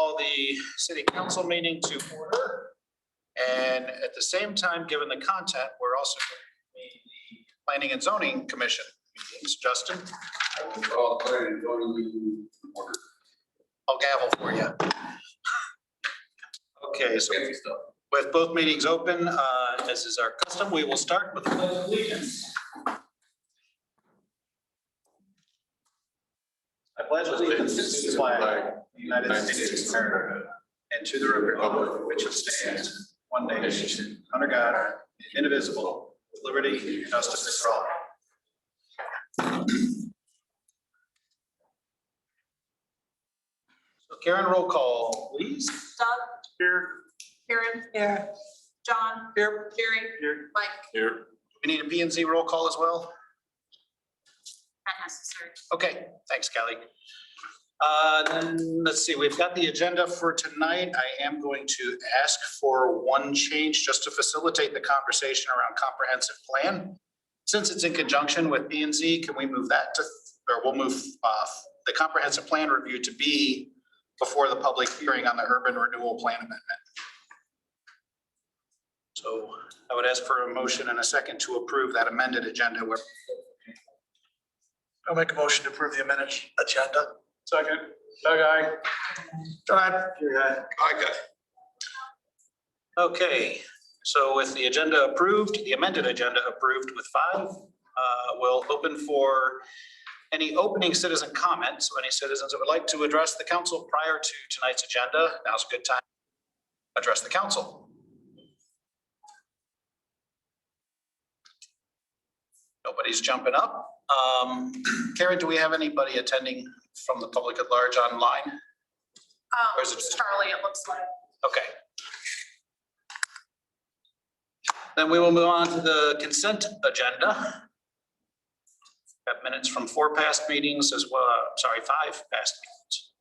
call the city council meeting to order. And at the same time, given the content, we're also going to be the Planning and Zoning Commission meetings. Justin? I will call the planning and zoning meeting to order. I'll gavel for you. Okay, so with both meetings open, as is our custom, we will start with the Pledge of Allegiance. I pledge allegiance to the flag of the United States of America and to the republic for which it stands, one nation, under God, indivisible, with liberty and justice for all. So Karen, roll call, please. Doug? Here. Karen? Here. John? Here. Jerry? Here. Mike? Here. We need a P and Z roll call as well. Not necessary. Okay, thanks, Kelly. Then let's see, we've got the agenda for tonight. I am going to ask for one change just to facilitate the conversation around comprehensive plan. Since it's in conjunction with P and Z, can we move that to, or we'll move the comprehensive plan review to be before the public hearing on the urban renewal plan amendment. So I would ask for a motion and a second to approve that amended agenda. I'll make a motion to approve the amended agenda. Second. Doug, aye. John, aye. Aye. Okay, so with the agenda approved, the amended agenda approved with 5, we'll open for any opening citizen comments. So any citizens that would like to address the council prior to tonight's agenda, now's a good time to address the council. Nobody's jumping up. Karen, do we have anybody attending from the public at large online? Or is it just Charlie, it looks like. Okay. Then we will move on to the consent agenda. Got minutes from 4 past meetings as well, 5 past meetings,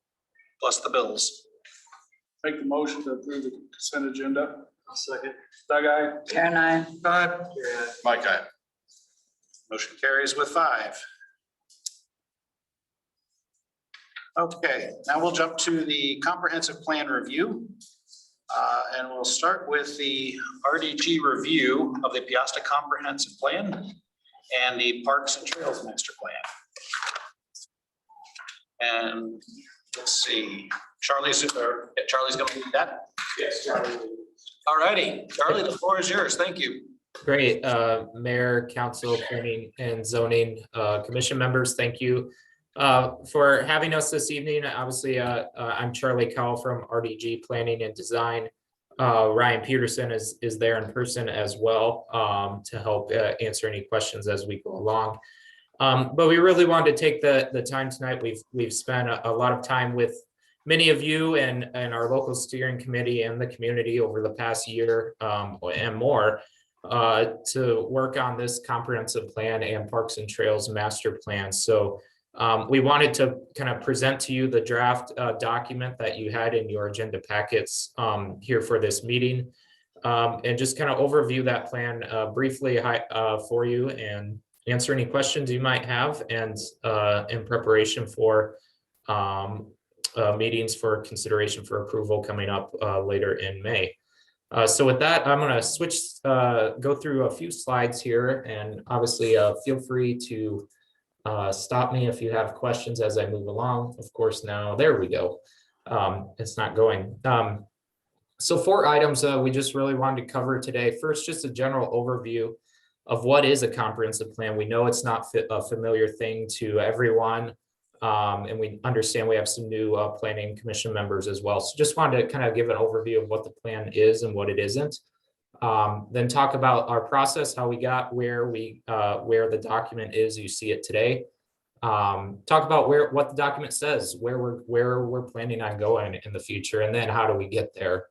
plus the bills. Make the motion to approve the consent agenda. I'll second. Doug, aye. Karen, I. Todd. Mike, aye. Motion carries with 5. Okay, now we'll jump to the comprehensive plan review. And we'll start with the RDG review of the Peosta comprehensive plan and the Parks and Trails master plan. And let's see, Charlie's going to lead that. Yes, Charlie. All righty, Charlie, the floor is yours. Thank you. Great, Mayor, Council, Planning and Zoning Commission members, thank you for having us this evening. Obviously, I'm Charlie Cowell from RDG Planning and Design. Ryan Peterson is there in person as well to help answer any questions as we go along. But we really wanted to take the time tonight. We've spent a lot of time with many of you and our local steering committee and the community over the past year and more. To work on this comprehensive plan and Parks and Trails master plan. So we wanted to kind of present to you the draft document that you had in your agenda packets here for this meeting, and just kind of overview that plan briefly for you and answer any questions you might have, and in preparation for meetings for consideration for approval coming up later in May. So with that, I'm going to go through a few slides here, and obviously feel free to stop me if you have questions as I move along. Of course, now there we go. It's not going. So 4 items we just really wanted to cover today. First, just a general overview of what is a comprehensive plan. We know it's not a familiar thing to everyone. And we understand we have some new planning commission members as well. So just wanted to kind of give an overview of what the plan is and what it isn't. Then talk about our process, how we got where the document is, you see it today. Talk about what the document says, where we're planning on going in the future, and then how do we get there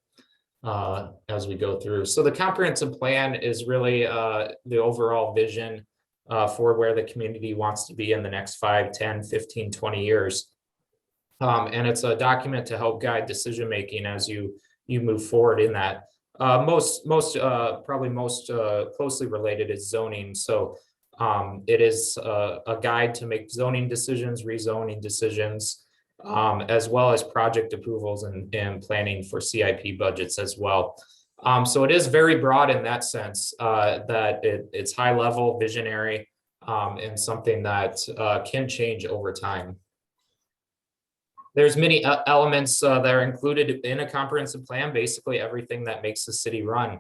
as we go through. So the comprehensive plan is really the overall vision for where the community wants to be in the next 5, 10, 15, 20 years. And it's a document to help guide decision-making as you move forward in that. Probably most closely related is zoning. So it is a guide to make zoning decisions, rezoning decisions, as well as project approvals and planning for CIP budgets as well. So it is very broad in that sense, that it's high level, visionary, and something that can change over time. There's many elements that are included in a comprehensive plan, basically everything that makes the city run.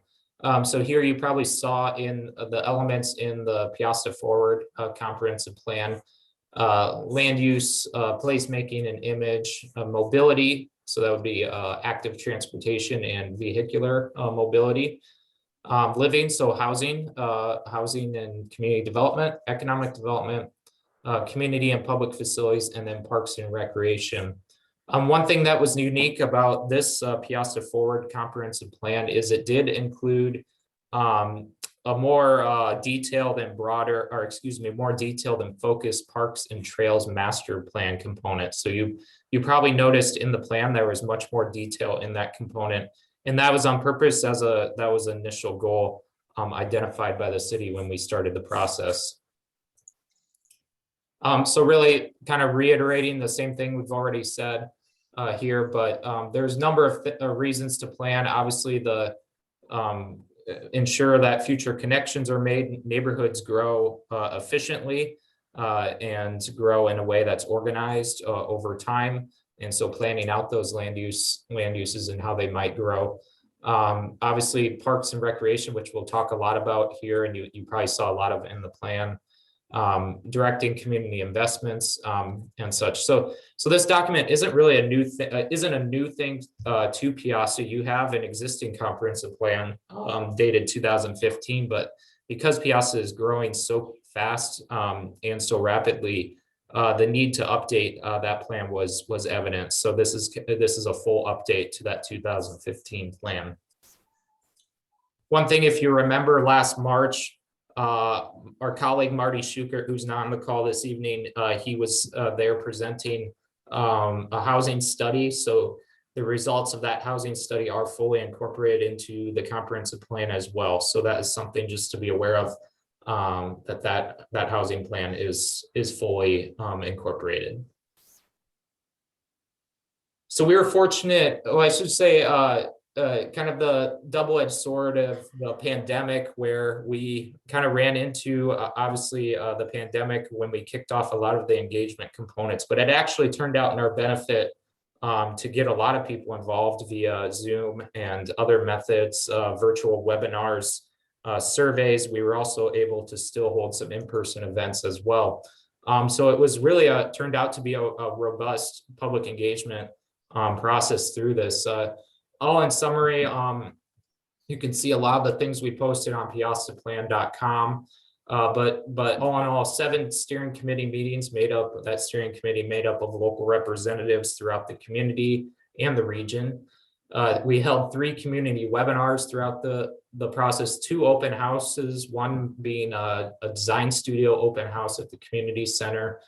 So here you probably saw in the elements in the Peosta Forward comprehensive plan, land use, placemaking and image, mobility. So that would be active transportation and vehicular mobility. Living, so housing, housing and community development, economic development, community and public facilities, and then parks and recreation. One thing that was unique about this Peosta Forward comprehensive plan is it did include a more detailed and broader, or excuse me, more detailed and focused parks and trails master plan component. So you probably noticed in the plan there was much more detail in that component, and that was on purpose as that was an initial goal identified by the city when we started the process. So really kind of reiterating the same thing we've already said here, but there's a number of reasons to plan. Obviously, the ensure that future connections are made, neighborhoods grow efficiently and grow in a way that's organized over time. And so planning out those land uses and how they might grow. Obviously, parks and recreation, which we'll talk a lot about here, and you probably saw a lot of in the plan. Directing community investments and such. So this document isn't really a new thing to Peosta. You have an existing comprehensive plan dated 2015, but because Peosta is growing so fast and so rapidly, the need to update that plan was evident. So this is a full update to that 2015 plan. One thing, if you remember last March, our colleague Marty Schuker, who's not on the call this evening, he was there presenting a housing study. So the results of that housing study are fully incorporated into the comprehensive plan as well. So that is something just to be aware of, that housing plan is fully incorporated. So we were fortunate, I should say, kind of the double-edged sword of the pandemic, where we kind of ran into obviously the pandemic when we kicked off a lot of the engagement components, but it actually turned out in our benefit to get a lot of people involved via Zoom and other methods, virtual webinars, surveys. We were also able to still hold some in-person events as well. So it was really turned out to be a robust public engagement process through this. All in summary, you can see a lot of the things we posted on peostaplan.com, but all in all, 7 steering committee meetings made up of local representatives throughout the community and the region. We held 3 community webinars throughout the process, 2 open houses, one being a design studio open house at the community center,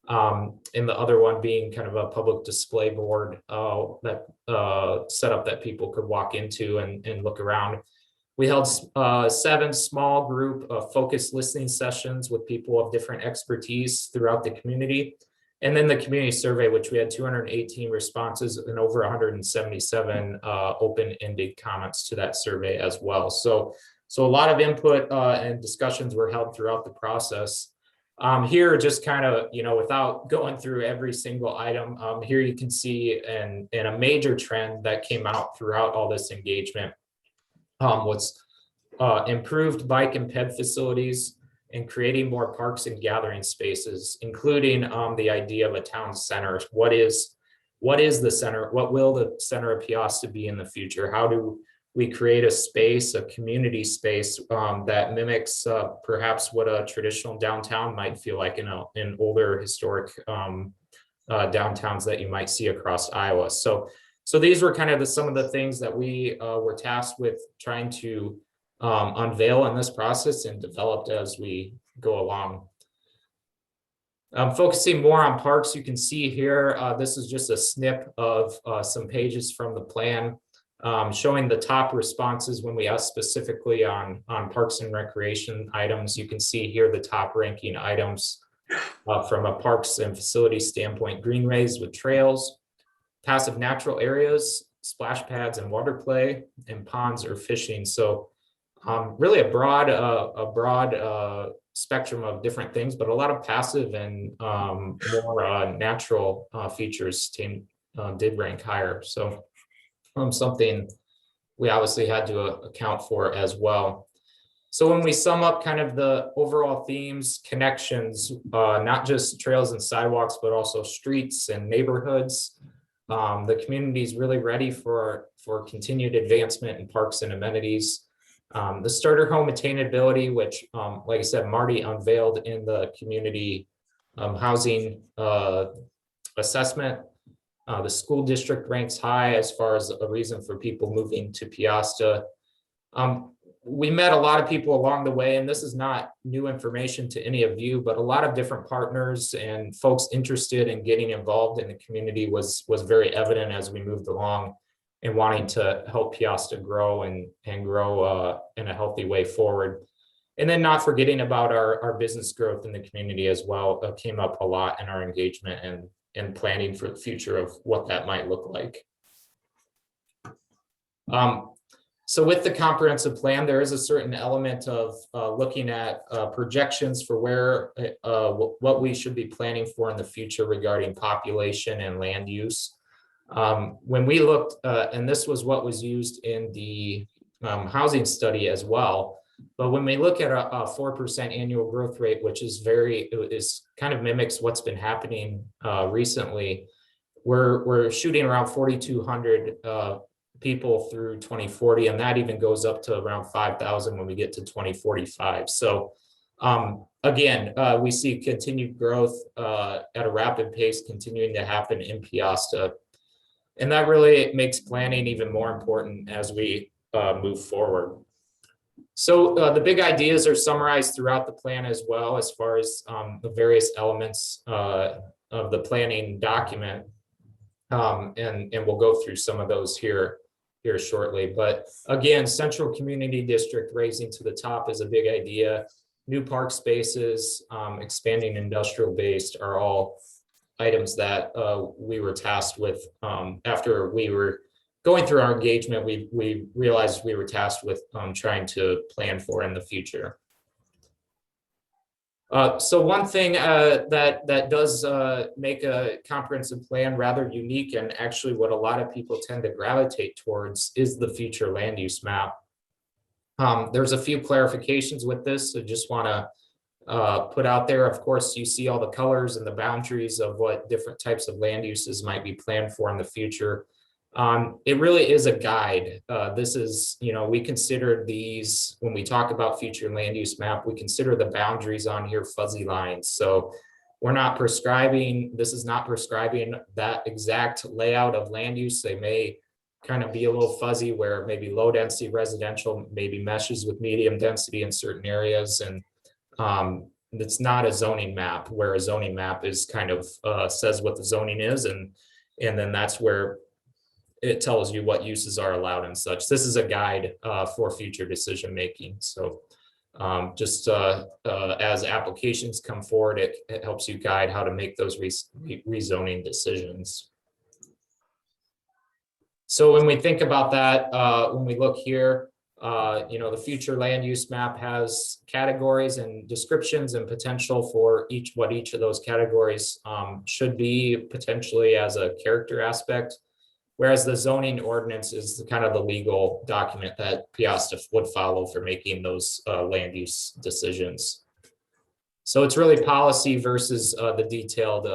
and the other one being kind of a public display board that setup that people could walk into and look around. We held 7 small group focused listening sessions with people of different expertise throughout the community. And then the community survey, which we had 218 responses and over 177 open-ended comments to that survey as well. So a lot of input and discussions were held throughout the process. Here, just kind of, without going through every single item, here you can see in a major trend that came out throughout all this engagement was improved bike and ped facilities and creating more parks and gathering spaces, including the idea of a town center. What is the center? What will the center of Peosta be in the future? How do we create a space, a community space that mimics perhaps what a traditional downtown might feel like in older historic downtowns that you might see across Iowa. So these were kind of some of the things that we were tasked with trying to unveil in this process and developed as we go along. Focusing more on parks, you can see here, this is just a snip of some pages from the plan. Showing the top responses when we asked specifically on parks and recreation items. You can see here the top ranking items from a parks and facilities standpoint, greenways with trails, passive natural areas, splash pads and water play, and ponds or fishing. So really a broad spectrum of different things, but a lot of passive and more natural features did rank higher. So something we obviously had to account for as well. So when we sum up kind of the overall themes, connections, not just trails and sidewalks, but also streets and neighborhoods, the community is really ready for continued advancement in parks and amenities. The starter home attainability, which, like I said, Marty unveiled in the community housing assessment. The school district ranks high as far as a reason for people moving to Peosta. We met a lot of people along the way, and this is not new information to any of you, but a lot of different partners and folks interested in getting involved in the community was very evident as we moved along and wanting to help Peosta grow and grow in a healthy way forward. And then not forgetting about our business growth in the community as well came up a lot in our engagement and planning for the future of what that might look like. So with the comprehensive plan, there is a certain element of looking at projections for what we should be planning for in the future regarding population and land use. When we looked, and this was what was used in the housing study as well, but when we look at a 4% annual growth rate, which is kind of mimics what's been happening recently, we're shooting around 4,200 people through 2040, and that even goes up to around 5,000 when we get to 2045. So again, we see continued growth at a rapid pace continuing to happen in Peosta. And that really makes planning even more important as we move forward. So the big ideas are summarized throughout the plan as well, as far as the various elements of the planning document. And we'll go through some of those here shortly. But again, Central Community District raising to the top is a big idea. New park spaces, expanding industrial based are all items that we were tasked with. After we were going through our engagement, we realized we were tasked with trying to plan for in the future. So one thing that does make a comprehensive plan rather unique, and actually what a lot of people tend to gravitate towards, is the future land use map. There's a few clarifications with this. I just want to put out there. Of course, you see all the colors and the boundaries of what different types of land uses might be planned for in the future. It really is a guide. This is, we consider these, when we talk about future land use map, we consider the boundaries on here fuzzy lines. So we're not prescribing, this is not prescribing that exact layout of land use. They may kind of be a little fuzzy where maybe low density residential maybe meshes with medium density in certain areas. And it's not a zoning map, where a zoning map is kind of says what the zoning is. And then that's where it tells you what uses are allowed and such. This is a guide for future decision making. So just as applications come forward, it helps you guide how to make those rezoning decisions. So when we think about that, when we look here, the future land use map has categories and descriptions and potential for what each of those categories should be potentially as a character aspect. Whereas the zoning ordinance is kind of the legal document that Peosta would follow for making those land use decisions. So it's really policy versus the detailed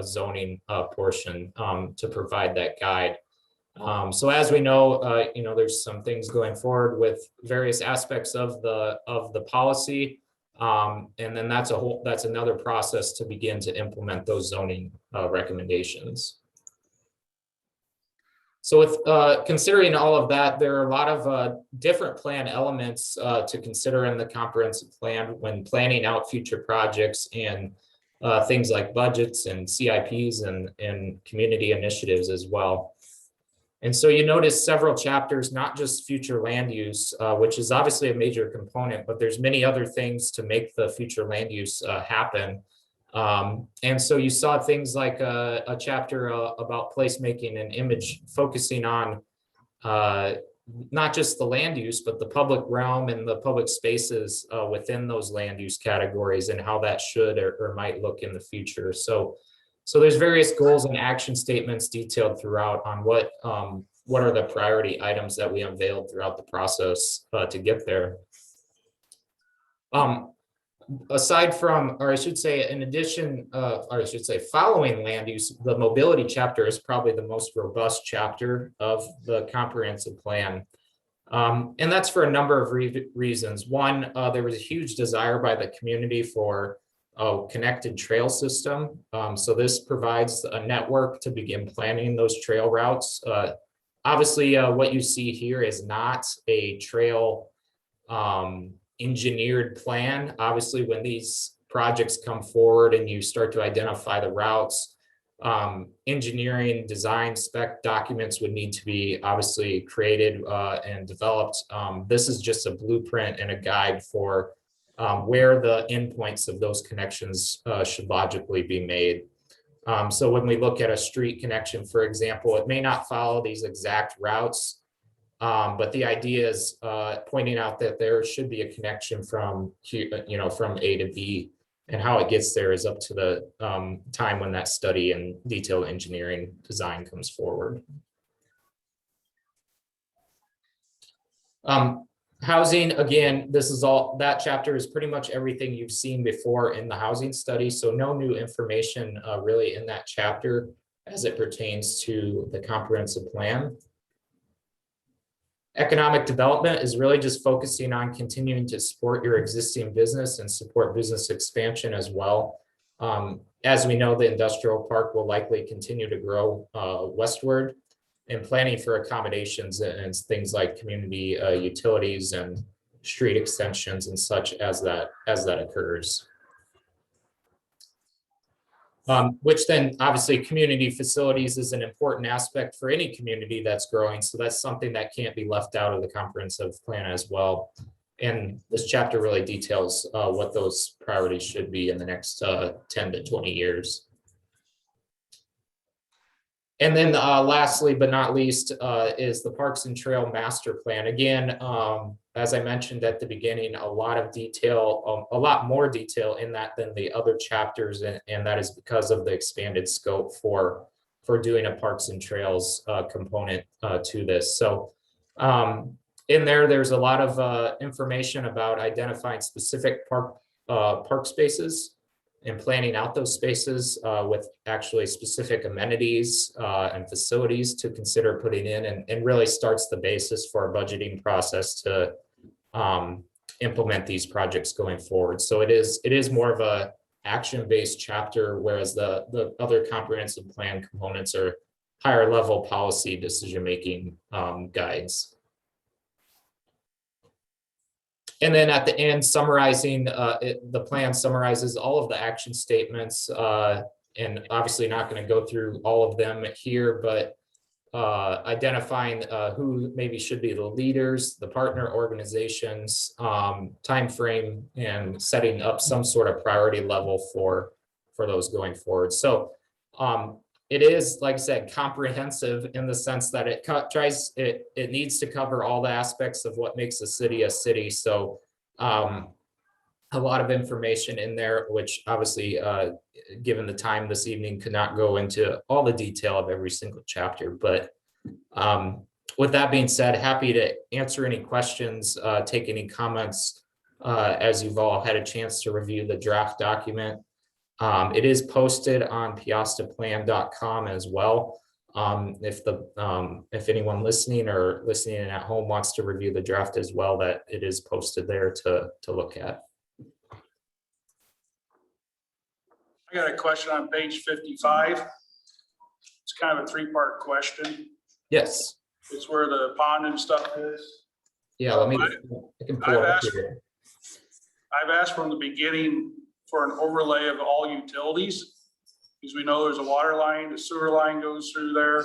zoning portion to provide that guide. So as we know, there's some things going forward with various aspects of the policy, and then that's another process to begin to implement those zoning recommendations. So with considering all of that, there are a lot of different plan elements to consider in the comprehensive plan when planning out future projects and things like budgets and CIPs and community initiatives as well. And so you notice several chapters, not just future land use, which is obviously a major component, but there's many other things to make the future land use happen. And so you saw things like a chapter about placemaking and image, focusing on not just the land use, but the public realm and the public spaces within those land use categories and how that should or might look in the future. So there's various goals and action statements detailed throughout on what are the priority items that we unveiled throughout the process to get there. Aside from, or I should say, in addition, or I should say, following land use, the mobility chapter is probably the most robust chapter of the comprehensive plan. And that's for a number of reasons. One, there was a huge desire by the community for a connected trail system. So this provides a network to begin planning those trail routes. Obviously, what you see here is not a trail engineered plan. Obviously, when these projects come forward and you start to identify the routes, engineering design spec documents would need to be obviously created and developed. This is just a blueprint and a guide for where the endpoints of those connections should logically be made. So when we look at a street connection, for example, it may not follow these exact routes, but the idea is pointing out that there should be a connection from from A to B, and how it gets there is up to the time when that study and detailed engineering design comes forward. Housing, again, this is all, that chapter is pretty much everything you've seen before in the housing study. So no new information really in that chapter as it pertains to the comprehensive plan. Economic development is really just focusing on continuing to support your existing business and support business expansion as well. As we know, the industrial park will likely continue to grow westward, and planning for accommodations and things like community utilities and street extensions and such as that occurs. Which then obviously community facilities is an important aspect for any community that's growing. So that's something that can't be left out of the comprehensive plan as well. And this chapter really details what those priorities should be in the next 10 to 20 years. And then lastly, but not least, is the Parks and Trail Master Plan. Again, as I mentioned at the beginning, a lot of detail, a lot more detail in that than the other chapters, and that is because of the expanded scope for doing a Parks and Trails component to this. So in there's a lot of information about identifying specific park spaces and planning out those spaces with actually specific amenities and facilities to consider putting in, and really starts the basis for our budgeting process to implement these projects going forward. So it is more of a action-based chapter, whereas the other comprehensive plan components are higher level policy decision-making guides. And then at the end, summarizing, the plan summarizes all of the action statements, and obviously not going to go through all of them here, but identifying who maybe should be the leaders, the partner organizations, time frame, and setting up some sort of priority level for those going forward. So it is, like I said, comprehensive in the sense that it needs to cover all the aspects of what makes a city. So a lot of information in there, which obviously, given the time this evening, could not go into all the detail of every single chapter. But with that being said, happy to answer any questions, take any comments as you've all had a chance to review the draft document. It is posted on peostaplan.com as well. If anyone listening at home wants to review the draft as well, that it is posted there to look at. I got a question on page 55. It's kind of a three-part question. Yes. It's where the pond and stuff is. Yeah, I can pull it up here. I've asked from the beginning for an overlay of all utilities, because we know there's a water line, the sewer line goes through there,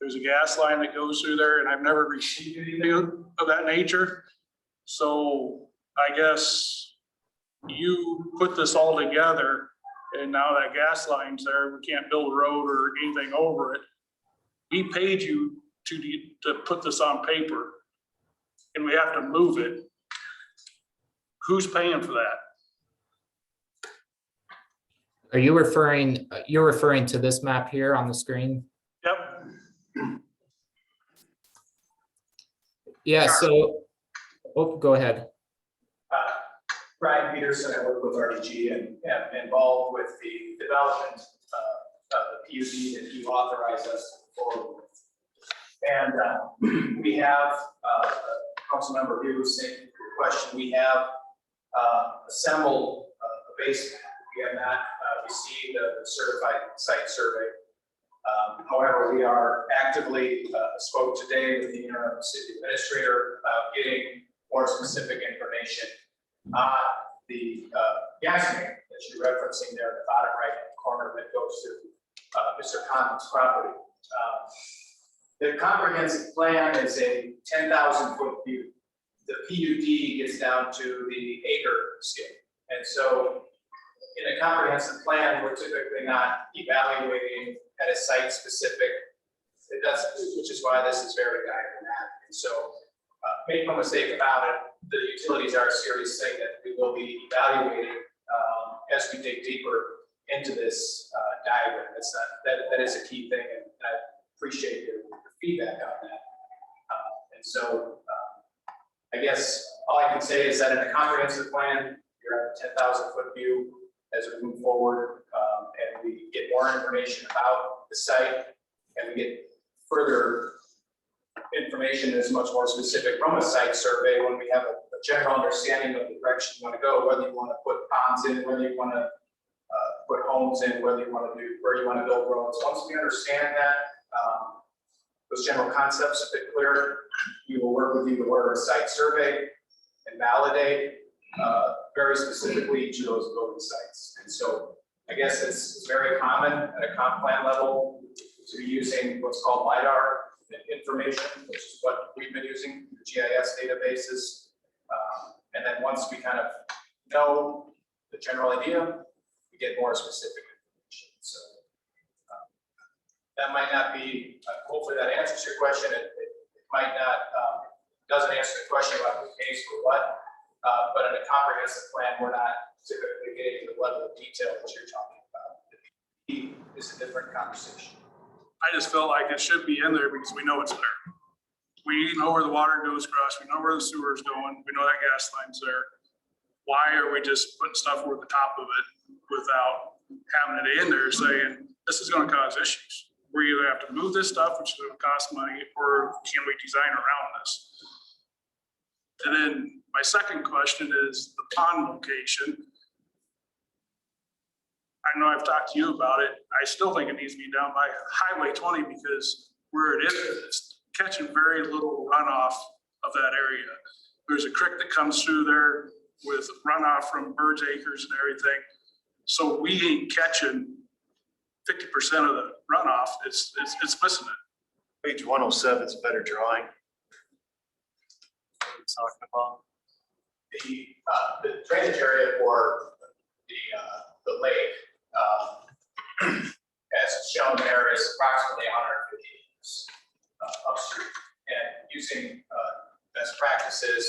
there's a gas line that goes through there, and I've never received anything of that nature. So I guess you put this all together. and now that gas line's there, we can't build a road or anything over it. We paid you to put this on paper, and we have to move it. Who's paying for that? Are you referring, you're referring to this map here on the screen? Yep. Yeah, so, oh, go ahead. Brian Peterson, I work with RDG and am involved with the development of the PUD that you authorize us to move forward with. And we have, council member Hughes, same question, we have assembled a base map. We have not received a certified site survey. However, we are actively spoke today with the interim city administrator about getting more specific information on the gas main that you're referencing there in the bottom right corner that goes to Mr. Conlon's property. The comprehensive plan is a 10,000 foot view. The PUD gets down to the acre scale. And so in a comprehensive plan, we're typically not evaluating at a site specific. It does, which is why this is very diagrammatic. And so make no mistake about it, the utilities are a serious thing that we will be evaluating as we dig deeper into this diagram. It's not, that is a key thing, and I appreciate your feedback on that. And so I guess all I can say is that in a comprehensive plan, you're at a 10,000 foot view as we move forward, and we get more information about the site, and we get further information that's much more specific from a site survey when we have a general understanding of the direction you want to go, whether you want to put ponds in, whether you want to put homes in, whether you want to do, where you want to build roads. Once we understand that, those general concepts a bit clearer, we will work with you to order a site survey and validate very specifically each of those building sites. And so I guess it's very common at a comp plan level to be using what's called LiDAR information, which is what we've been using, the GIS databases. And then once we kind of know the general idea, we get more specific information. So that might not be, hopefully that answers your question. It might not, doesn't answer the question about who pays for what, but in a comprehensive plan, we're not typically getting to the level of detail that you're talking about. The P is a different conversation. I just felt like it should be in there because we know it's there. We know where the water goes across, we know where the sewer is going, we know that gas line's there. Why are we just putting stuff over the top of it without having it in there saying, this is gonna cause issues? We either have to move this stuff, which is gonna cost money, or can we design around this? And then my second question is the pond location. I know I've talked to you about it. I still think it needs to be down by Highway 20 because where it is, it's catching very little runoff of that area. There's a creek that comes through there with runoff from Bird's Acres and everything. So we ain't catching 50% of the runoff. It's missing it. Page 107 is a better drawing. What it's talking about. The drainage area for the lake, as shown there, is approximately 150 acres upstream. And using best practices,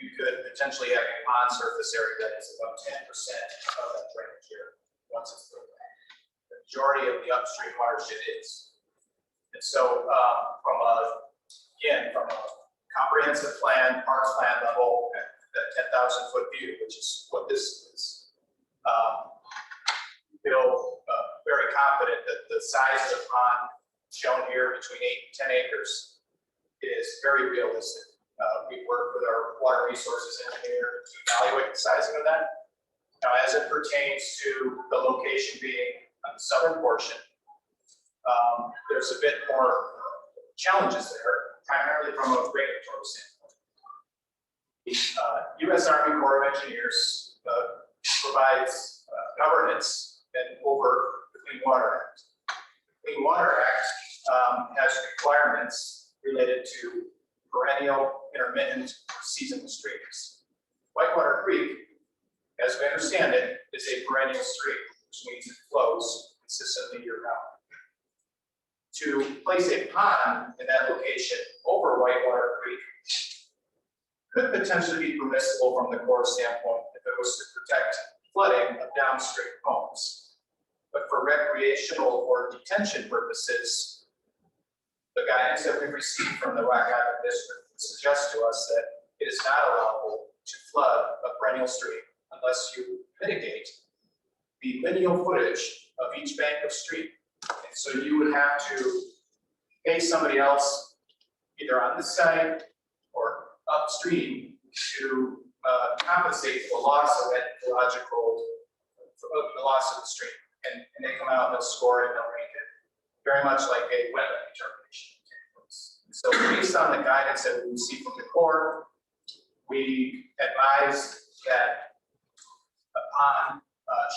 you could potentially have a pond surface area that is about 10% of that drainage area once it's built. The majority of the upstream watershed is. And so from a comprehensive plan, parks plan level, at that 10,000 foot view, which is what this is, feel very confident that the size of the pond shown here between 8 and 10 acres is very realistic. We work with our water resources engineer to evaluate the sizing of that. Now, as it pertains to the location being on the southern portion, there's a bit more challenges there, primarily from a regulatory standpoint. The U.S. Army Corps of Engineers provides governance and over the Clean Water Act. The Clean Water Act has requirements related to perennial, intermittent, seasonal streams. Whitewater Creek, as we understand it, is a perennial stream. which means it flows consistently year round. To place a pond in that location over Whitewater Creek could potentially be permissible from the Corps standpoint if it was to protect flooding of downstream homes. But for recreational or detention purposes, the guidance that we've received from the Rock Island District suggests to us that it is not allowable to flood a perennial stream unless you mitigate the lineal footage of each bank of stream. And so you would have to pay somebody else either on the site or upstream to compensate for the loss of that ecological, for the loss of the stream. And they come out and they'll score it and they'll rank it very much like a wetland determination. So based on the guidance that we receive from the Corps, we advise that a pond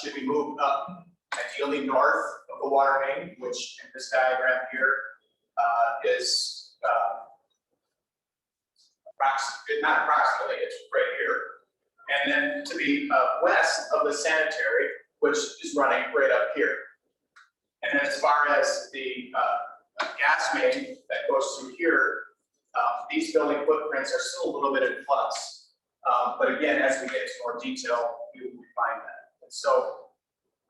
should be moved up, ideally north of the water main, which in this diagram here is not approximately, it's right here. And then to be west of the sanitary, which is running right up here. And then as far as the gas main that goes through here, these building footprints are still a little bit in flux. But again, as we get into more detail, we will refine that. And so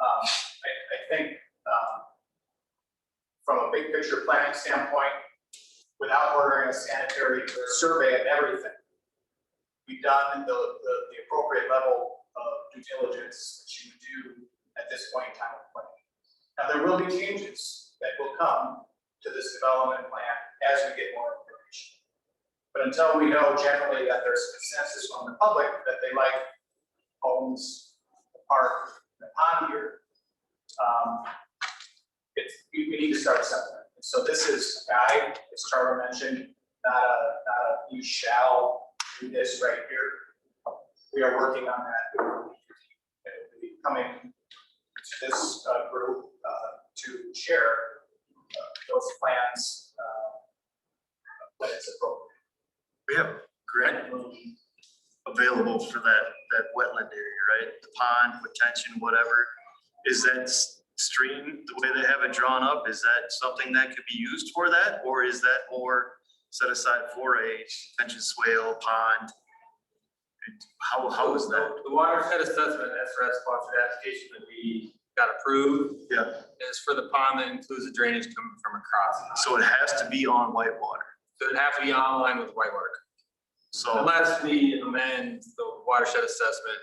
I think from a big picture planning standpoint, without ordering a sanitary survey of everything, we've done the appropriate level of due diligence that you would do at this point in time of planning. Now, there will be changes that will come to this development plan as we get more information. But until we know generally that there's consensus from the public that they like homes, the park, the pond here, we need to start something. And so this is a guide, as Charlie mentioned, not a you shall do this right here. We are working on that. It will be coming to this group to share those plans when it's appropriate. We have grant money available for that wetland area, right? The pond, retention, whatever. Is that stream, the way they have it drawn up, is that something that could be used for that? Or is that more set aside for a retention swale, pond? How is that? The watershed assessment, SRS sponsored application that we got approved Yeah, is for the pond that includes the drainage coming from across. so it has to be on Whitewater. So it'd have to be online with Whitewater. So Unless we amend the watershed assessment.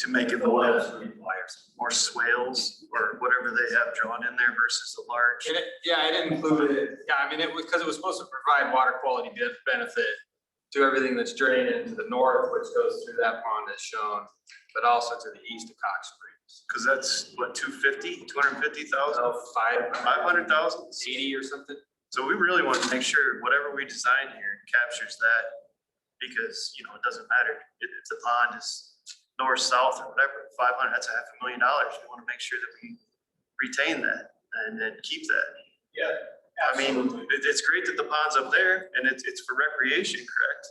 to make it more swales or whatever they have drawn in there versus the large. Yeah, I didn't include it. Yeah, I mean, it was because it was supposed to provide water quality benefit to everything that's draining to the north, which goes through that pond as shown, but also to the east of Cox Springs. Cause that's what, 250,000? So 500,000? 80 or something. So we really want to make sure whatever we design here captures that, because, you know, it doesn't matter if the pond is north, south, or whatever, 500, that's $500,000. We want to make sure that we retain that and then keep that. Yeah, I mean, absolutely. it's great that the pond's up there and it's for recreation, correct?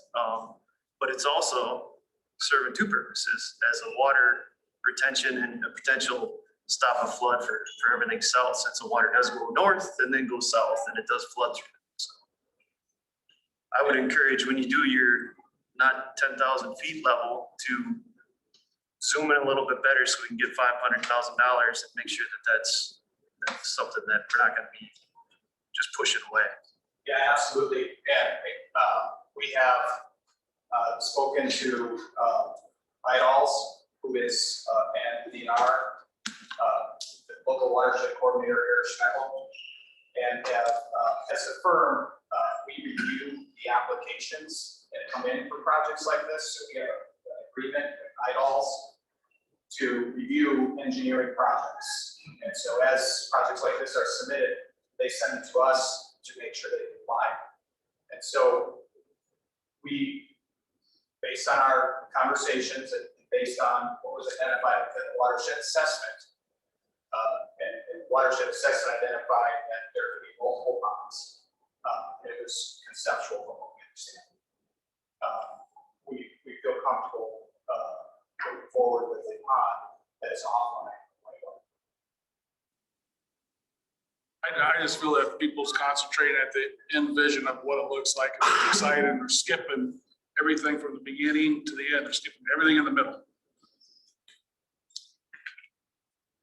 But it's also serving two purposes as a water retention and a potential stop a flood for everything south, since the water does go north and then go south and it does flood through. So I would encourage, when you do your not 10,000 feet level, to zoom in a little bit better so we can get $500,000 and make sure that that's something that we're not going to be just pushing away. Yeah, absolutely. And we have spoken to IDALS, who is and the DNR, the local watershed coordinator here at Schneckle, and have, as a firm, we review the applications that come in for projects like this. So we have an agreement with IDALS to review engineering projects. And so as projects like this are submitted, they send it to us to make sure they comply. And so we, based on our conversations and based on what was identified within the watershed assessment, and watershed assessment identified that there could be multiple ponds. It was conceptual from what we understand. We feel comfortable moving forward with a pond that is offline. I just feel that people's concentrating at the end vision of what it looks like, and they're excited, and they're skipping everything from the beginning to the end, they're skipping everything in the middle.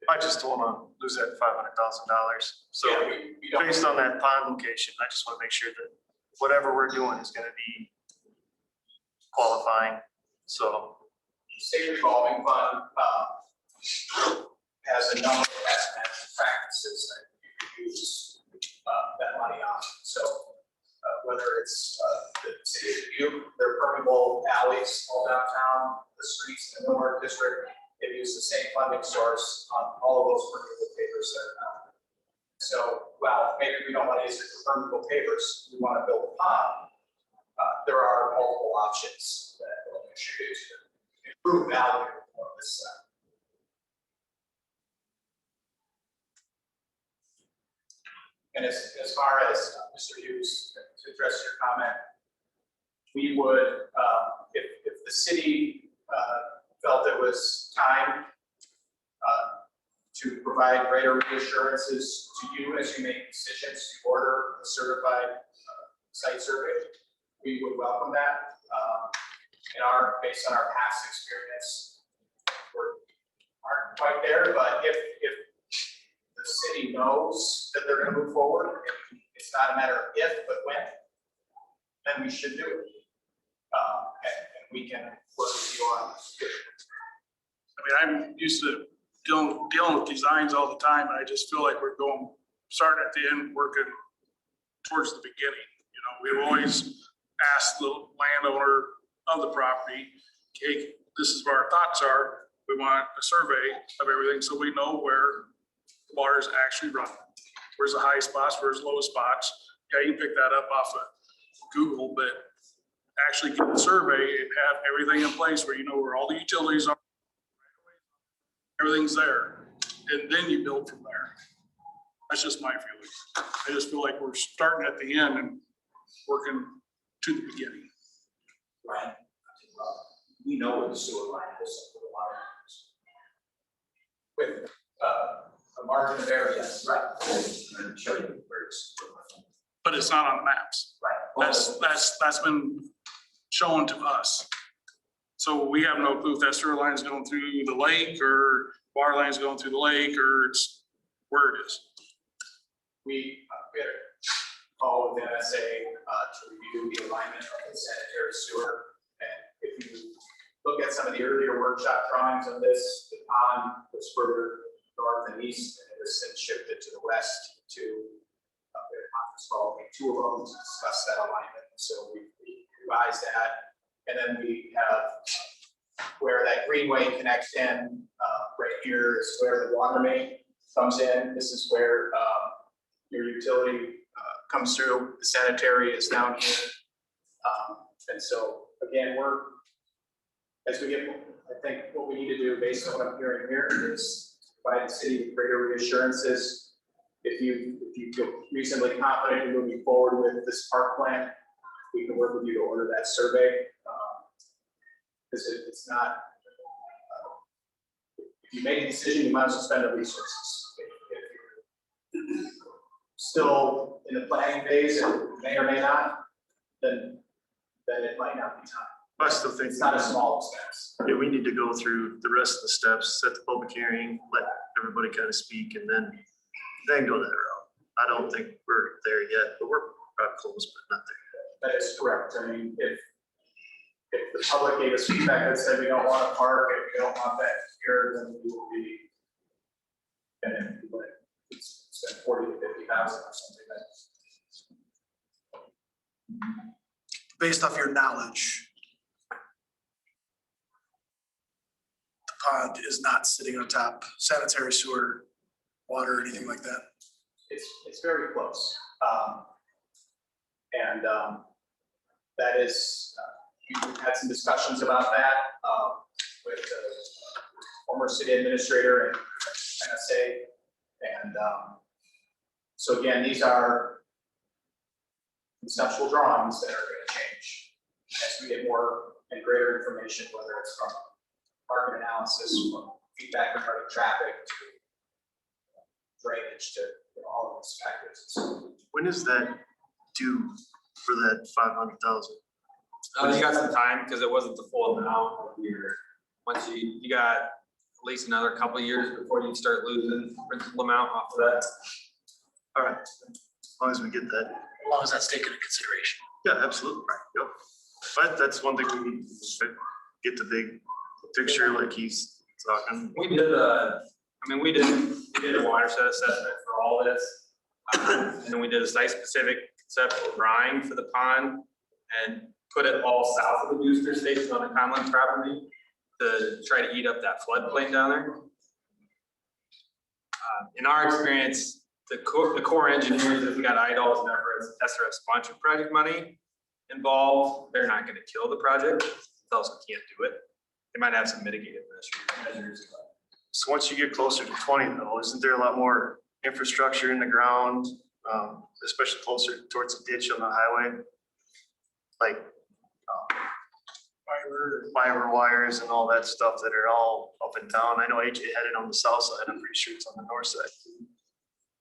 I just don't wanna lose that $500,000. So Yeah, we don't- based on that pond location, I just wanna make sure that whatever we're doing is gonna be qualifying, so. State revolving fund, has a number of best management practices that you can use, that money on. So, whether it's, the city of Butte, their permeable alleys all downtown, the streets in the North District, they use the same funding source on all of those permeable pavers that are now. So, well, maybe we don't want to use it for permeable pavers, we want to build a pond. There are multiple options that will contribute to improve value of this. And as far as Mr. Hughes, to address your comment, we would, if the city felt it was time to provide greater reassurances to you as you make decisions to order a certified site survey, we would welcome that. Based on our past experience, aren't quite there, but if the city knows that they're gonna move forward, it's not a matter of if, but when, then we should do it. And we can work with you on this. I mean, I'm used to dealing with designs all the time, and I just feel like we're starting at the end, working towards the beginning. You know, we've always asked the landowner of the property, okay, this is what our thoughts are. We want a survey of everything so we know where the water is actually running. Where's the high spots, where's the low spots? Yeah, you can pick that up off of Google, but actually get the survey and have everything in place where you know where all the utilities are. Everything's there, and then you build from there. That's just my feeling. I just feel like we're starting at the end and working to the beginning. Right? We know where the sewer line is for the water. With a margin of error, yes, right. And show you where it's. But it's not on the maps. Right. That's been shown to us. So we have no clue if that sewer line is going through the lake or water line is going through the lake or it's where it is. We had a call with NSA to review the alignment of the sanitary sewer. And if you look at some of the earlier workshop drawings of this, the pond was further north and east, and it was since shifted to the west to the conference call. We had two of them to discuss that alignment. So we revised that. And then we have where that greenway connects in, right here is where the water main comes in. This is where your utility comes through. The sanitary is down here. And so again, as we get, I think what we need to do based on what I'm hearing here is provide the city with greater reassurances. If you feel reasonably confident in moving forward with this park plan, we can work with you to order that survey. Because it's not, if you make a decision, you might as well spend the resources. If you're still in the planning phase and may or may not, then it might not be time. I still think. It's not a small expense. Yeah, we need to go through the rest of the steps, set the public hearing, let everybody kind of speak, and then go that route. I don't think we're there yet, but we're close, but not there yet. That is correct. I mean, if the public gave us feedback that said we don't want a park, and we don't want that here, then we will be. And it's been 40 to 50,000 or something like that. Based off your knowledge, the pond is not sitting on top, sanitary sewer, water, anything like that. It's very close. That is, we've had some discussions about that with the former city administrator and NSA. And so again, these are conceptual drawings that are going to change as we get more and greater information, whether it's from market analysis, from feedback regarding traffic to drainage to all of those factors. When is that due for that 500,000? You got some time because it wasn't the full amount of your, once you got at least another couple of years before you start losing principal amount off of that. All right, as long as we get that. As long as that's taken into consideration. Yeah, absolutely. Yep. But that's one thing we need to get the big picture like he's talking. We did we did a watershed assessment for all this. And then we did a site-specific conceptual drawing for the pond and put it all south of the booster station on the Conlon property to try to eat up that floodplain down there. In our experience, the core engineers, if we got IDOLs and SRF sponsored project money involved, they're not gonna kill the project. Else we can't do it. They might have some mitigated measures. So once you get closer to 20 though, isn't there a lot more infrastructure in the ground, especially closer towards the ditch on the highway? Like fiber wires and all that stuff that are all up and down. I know AJ had it on the south side. I'm pretty sure it's on the north side.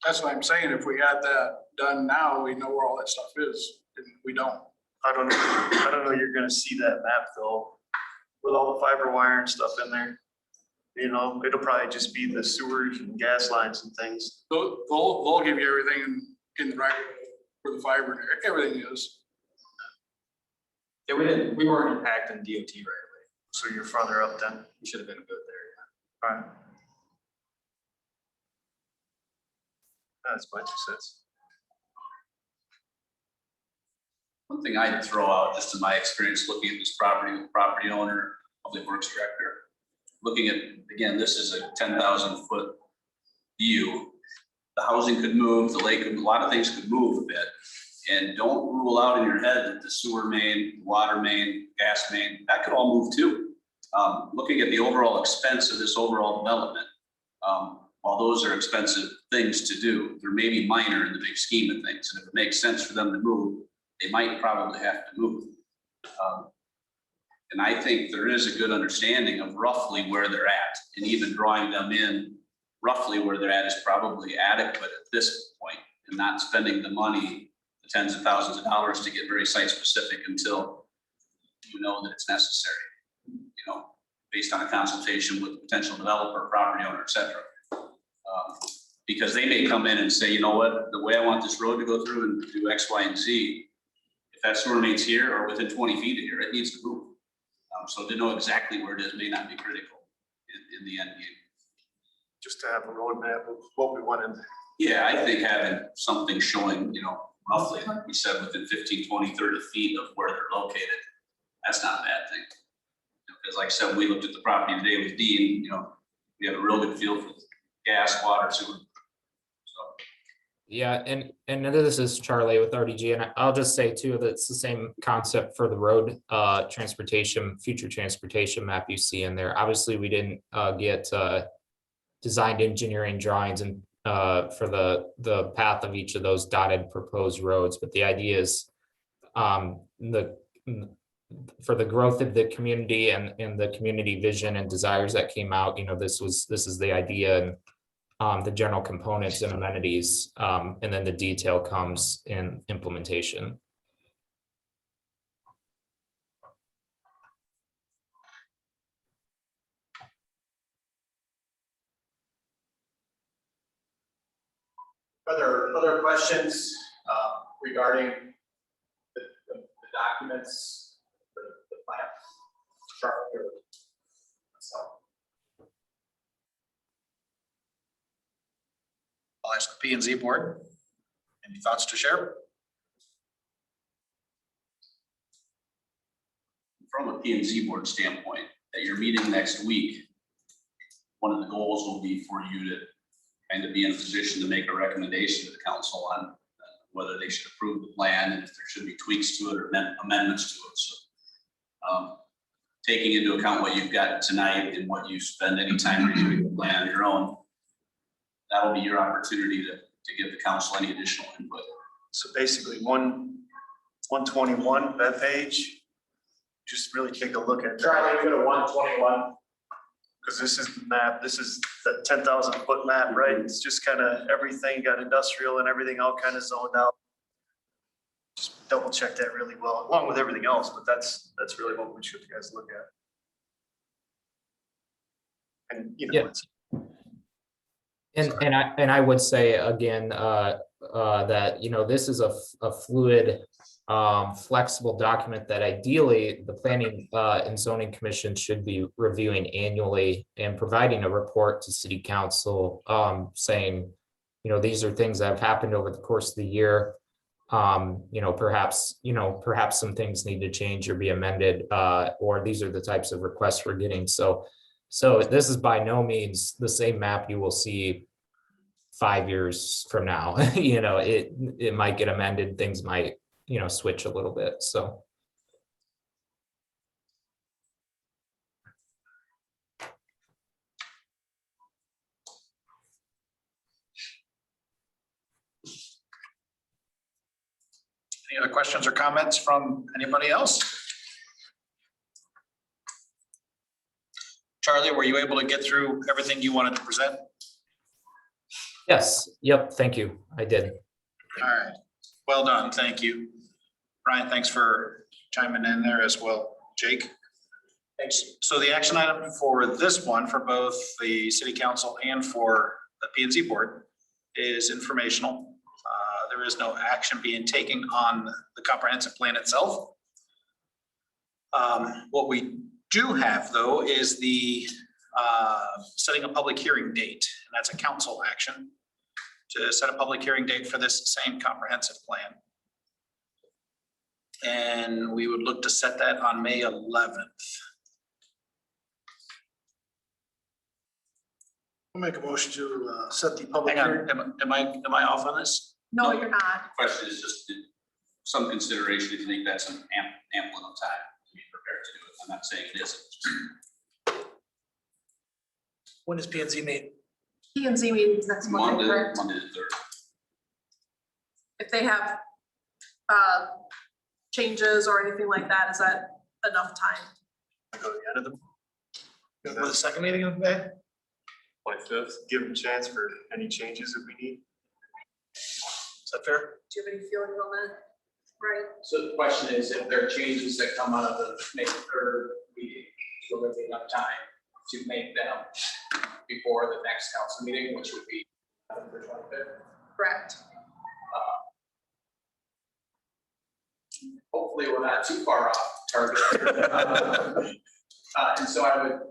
That's what I'm saying. If we had that done now, we know where all that stuff is, and we don't. I don't know you're gonna see that map though, with all the fiber wire and stuff in there. You know, it'll probably just be the sewers and gas lines and things. They'll give you everything in the record for the fiber, and everything is. Yeah, we weren't impacting DOT right away. So you're farther up then. We should have been good there. All right. That's my 2 cents. One thing I'd throw out, just in my experience looking at this property with property owner, public works director, looking at, again, this is a 10,000 foot view. The housing could move, the lake, a lot of things could move a bit. And don't rule out in your head that the sewer main, water main, gas main, that could all move too. Looking at the overall expense of this overall development, while those are expensive things to do, they're maybe minor in the big scheme of things. And if it makes sense for them to move, they might probably have to move. And I think there is a good understanding of roughly where they're at, and even drawing them in roughly where they're at is probably adequate at this point, and not spending the money, the tens of thousands of dollars to get very site specific until you know that it's necessary, you know, based on a consultation with the potential developer, property owner, et cetera. Because they may come in and say, you know what, the way I want this road to go through and do X, Y, and Z, if that sewer main's here or within 20 feet of here, it needs to move. So to know exactly where it is may not be critical in the end game. Just to have a roadmap of what we want in there. Yeah, I think having something showing, you know, roughly, like we said, within 15, 20, 30 feet of where they're located, that's not a bad thing. Because like I said, we looked at the property today with Dean, you know, we have a real good feel for gas, water, sewer. Yeah, and this is Charlie with RDG, and I'll just say too, that it's the same concept for the road transportation, future transportation map you see in there. Obviously, we didn't get designed engineering drawings and for the path of each of those dotted proposed roads, but the idea is for the growth of the community and the community vision and desires that came out, you know, this is the idea, and the general components and amenities, and then the detail comes in implementation. Other questions regarding the documents, the plans? Charlie, so. I'll ask the P and Z board. Any thoughts to share? From a P&Z board standpoint, at your meeting next week, one of the goals will be for you to kind of be in a position to make a recommendation to the council on whether they should approve the plan and if there should be tweaks to it or amendments to it. So taking into account what you've got tonight and what you spend any time reviewing the plan on your own, that'll be your opportunity to give the council any additional input. So basically 121, that page, just really take a look at. Charlie, go to 121. Because this is the map, this is the 10,000 foot map, right? It's just kind of everything, got industrial and everything all kind of zoned out. Just double check that really well, along with everything else, but that's really what we should you guys look at. And, you know, Yeah. it's. And I would say again, that, you know, this is a fluid, flexible document that ideally the planning, and zoning commission should be reviewing annually and providing a report to city council, saying, you know, these are things that have happened over the course of the year. You know, perhaps some things need to change or be amended, or these are the types of requests we're getting. So this is by no means the same map you will see 5 years from now. You know, it might get amended, things might, you know, switch a little bit, so. Any other questions or comments from anybody else? Charlie, were you able to get through everything you wanted to present? Yes, yep, thank you, I did. All right, well done, thank you. Brian, thanks for chiming in there as well. Jake? Thanks. So the action item for this one, for both the city council and for the P and Z board, is informational. There is no action being taken on the comprehensive plan itself. What we do have, though, is the setting a public hearing date, and that's a council action to set a public hearing date for this same comprehensive plan. And we would look to set that on May 11th. I'll make a motion to set the public Hang hearing. on, am I off on this? No, you're not. Question is just some consideration if you think that's an ample enough time to be prepared to do it. I'm not saying it isn't. When is P and Z meet? P and Z meetings next Monday, correct? Monday the 3rd. If they have changes or anything like that, is that enough time? Go to the end of the. For the second meeting of May? 25th, give them a chance for any changes if we need. Is that fair? Do you have any feeling on that? Right? So the question is, if there are changes that come out of the May 3rd meeting, will there be enough time to make them before the next council meeting, which would be November 25th? Correct. Hopefully, we're not too far off target. And so I would,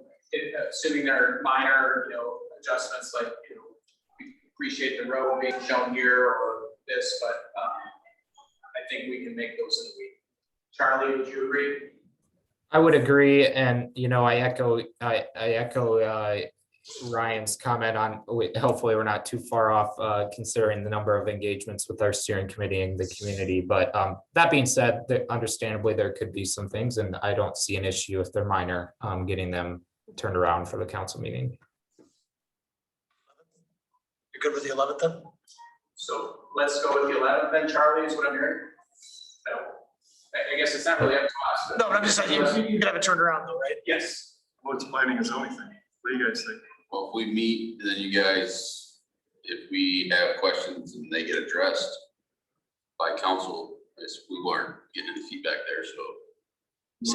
assuming there are minor, adjustments, like, we appreciate the road being shown here or this, but I think we can make those in a week. Charlie, would you agree? I would agree, and I echo Ryan's comment on, hopefully we're not too far off, considering the number of engagements with our steering committee and the community. But that being said, understandably, there could be some things, and I don't see an issue if they're minor, getting them turned around for the council meeting. You're good with the 11th then? So let's go with the 11th then, Charlie, is what I'm hearing. No, I guess it's not really up to us. but- No, but I'm just saying, you can have it turned around though, right? Yes. What's planning is only thing. What do you guys think? Well, if we meet, then you guys, if we have questions and they get addressed by council, we weren't getting any feedback there, so.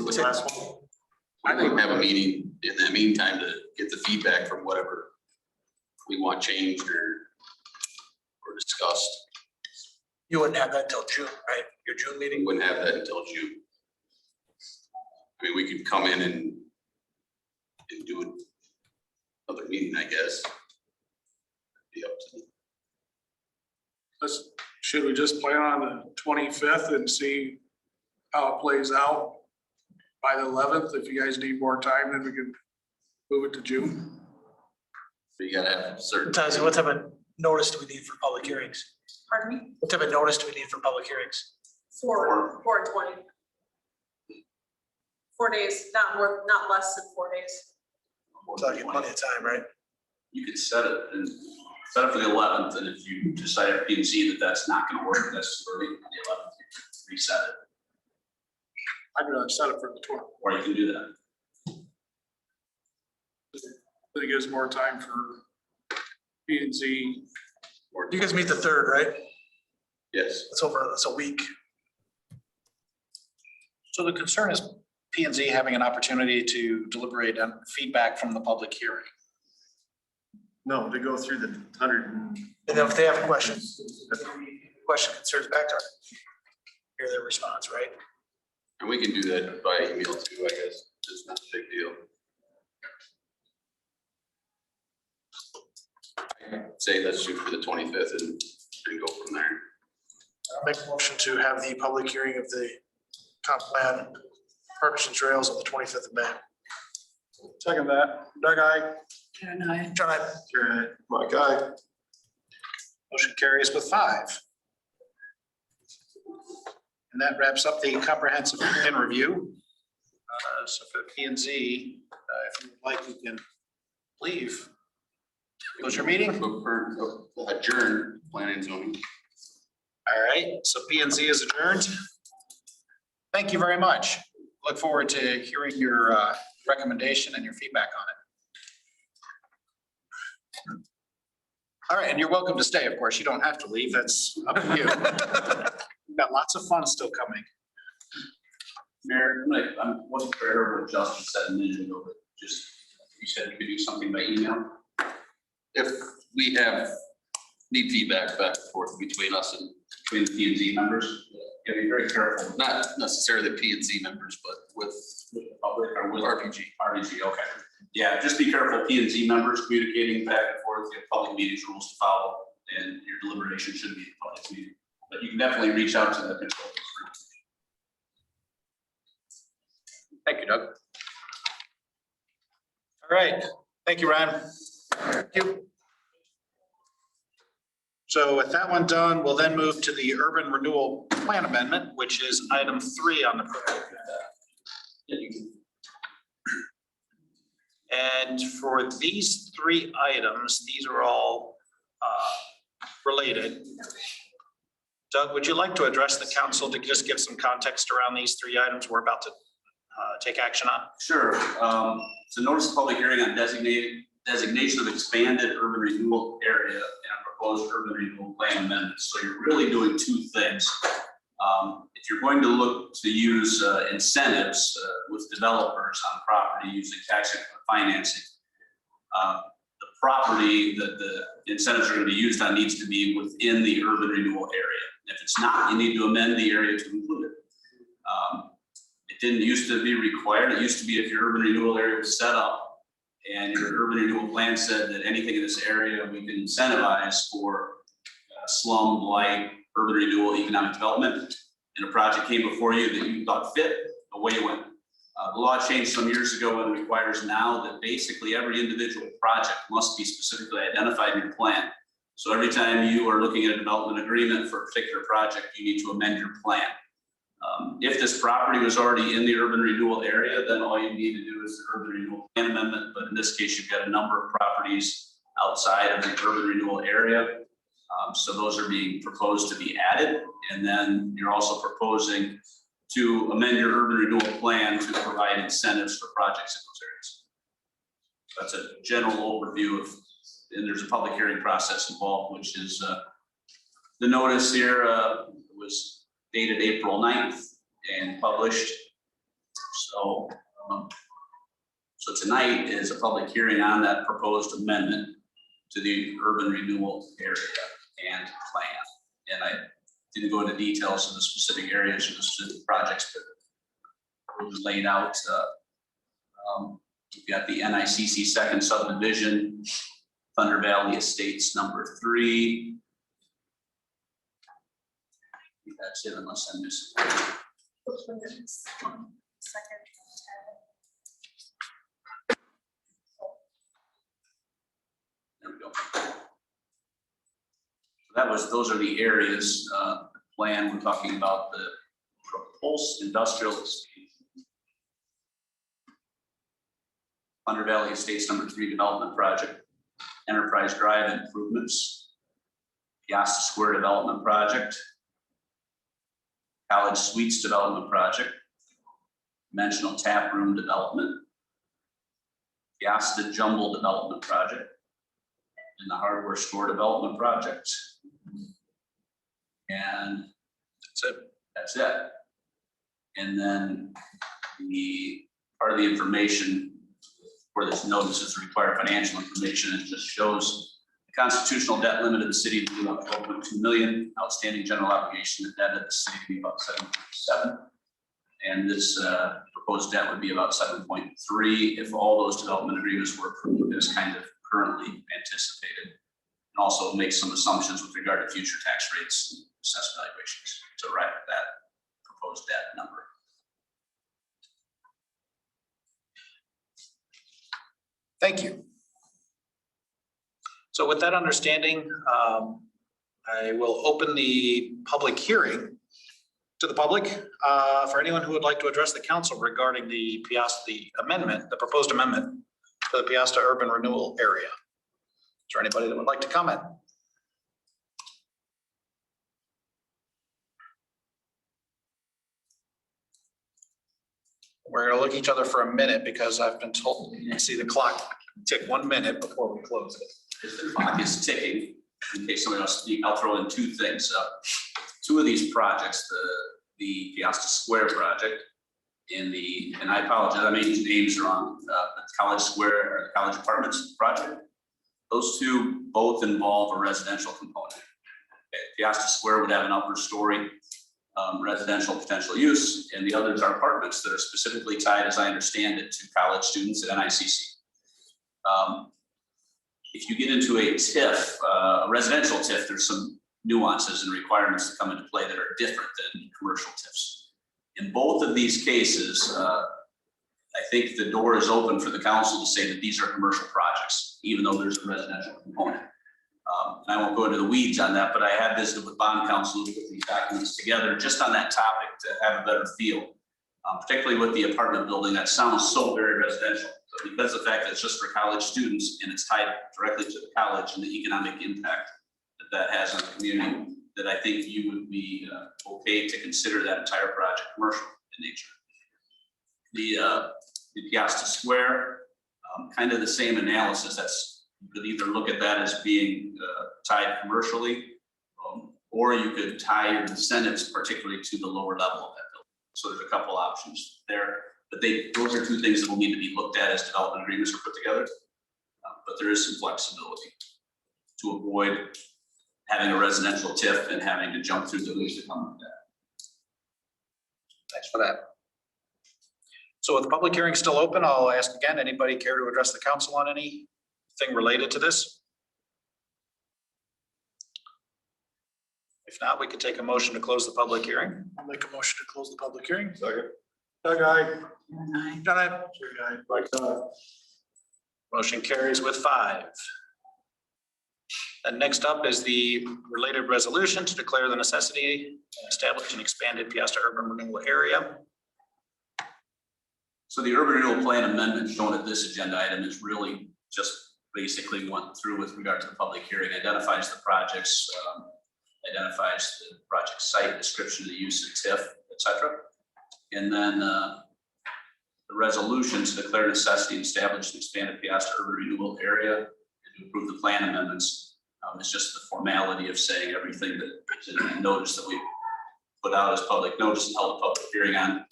What's the last one? We can have a meeting in the meantime to get the feedback from whatever we want changed or discussed. You wouldn't have that till June, right? Your June We meeting? wouldn't have that until June. I mean, we could come in and do another meeting, I guess. Be up to them. Should we just plan on the 25th and see how it plays out by the 11th? If you guys need more time, then we can move it to June. So you gotta have certain. What type of notice do we need for public hearings? Pardon me? What type of notice do we need for public hearings? 4 and 20. 4 days, not less than 4 days. So I get plenty of time, right? You could set it for the 11th, and if you decide at P and Z that that's not gonna work necessarily on the 11th, you can reset it, I'd rather set it for the 12th. or you can do that. That gives more time for P and Z. You guys meet the 3rd, right? Yes. That's a week. So the concern is P and Z having an opportunity to deliberate on feedback from the public hearing. No, to go through the 100. And then if they have questions, concerns back to our, hear their response, right? And we can do that by email too, I guess. It's not a big deal. I'd say let's shoot for the 25th and go from there. I'll make a motion to have the public hearing of the comp plan, Parks and Trails on the 25th of May. Second that, Doug, aye. John, Mike, aye. Motion carries with 5. And that wraps up the comprehensive plan review. So for P and Z, if you would like, we can leave. Close your meeting. Adjourn planning and zoning. All right, so P and Z is adjourned. Thank you very much. Look forward to hearing your recommendation and your feedback on it. All right, and you're welcome to stay, of course. You don't have to leave. That's up to you. We've got lots of fun still coming. Mayor, I wasn't sure what Justin said a minute ago, but just, you said we could do something by email. If we need feedback back and forth between us and between the P and Z members, you gotta be very careful, not necessarily the P and Z members, but with the public or with RPG, okay. Yeah, just be careful, P and Z members communicating back and forth, you have public meetings rules to follow, and your deliberation should be a public meeting. But you can definitely reach out to the control. Thank you, Doug. All right, thank you, Ryan. Thank you. So with that one done, we'll then move to the urban renewal plan amendment, which is item 3 on the program. And for these 3 items, these are all related. Doug, would you like to address the council to just give some context around these 3 items we're about to take action on? Sure. So notice of public hearing on designation of expanded urban renewal area and a proposed urban renewal plan amendment. So you're really doing 2 things. If you're going to look to use incentives with developers on property using tax financing, the property that the incentives are going to be used on needs to be within the urban renewal area. If it's not, you need to amend the area to include it. It didn't used to be required. It used to be if your urban renewal area was set up and your urban renewal plan said that anything in this area we can incentivize for slum, light, urban renewal, economic development, and a project came before you that you thought fit, away you went. The law changed some years ago and requires now that basically every individual project must be specifically identified in your plan. So every time you are looking at a development agreement for a particular project, you need to amend your plan. If this property was already in the urban renewal area, then all you need to do is the urban renewal plan amendment. But in this case, you've got a number of properties outside of the urban renewal area. So those are being proposed to be added. And then you're also proposing to amend your urban renewal plan to provide incentives for projects in those areas. That's a general overview of, and there's a public hearing process involved, which is the notice here was dated April 9th and published. So, so tonight is a public hearing on that proposed amendment to the urban renewal area and plan. And I didn't go into details of the specific areas or the specific projects, but it was laid out. You've got the NICC second subdivision, Thunder Valley Estates number 3. That's it unless I'm missing. There we go. So those are the areas, plan, we're talking about the proposed industrial estate. Thunder Valley Estates number 3 development project, Enterprise Drive improvements, Peosta Square development project, College Suites development project, Dimensional Tap Room development, Peosta Jumble Development Project, and the Hardware Store Development Project. And that's it. And then the part of the information for this notice is required financial information. It just shows the constitutional debt limit of the city to be about 12.2 million, outstanding general obligation of debt of the city to be about 7.7. And this proposed debt would be about 7.3 if all those development agreements were approved as kind of currently anticipated. And also make some assumptions with regard to future tax rates and assessed valuations to arrive at that proposed debt number. Thank you. So with that understanding, I will open the public hearing to the public for anyone who would like to address the council regarding the Peosta, the proposed amendment to the Peosta urban renewal area. Is there anybody that would like to comment? We're going to look at each other for a minute because I've been told you can see the clock tick 1 minute before we close it. As the clock is ticking, in case somebody else speak, I'll throw in two things. Two of these projects, the Peosta Square project and I apologize, I may use names wrong, the College Square or the College Apartments project. Those two both involve a residential component. Okay, Peosta Square would have an upper story residential potential use, and the others are apartments that are specifically tied, as I understand it, to college students at NICC. If you get into a TIF, a residential TIF, there's some nuances and requirements that come into play that are different than commercial TIFs. In both of these cases, I think the door is open for the council to say that these are commercial projects, even though there's a residential component. I won't go into the weeds on that, but I have visited with bond counsel to put these documents together just on that topic to have a better feel, particularly with the apartment building that sounds so very residential. But because of the fact that it's just for college students and it's tied directly to the college and the economic impact that has on the community, that I think you would be okay to consider that entire project commercial in nature. The Peosta Square, kind of the same analysis. You could either look at that as being tied commercially, or you could tie your incentives particularly to the lower level of that building. So there's a couple options there, but those are two things that will need to be looked at as development agreements are put together. But there is some flexibility to avoid having a residential TIF and having to jump through the hoops to come with that. Thanks for that. So with the public hearing still open, I'll ask again, anybody care to address the council on anything related to this? If not, we could take a motion to close the public hearing. I'll make a motion to close the public hearing. Second. Doug, aye. John, I. Jerry, aye. Mike, aye. Motion carries with 5. And next up is the related resolution to declare the necessity and establish an expanded Peosta urban renewal area. So the urban renewal plan amendment shown at this agenda item is really just basically went through with regard to the public hearing, identifies the projects, identifies the project site, description of the use of TIF, etc. And then the resolution to declare necessity and establish an expanded Peosta urban renewal area and to approve the plan amendments. It's just the formality of saying everything that is in the notice that we put out as public notice and held a public hearing on. The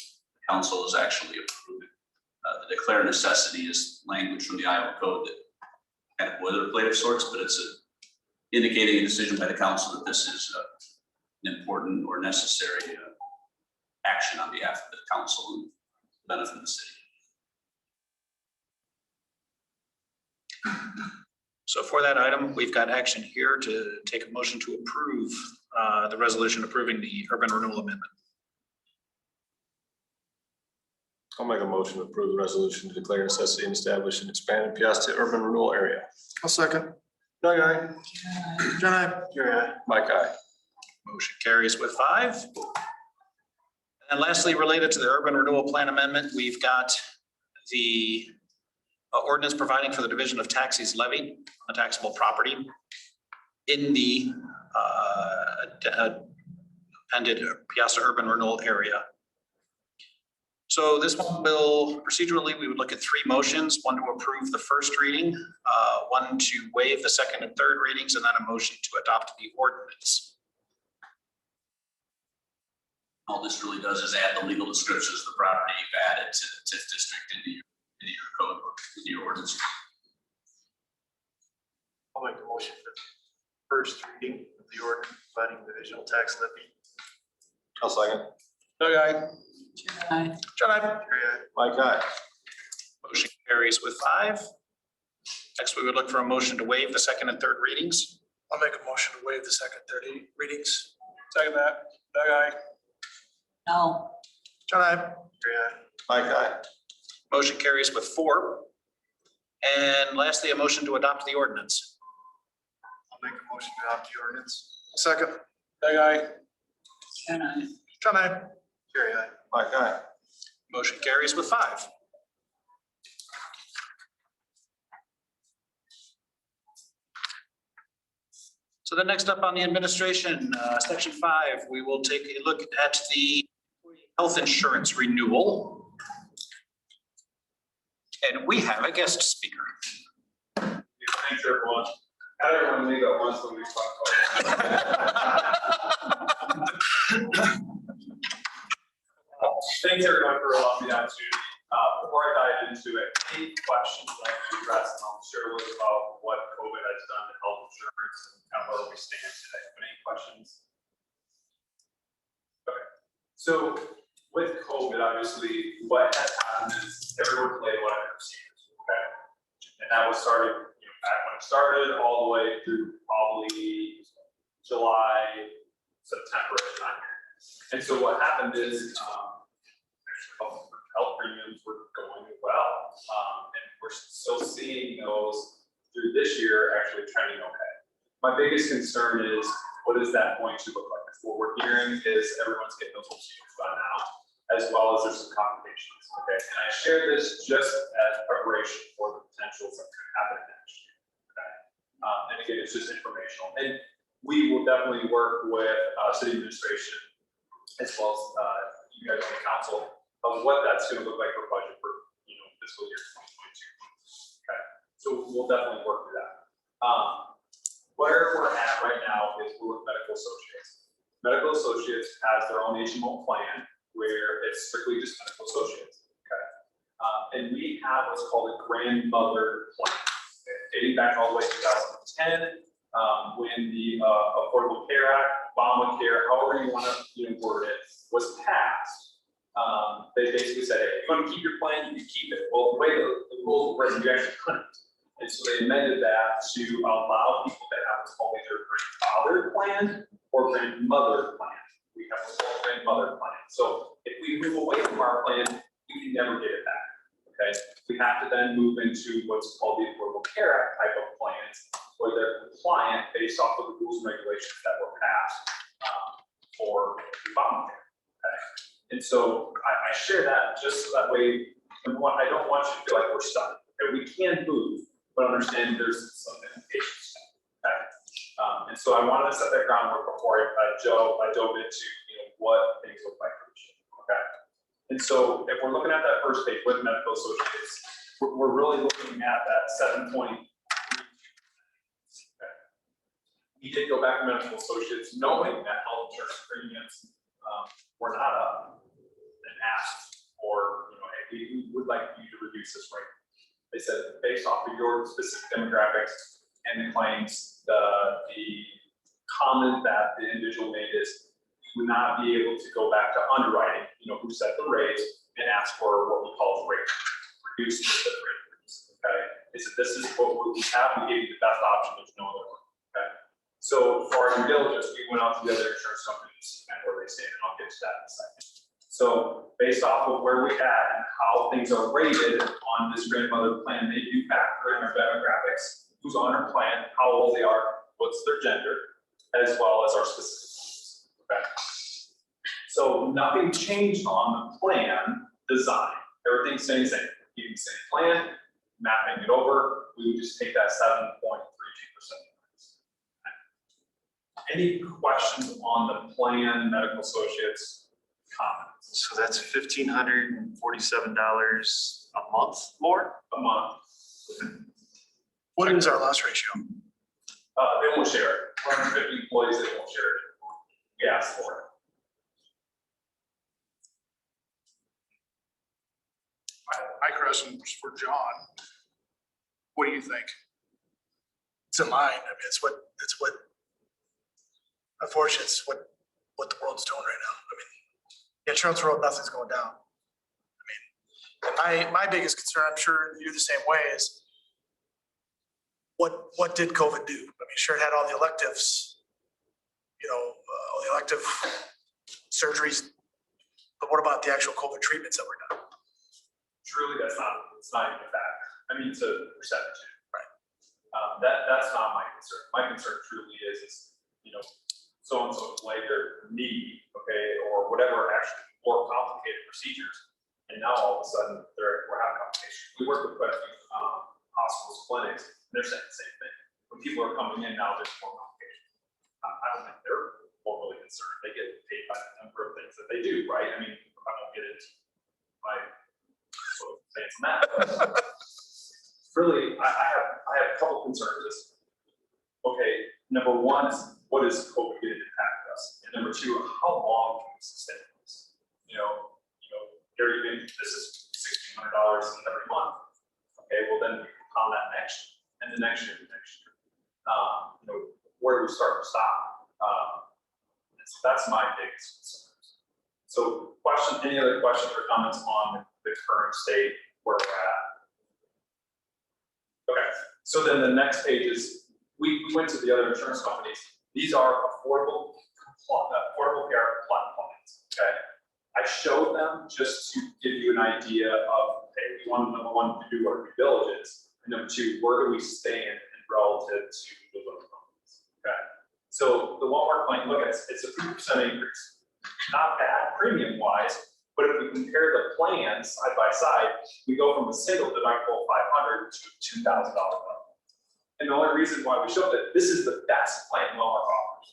council is actually approving. The declare necessity is language from the Iowa code that kind of boilerplate of sorts, but it's indicating a decision by the council that this is an important or necessary action on behalf of the council and benefit of the city. So for that item, we've got action here to take a motion to approve the resolution approving the urban renewal amendment. I'll make a motion to approve the resolution to declare necessity and establish an expanded Peosta urban renewal area. I'll second. Doug, aye. John, I. Jerry, aye. Mike, aye. Motion carries with 5. And lastly, related to the urban renewal plan amendment, we've got the ordinance providing for the division of taxes levied on taxable property in the appended Peosta urban renewal area. So this one will, procedurally, we would look at three motions, one to approve the first reading, one to waive the second and third readings, and then a motion to adopt the ordinance. All this really does is add the legal descriptions of the property you've added to the TIF district into your code book, into your ordinance. I'll make a motion for the first reading of the ordinance providing the divisional tax levy. I'll second. Doug, aye. John, I. Jerry, aye. Mike, aye. Motion carries with 5. Next, we would look for a motion to waive the second and third readings. I'll make a motion to waive the second, third readings. Second that. Doug, aye. No. John, I. Jerry, aye. Mike, aye. Motion carries with 4. And lastly, a motion to adopt the ordinance. I'll make a motion to adopt the ordinance. Second. Doug, aye. John, I. Jerry, aye. Mike, aye. Motion carries with 5. So then next up on the administration, section 5, we will take a look at the health insurance renewal. And we have a guest speaker. Thanks, everyone. Had everyone leave at once when we talk about. Thanks, everyone, for allowing me the opportunity. Before I dive into it, any questions I'd like to address, and I'll share a little about what COVID has done to health insurance and kind of where we stand today. But any questions? Okay. So with COVID, obviously, what has happened is everyone played whatever procedures, okay? And that was started, back when it started, all the way through probably July, September time. And so what happened is, health premiums were going well. And we're still seeing those through this year actually trending okay. My biggest concern is, what is that going to look like? What we're hearing is everyone's getting those procedures done now, as well as there's some complications, okay? And I share this just as preparation for the potentials that could happen next year, okay? And again, it's just informational. And we will definitely work with city administration as well as you guys on the council of what that's going to look like for budget for fiscal year 2022. Okay, so we'll definitely work through that. Where we're at right now is we're with Medical Associates. Medical Associates has their own national plan where it's strictly just Medical Associates. Okay, and we have what's called a grandmother plan, dating back all the way to 2010, when the Affordable Care Act, Obamacare, however you want to word it, was passed. They basically said, hey, if you want to keep your plan, you can keep it. Well, the way the rules were written, you actually couldn't. And so they amended that to allow people that have what's called either grandfather plan or grandmother plan. We have what's called grandmother plan. So if we move away from our plan, we can never get it back. Okay. We have to then move into what's called the Affordable Care Act type of plans, where they're compliant based off of the rules and regulations that were passed for Obamacare. Okay. And so I share that just so that way, I don't want you to feel like we're stuck. Okay, we can move, but understand there's some implications. Okay, and so I wanted to set that groundwork before I dove into what things look like for each. Okay, and so if we're looking at that first page with Medical Associates, we're really looking at that 7.3. Okay, we did go back to Medical Associates knowing that health insurance premiums were not up. Asked for, hey, we would like you to reduce this rate. They said, based off of your specific demographics and the claims, the comment that the individual made is, you would not be able to go back to underwriting, who set the rates and ask for what we call rate reduce the rate reduce. Okay, they said this is what we have. We gave you the best option. There's no other one. Okay, so for our due diligence, we went out to the other insurance companies and where they stand, and I'll get to that in a second. So based off of where we're at and how things are rated on this grandmother plan, they do factor in our demographics, who's on our plan, how old they are, what's their gender, as well as our specific. Okay. So nothing changed on the plan design. Everything's staying the same. Keeping the same plan, mapping it over, we would just take that 7.32%. Any questions on the plan, Medical Associates? Comments? So that's $1,547 a month more? A month. What is our loss ratio? They won't share it. 150 employees, they won't share it. We asked for it. My question was for John. What do you think? It's in line. I mean, it's what, unfortunately, it's what the world's doing right now. I mean, the insurance world, nothing's going down. I mean, my biggest concern, I'm sure you're the same way, is what did COVID do? I mean, sure, it had all the electives, all the elective surgeries, but what about the actual COVID treatments that were done? Truly, it's not even a factor. I mean, it's a percentage. Right. That's not my concern. My concern truly is, so-and-so delayed their knee, okay, or whatever, actually more complicated procedures. And now all of a sudden, we're having complications. We work with quite a few hospitals, clinics, and they're saying the same thing. When people are coming in now, there's more complications. I don't think they're overly concerned. They get paid by the number of things that they do, right? I mean, I won't get into my things on that. Really, I have a couple concerns. Okay, number one is what is COVID going to impact us? And number two, how long can we sustain this? Gary, this is $1,600 every month. Okay, well then we compound that next year, and the next year, and the next year. Where do we start and stop? That's my biggest concern. So, any other questions or comments on the current state where we're at? Okay, so then the next page is, we went to the other insurance companies. These are affordable care plans, okay? I showed them just to give you an idea of, hey, we want number one to do our due diligence, and number two, where do we stand relative to the other companies, okay? So the Walmart plan, look, it's a 3% increase. Not bad premium-wise, but if we compare the plans side by side, we go from a single deductible $500 to $2,000 And the only reason why we showed that this is the best plan Walmart offers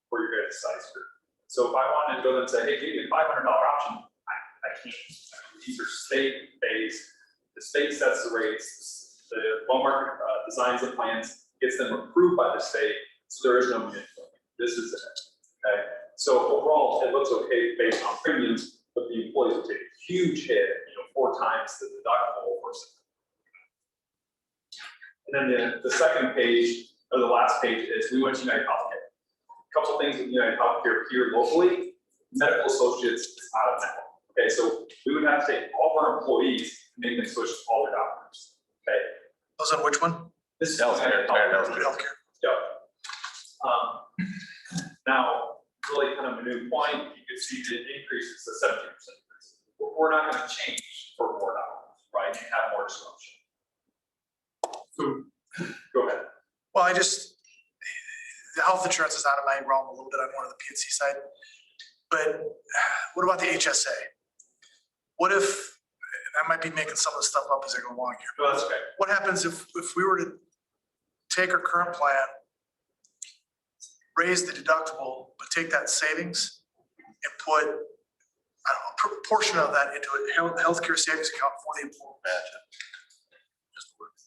for your guys' size group. So if I wanted to go and say, hey, give me a $500 option, I can't. These are state-based. The state sets the rates. The Walmart designs the plans, gets them approved by the state. So there is no manipulation. This is it. Okay. So overall, it looks okay based on premiums, but the employees will take a huge hit, 4 times the deductible versus. And then the second page, or the last page, is we went to United Healthcare. A couple of things with United Healthcare here locally, medical associates is out of network. Okay, so we would have to take all of our employees and make them switch to all their doctors. Okay. Those on which one? This is United Healthcare. Healthcare. Yep. Now, really kind of a new point, you can see the increase is a 17% increase. We're not going to change for more dollars, right? You have more disruption. So, go ahead. Well, the health insurance is out of my realm a little bit. I'm more on the P&C side. But what about the HSA? What if, I might be making some of the stuff up as I go along here. No, that's okay. What happens if we were to take our current plan, raise the deductible, but take that savings and put, I don't know, a portion of that into a healthcare savings account for the employee?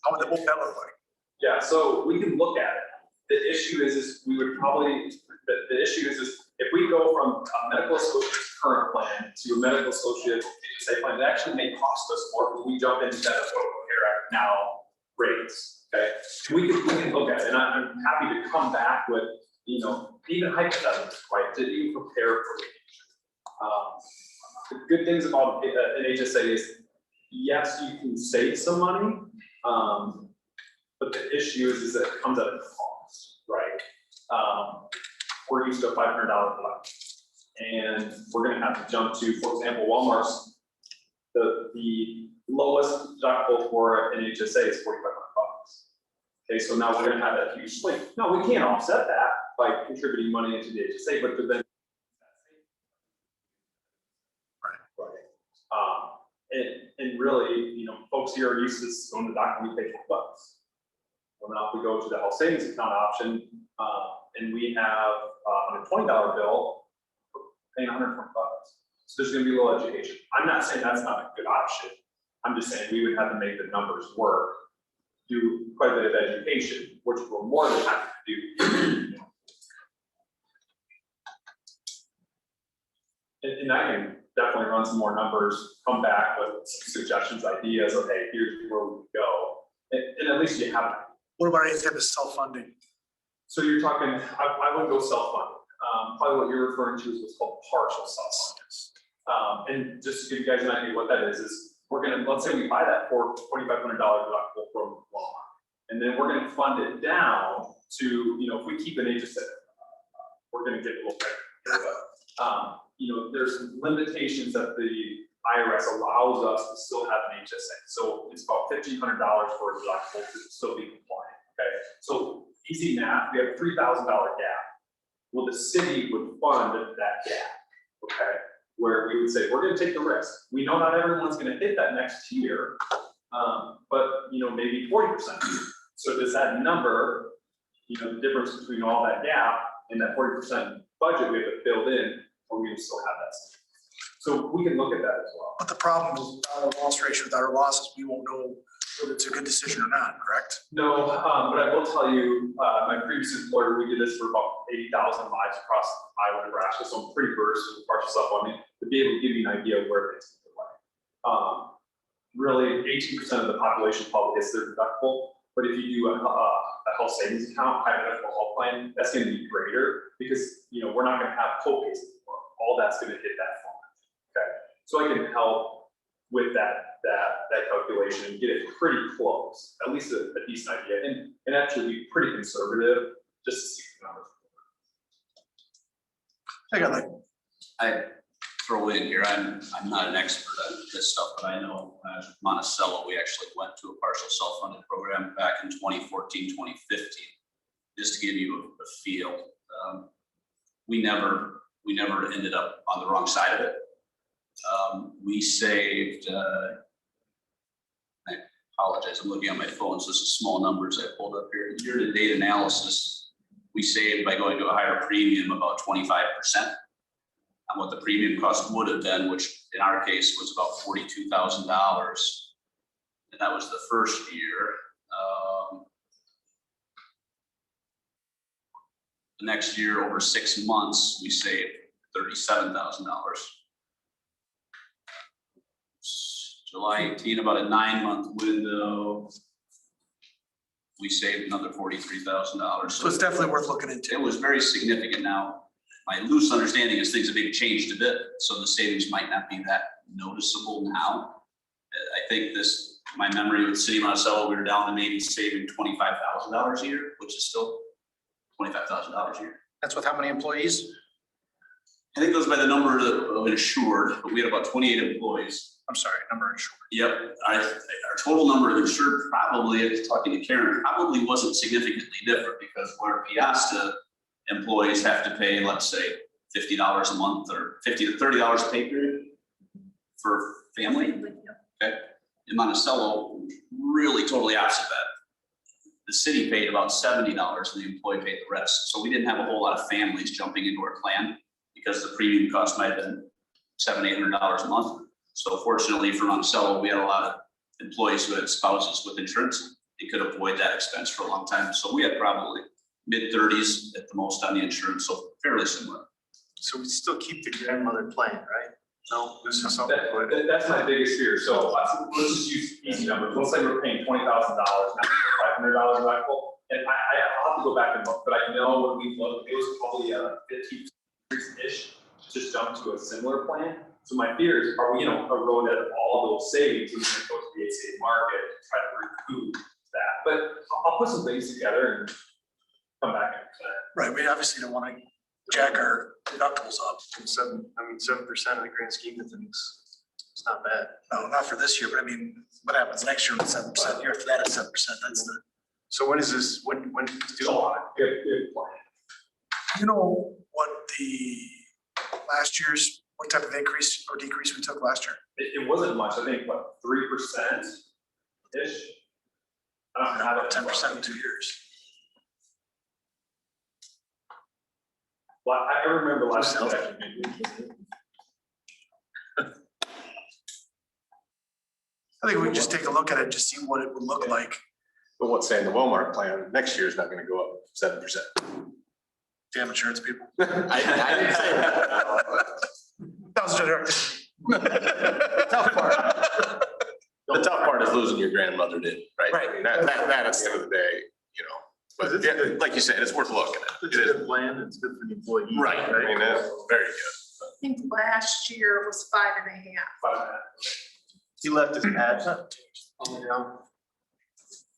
What would that look like? Yeah, so we can look at it. The issue is we would probably, the issue is if we go from a medical associate's current plan to a medical associate HSA plan, it actually may cost us more because we jump into that Affordable Care Act now rates. Okay, we can look at it, and I'm happy to come back with even hypotheticals, right, to even prepare for the future. The good things about an HSA is yes, you can save some money, but the issue is that it comes at a cost, right? We're used to a $500 plan, and we're going to have to jump to, for example, Walmart's the lowest deductible for an HSA is $4,500. Okay, so now we're going to have that huge swing. Now we can't offset that by contributing money into the HSA, but then and really, folks here are used to going to the doctor, we pay $12. Well, now if we go to the health savings account option, and we have a $120 bill, we're paying $120. So there's gonna be a little education. I'm not saying that's not a good option. I'm just saying we would have to make the numbers work, do quite a bit of education, which we're more than happy to do. And I can definitely run some more numbers, come back with some suggestions, ideas, okay, here's where we go. And at least you have it. What about any type of self-funding? So you're talking, I wouldn't go self-funded. Probably what you're referring to is what's called partial self-funding. And just to give you guys an idea what that is we're gonna, let's say we buy that for $2,500 deductible from Walmart. And then we're gonna fund it down to, you know, if we keep an HSA, we're gonna get a little better. You know, there's limitations that the IRS allows us to still have an HSA. So it's about $1,500 for a deductible to still be compliant, okay? So easy math, we have a $3,000 gap. Well, the city would fund that gap, okay? Where we would say, we're gonna take the risk. We know not everyone's gonna hit that next year, but you know, maybe 40%. So does that number, you know, the difference between all that gap and that 40% budget we have to build in, or we still have that. So we can look at that as well. But the problem is our loss ratio, with our losses, we won't know whether it's a good decision or not, correct? No, but I will tell you, my previous employer, we did this for about 80,000 lives across Iowa, Nebraska, so I'm pretty versed with partial self-funding to be able to give you an idea of where things can go. Really, 18% of the population probably hits their deductible, but if you do a health savings account, high medical health plan, that's going to be greater because, you know, we're not going to have co-pays anymore. All that's going to hit that fund. Okay, so I can help with that calculation and get it pretty close, at least a decent idea, and actually be pretty conservative just to see the numbers. I got like, I throw in here, I'm not an expert on this stuff, but I know Monticello, we actually went to a partial self-funded program back in 2014, 2015, just to give you a feel. We never ended up on the wrong side of it. We saved, I apologize, I'm looking at my phone, so this is small numbers I pulled up here. Year-to-date analysis, we saved by going to a higher premium about 25% on what the premium cost would have been, which in our case was about $42,000. And that was the first year. The next year, over 6 months, we saved $37,000. July 18, about a 9-month window, we saved another $43,000. so it's definitely worth looking into. It was very significant. Now, my loose understanding is things have maybe changed a bit, so the savings might not be that noticeable now. I think this, my memory with City of Monticello, we were down to maybe saving $25,000 a year, which is still $25,000 a year. That's with how many employees? I think it goes by the number of insured, but we had about 28 employees. I'm sorry, number insured. Yep, our total number of insured probably, talking to Karen, probably wasn't significantly different because where Peosta employees have to pay, let's say, $50 a month or $50 to $30 a pay period for family. Okay, in Monticello, really totally opposite that. The city paid about $70 and the employee paid the rest. So we didn't have a whole lot of families jumping into our plan because the premium cost might have been $700, $800 a month. So fortunately for Monticello, we had a lot of employees who had spouses with insurance. They could avoid that expense for a long time. So we had probably mid-30s at the most on the insurance, so fairly similar. So we still keep the grandmother plan, right? No, this is something. That's my biggest fear. So let's just use easy numbers. Let's say we're paying $20,000, not $500 deductible. And I'll have to go back and look, but I know when we looked, it was probably a 50-ish, just jump to a similar plan. So my fear is, are we gonna erode all those savings and then go to the HCA market and try to recoup that? But I'll put some things together and come back and present. Right, we obviously don't want to jack our deductibles up. 7% of the grand scheme of things. It's not bad. No, not for this year, but I mean, what happens next year with 7%? Year after that at 7%, that's the, So when is this, when do Good plan. you know, what the last year's, what type of increase or decrease we took last year? It wasn't much, I think, what, 3%-ish? I don't have About it. 10% in 2 years. Well, I remember last year. I think we can just take a look at it, just see what it would look like. But what's saying the Walmart plan, next year is not gonna go up 7%. Damn insurance people. I didn't say that. That was directed. Tough part. The tough part is losing your grandmother to, right? Right. I mean, that at the end of the day, you know, but yeah, like you said, it's worth looking at. It's a good plan, it's good for the employee. Right, I mean, that's very good. I think last year was 5.5. He left his patch on the ground.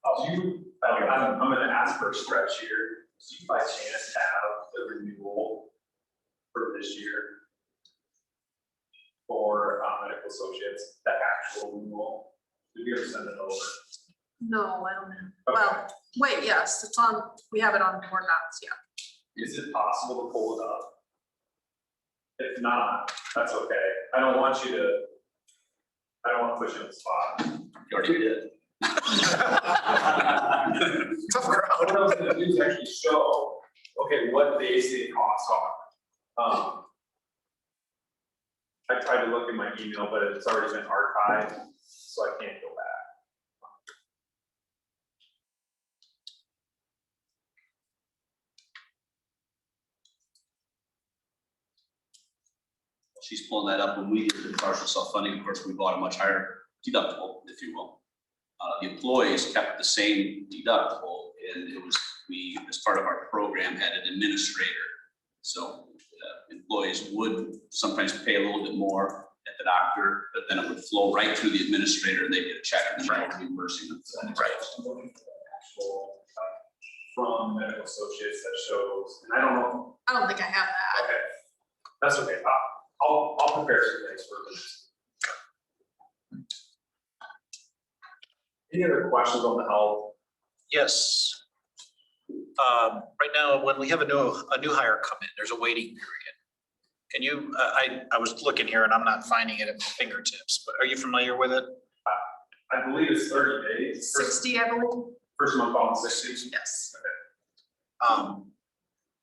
I'm gonna ask for a stretch here. Do you by chance have the renewal for this year? For medical associates, the actual renewal? Did you ever send it over? No, I don't know. Okay. Well, wait, yes, it's on, we have it on board docs, yeah. Is it possible to pull it up? If not, that's okay. I don't want to push you on the spot. You already did. Tough crowd. What I was gonna do is actually show, okay, what the ACA costs are. I tried to look in my email, but it's already been archived, so I can't go back. She's pulling that up. When we did the partial self-funding, of course, we bought a much higher deductible, if you will. The employees kept the same deductible, and it was, we, as part of our program, had an administrator. So employees would sometimes pay a little bit more at the doctor, but then it would flow right through the administrator, and they get a check and they're reimbursing them. Right. Actual, from medical associates that shows, and I don't know, I don't think I have that. okay, that's okay. I'll prepare some things for this. Any other questions on the health? Yes. Right now, when we have a new hire come in, there's a waiting period. Can you, I was looking here and I'm not finding it at my fingertips, but are you familiar with it? I believe it's 30 days. 60, I believe, First month on 60. yes.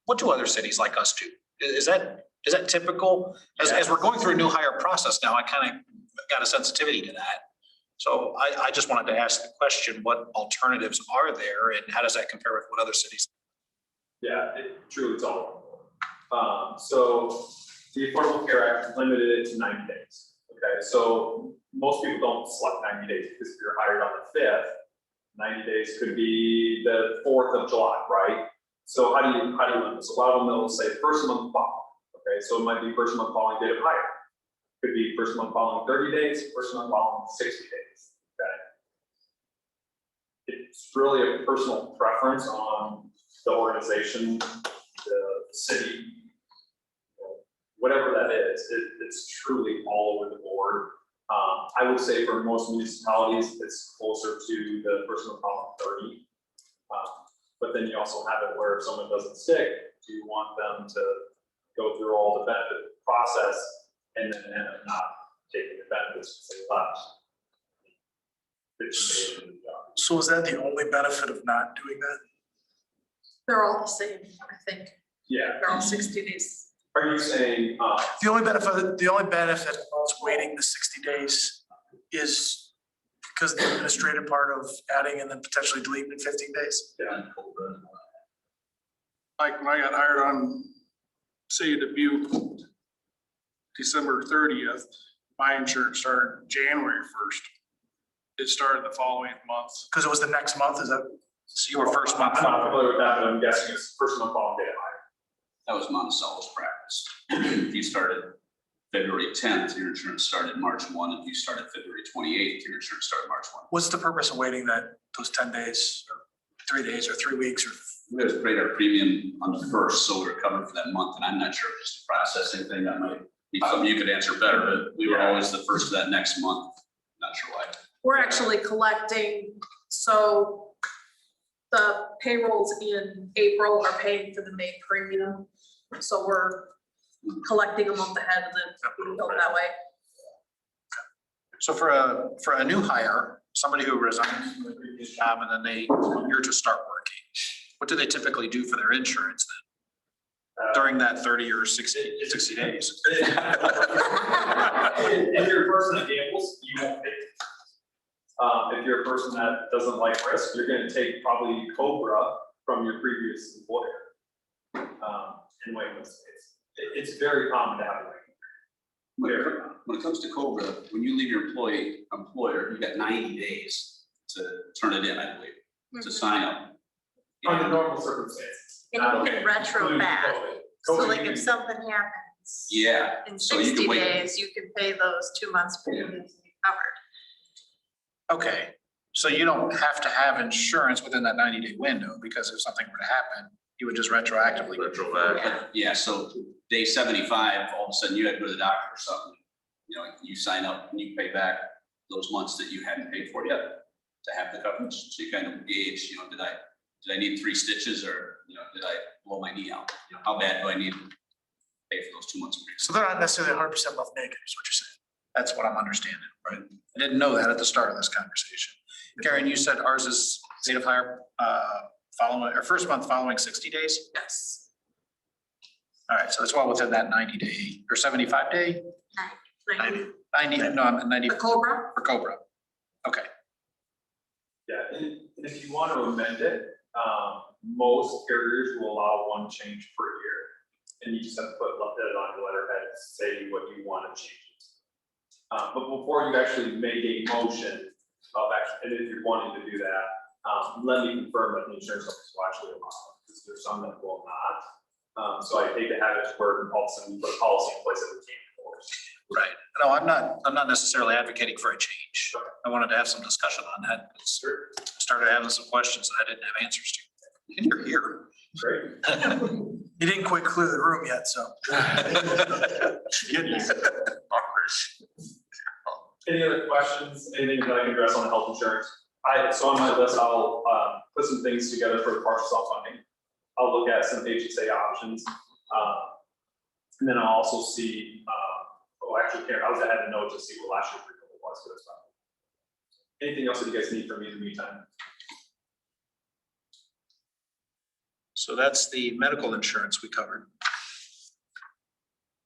What do other cities like us do? Is that typical? As we're going through a new hire process now, I kind of got a sensitivity to that. So I just wanted to ask the question, what alternatives are there and how does that compare with what other cities? Yeah, it truly is all. So the Affordable Care Act limited it to 90 days. Okay, so most people don't select 90 days because if you're hired on the 5th, 90 days could be the 4th of July, right? So how do you limit this? A lot of them will say first month following. Okay, so it might be first month following date of hire. Could be first month following 30 days, first month following 60 days. Okay. It's really a personal preference on the organization, the city, whatever that is. It's truly all over the board. I would say for most municipalities, it's closer to the first month following 30. But then you also have it where if someone doesn't stick, do you want them to go through all the benefit process and then end up not taking the benefits because they left? So is that the only benefit of not doing that? They're all the same, I think. Yeah. They're all 60 days. Are you saying, The only benefit of us waiting the 60 days is because the administrative part of adding and then potentially deleting in 15 days. yeah, Like when I got hired on City of Dubuque, December 30th, my insurance started January 1st. It started the following month. Because it was the next month, is that? So you were first month. I'm not familiar with that, but I'm guessing it's first month following date of hire. That was Monticello's practice. If you started February 10th, your insurance started March 1. If you started February 28th, your insurance started March 1. What's the purpose of waiting those 10 days, or 3 days, or 3 weeks, or? We just paid our premium on the 1st, so we were covered for that month, and I'm not sure if it's a processing thing, that might be something you could answer better, but we were always the first of that next month. Not sure why. We're actually collecting, so the payrolls in April are paying for the May premium. So we're collecting a month ahead and then we go that way. So for a new hire, somebody who resigns from the previous job and then they come here to start working, what do they typically do for their insurance then? During that 30 or 60 days? If you're a person that gambles, you won't pay. If you're a person that doesn't like risk, you're gonna take probably Cobra from your previous employer. In Wayland States. It's very common to have it. When it comes to Cobra, when you leave your employer, you got 90 days to turn it in, I believe, to sign up. Under normal circumstances. And not you can okay, retro including back. COVID. So COVID, like you if can- something happens Yeah, in so you can 60 wait. days, you can pay those 2 months previously covered. Okay, so you don't have to have insurance within that 90-day window, because if something were to happen, you would just retroactively. Yeah, so day 75, all of a sudden you had to go to the doctor or something, you know, you sign up and you pay back those months that you hadn't paid for yet to have the coverage. So you kind of gauge, you know, did I need 3 stitches, or, you know, did I blow my knee out? You know, how bad do I need to pay for those 2 months? So they're not necessarily 100% left naked, is what you're saying. That's what I'm understanding, right? I didn't know that at the start of this conversation. Karen, you said ours is state of hire, following, or first month following 60 days? Yes. All right, so it's well within that 90-day or 75-day? 90. 90, no, I'm at 90 The Cobra? for Cobra. Okay, Yeah, and if you want to amend it, most carriers will allow one change per year. And you just have to put it on your letterhead, say what you want to change it. But before you actually make a motion of and if you're wanting to do that, let me confirm that the insurance companies will actually allow it, because there's some that will not. So I hate to have it where all of a sudden we put a policy in place that we can't enforce. right. No, I'm not necessarily advocating for a change. I wanted to have some discussion on that. I started having some questions that I didn't have answers to. And you're here. Great. You didn't quite clear the room yet, so. Any other questions, anything that I can address on the health insurance? So on my list, I'll put some things together for partial self-funding. I'll look at some HSA options. And then I'll also see, actually, Karen, I had a note to see what last year's renewal was for this one. Anything else that you guys need from me in the meantime? So that's the medical insurance we covered.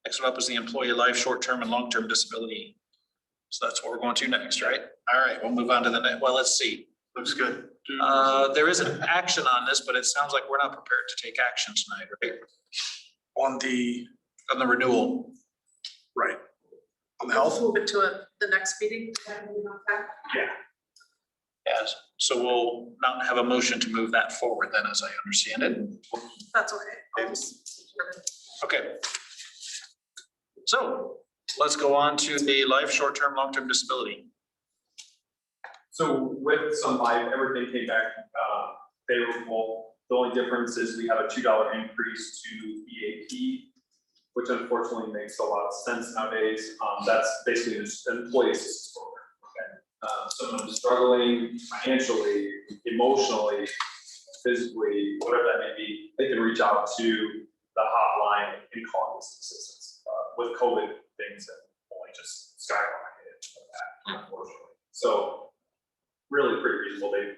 Next one up is the employee life, short-term and long-term disability. So that's what we're going to next, right? All right, we'll move on to the next. Well, let's see. Looks good. There is an action on this, but it sounds like we're not prepared to take action tonight, right? On the, On the renewal. right. On the health, Move it to the next meeting. Yes, so we'll not have a motion to move that forward then, as I understand it. That's okay. I'll just- Okay. So let's go on to the life, short-term, long-term disability. So with some life, everything came back favorable. The only difference is we have a $2 increase to EAP, which unfortunately makes a lot of sense nowadays. That's basically an employee assistance program. Okay. Someone struggling financially, emotionally, physically, whatever that may be, they can reach out to the hotline and call this assistance. With COVID, things have only just skyrocketed from that, unfortunately. So really pretty reasonable. They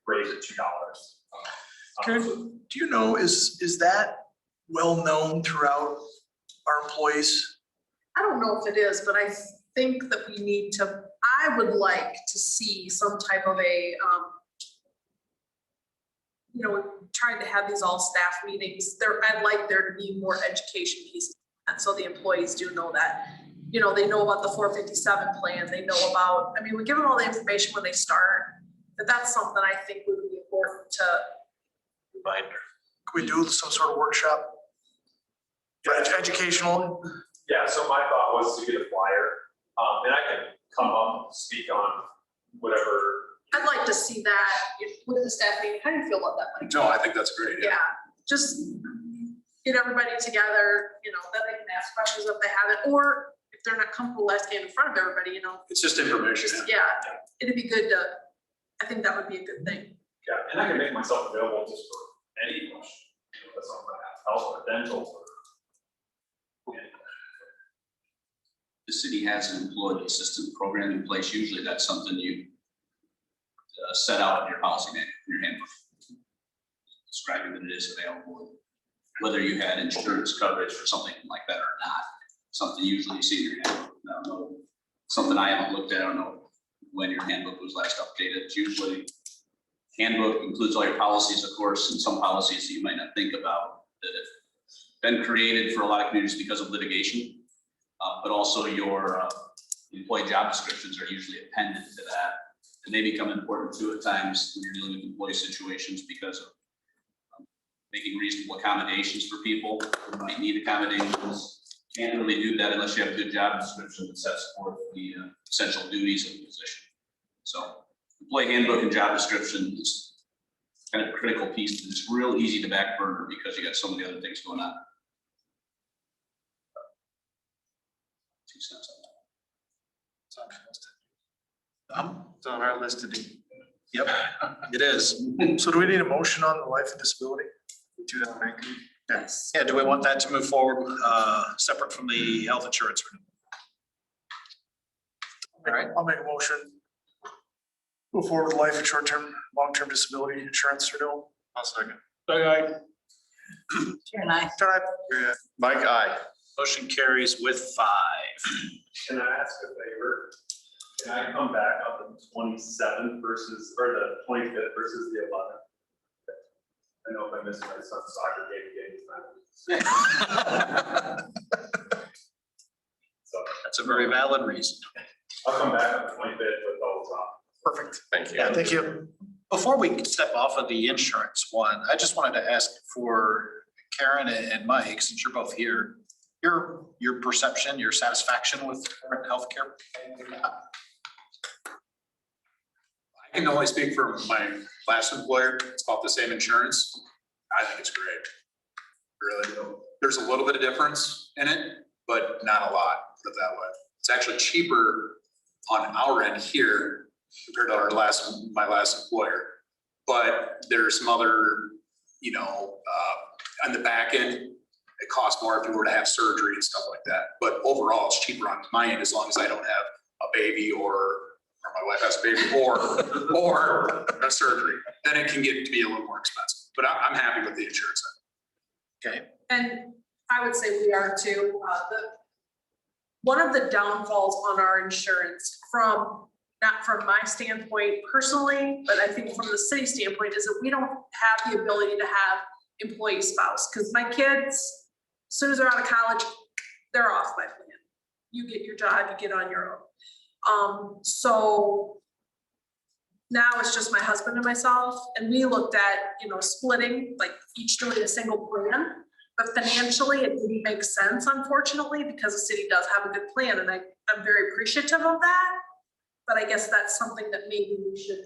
raised it $2. Karen, do you know, is that well known throughout our employees? I don't know if it is, but I think that we need to, I would like to see some type of a, trying to have these all staff meetings there. I'd like there to be more education pieces. And so the employees do know that, they know about the 457 plan. They know about, we give them all the information when they start, but that's something I think would be important to. Reminder. Can we do some sort of workshop? For educational? Yeah, so my thought was to get a flyer, and I can come up, speak on whatever. I'd like to see that with the staff meeting. How do you feel about that, Mike? No, I think that's great. Yeah, just get everybody together, that they can ask questions if they have it, or if they're not comfortable asking in front of everybody, It's just information. just, yeah, it'd be good to, I think that would be a good thing. Yeah, and I can make myself available just for any question, that's on my health or dental or. The city has an employee assistance program in place. Usually that's something you set out in your policy manual, in your handbook. Describing that it is available, whether you had insurance coverage for something like that or not. Something usually you see in your handbook. I don't know, something I haven't looked at, I don't know when your handbook was last updated. It's usually, handbook includes all your policies, of course, and some policies that you might not think about that have been created for a lot of communities because of litigation. But also your employee job descriptions are usually appended to that. And they become important too at times when you're dealing with employee situations because of making reasonable accommodations for people who might need accommodations. Can't really do that unless you have a good job description that sets forth the essential duties of the position. So employee handbook and job description is kind of a critical piece. It's real easy to back burner because you got so many other things going on. 2 cents on that. It's on our list to do. Yep, it is. So do we need a motion on the life and disability? We do that, Mike. Yes. Yeah, do we want that to move forward, separate from the health insurance renewal? All right, I'll make a motion. Move forward with life and short-term, long-term disability insurance renewal. I'll second. Aye. Karen, I. Mike, aye. motion carries with 5. Can I ask a favor? Can I come back on the 27th versus, or the 25th versus the 11th? I know if I missed my son's soccer game So That's a very valid reason. I'll come back on the 25th with all the top. Perfect. Thank you. Yeah, thank you. Before we step off of the insurance one, I just wanted to ask for Karen and Mike, since you're both here, your perception, your satisfaction with current healthcare. I can only speak for my last employer. It's about the same insurance. I think it's great. Really, there's a little bit of difference in it, but not a lot, put it that way. It's actually cheaper on our end here compared to my last employer. But there's some other, on the back end, it costs more if you were to have surgery and stuff like that. But overall, it's cheaper on my end as long as I don't have a baby or my wife has a baby or a surgery. Then it can get to be a little more expensive. But I'm happy with the insurance end. Okay, And I would say we are too. One of the downfalls on our insurance not from my standpoint personally, but I think from the city standpoint, is that we don't have the ability to have employee spouse. Because my kids, as soon as they're out of college, they're off my plan. You get your job, you get on your own. So now it's just my husband and myself, and we looked at, splitting, like each doing a single plan. But financially, it didn't make sense, unfortunately, because the city does have a good plan, and I'm very appreciative of that. But I guess that's something that maybe we should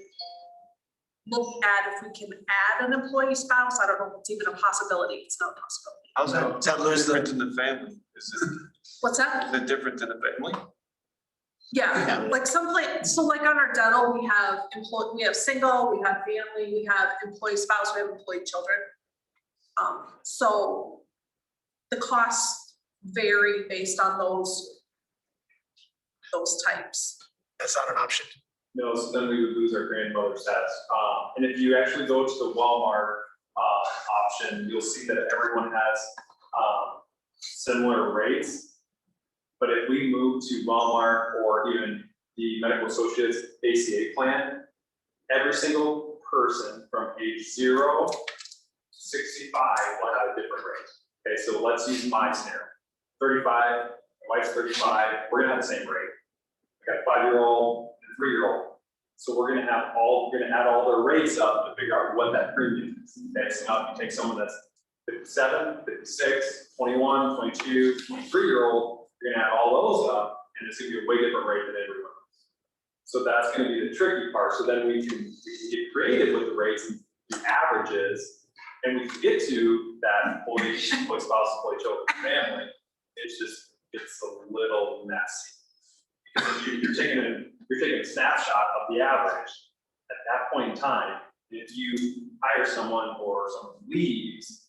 look at if we can add an employee spouse. I don't know if it's even a possibility. It's not a possibility. How's that? Is that different in the family? What's that? Is it different in the family? Yeah, like some place, so like on our dental, we have single, we have family, we have employee spouse, we have employee children. So the costs vary based on those types. That's not an option. No, so then we would lose our grandmother status. And if you actually go to the Walmart option, you'll see that everyone has similar rates. But if we move to Walmart or even the Medical Associates ACA plan, every single person from age 0 to 65 will have a different rate. Okay, so let's use my scenario. 35, my wife's 35, we're gonna have the same rate. We got a 5-year-old and a 3-year-old. So we're gonna add all their rates up to figure out what that premium is. Okay, so now if you take someone that's 57, 56, 21, 22, 23-year-old, you're gonna add all those up, and it's gonna be a way different rate than everyone else. So that's gonna be the tricky part. So then we can get creative with the rates and the averages, and we can get to that employee spouse, employee children, family. It's a little messy. Because you're taking a snapshot of the average at that point in time. If you hire someone or someone leaves,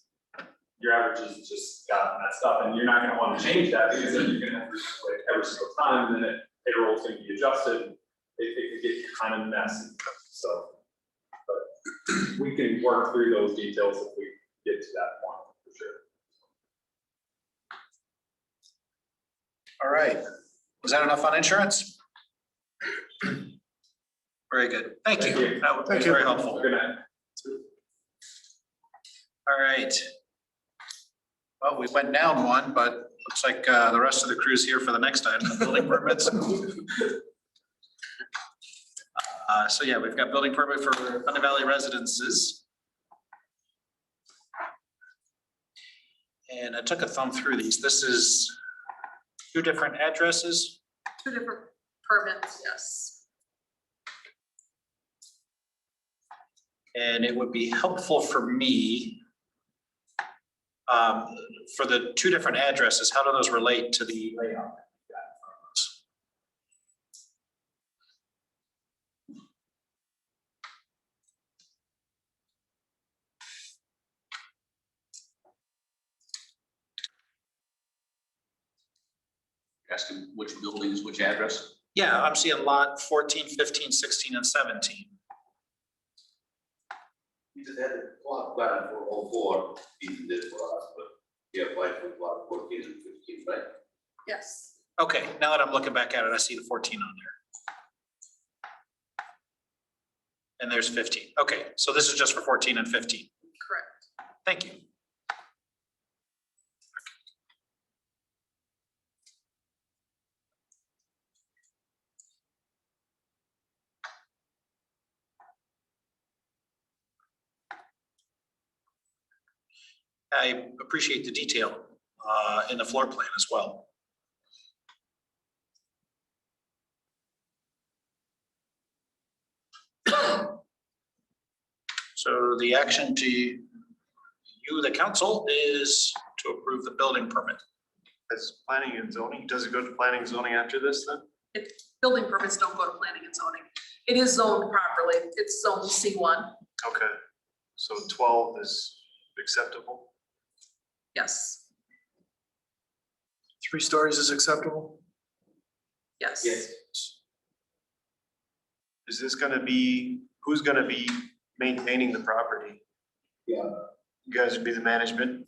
your averages just got messed up, and you're not gonna wanna change that, because then you're gonna have to like every single time, and then payroll's gonna be adjusted. It could get kind of messy, so. But we can work through those details if we get to that point, for sure. all right. Was that enough on insurance? Very good. Thank Thank you. you. That was Thank you. very helpful. Good night. All right. Well, we went down one, but looks like the rest of the crew's here for the next item, the building permits. So yeah, we've got building permit for Thunder Valley residences. And I took a thumb through these. This is 2 different addresses. 2 different permits, yes. And it would be helpful for me for the 2 different addresses, how do those relate to the layout? Asking which buildings, which address? Yeah, I'm seeing lot 14, 15, 16, and 17. We just had a plot plan for all 4, even this for us, but we applied for plot 14 and 15, right? Yes, Okay, now that I'm looking back at it, I see the 14 on there. And there's 15. Okay, so this is just for 14 and 15. correct. Thank you. I appreciate the detail in the floor plan as well. So the action to you, the council, is to approve the building permit. As planning and zoning, does it go to planning and zoning after this then? Building permits don't go to planning and zoning. It is zoned properly. It's zoned C1, Okay, so 12 is acceptable. yes, 3 stories is acceptable? yes. Is this gonna be, who's gonna be maintaining the property? Yeah. You guys would be the management?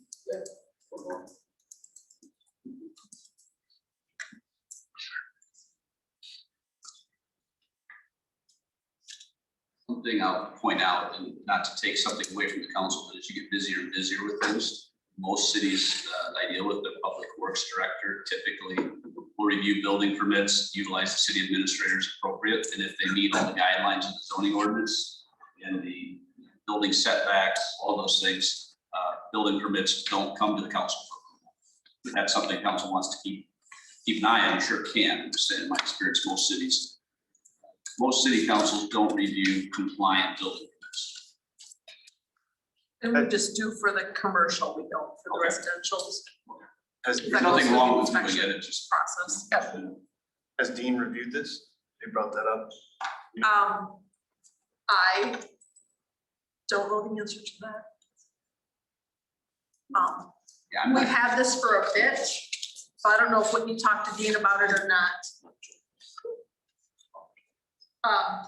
One thing I'll point out, and not to take something away from the council, but as you get busier and busier with things, most cities, I deal with the public works director typically will review building permits, utilize the city administrator as appropriate, and if they meet all the guidelines of the zoning ordinance and the building setbacks, all those things, building permits don't come to the council for approval. If that's something council wants to keep an eye on, I'm sure it can. I'm just saying, in my experience, most city councils don't review compliant building permits. And we just do for the commercial, we don't for the Okay. residentials. There's That goes nothing through wrong the with doing inspection it, it's just. Process. Has Dean reviewed this? They brought that up. I don't know the answer to that. Yeah, I'm We've not, had this for a bit, so I don't know if we talked to Dean about it or not.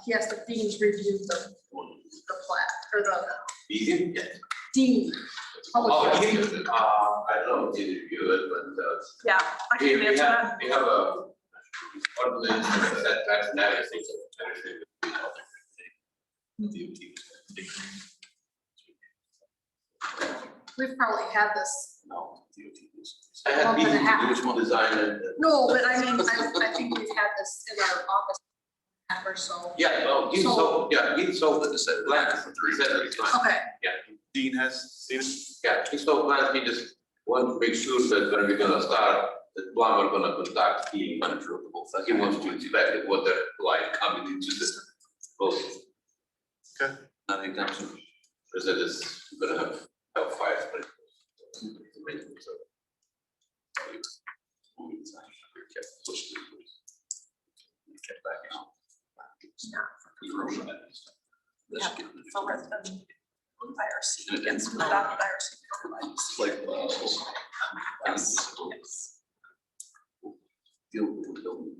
Yes, the Dean's reviewed the plat, or the Easy? Dean. Oh, Public he works. did. I don't know if he reviewed it, but, Yeah, I can we answer have, that. we have a ordinance setbacks and everything, so everything. We've probably had this. No. I had meetings to do design and. No, but I mean, I think we've had this in our office or so. Yeah, well, he sold, yeah, he sold it, said plans for 3 separate times. Okay, Dean has seen it? Yeah, he sold plans, he just wanted to make sure that when we're gonna start, the plumber gonna contact the manager of the whole thing. He wants to inspect it, what the line coming into the both. Okay. Nothing comes to, because it is gonna have fire sprinklers. Get back out. yeah, so that's been IRC, yes, we adopted IRC. like, Yes, yes. deal with the building.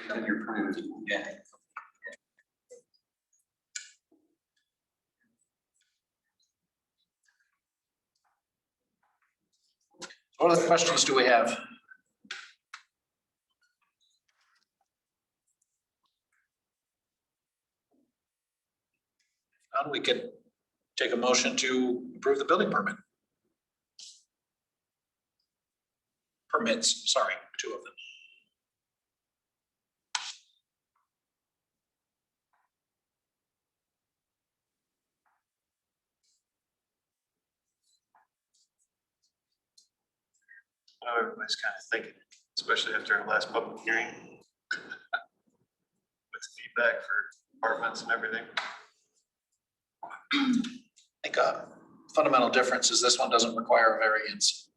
And your priority. Yeah. What other questions do we have? And we could take a motion to approve the building permit. Permits, sorry, 2 of them. I know everybody's kind of thinking, especially after our last public hearing. With feedback for apartments and everything. I think a fundamental difference is this one doesn't require a variance.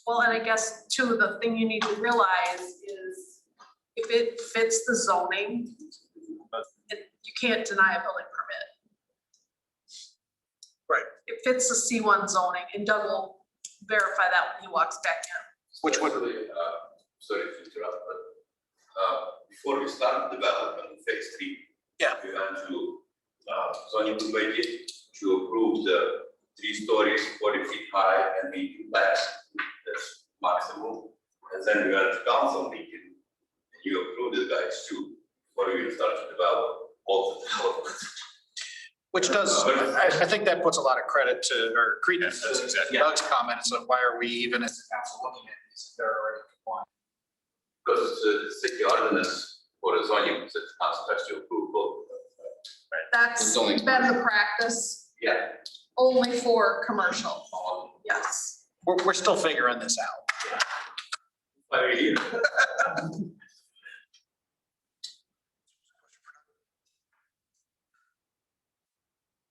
Well, and I guess too, the thing you need to realize is if it fits the zoning, you can't deny a building permit. Right. It fits the C1 zoning, and Doug will verify that when he walks back in. Which would, Sorry to interrupt, but before we start development in phase 3. Yeah. We went to zoning committee to approve the 3 stories, 40 feet high and 18 flats, that's maximum. And then we went to council meeting, and you approved the guys too, before we start to develop all the developments. which does, I think that puts a lot of credit to, or credence That's to exactly- Doug's comment. So why are we even as the council looking at these? They're already compliant. Because the city ordinance for the zoning, the council has to approve both. That's It's only been the practice Yeah. only for commercial, yes. We're still figuring this out.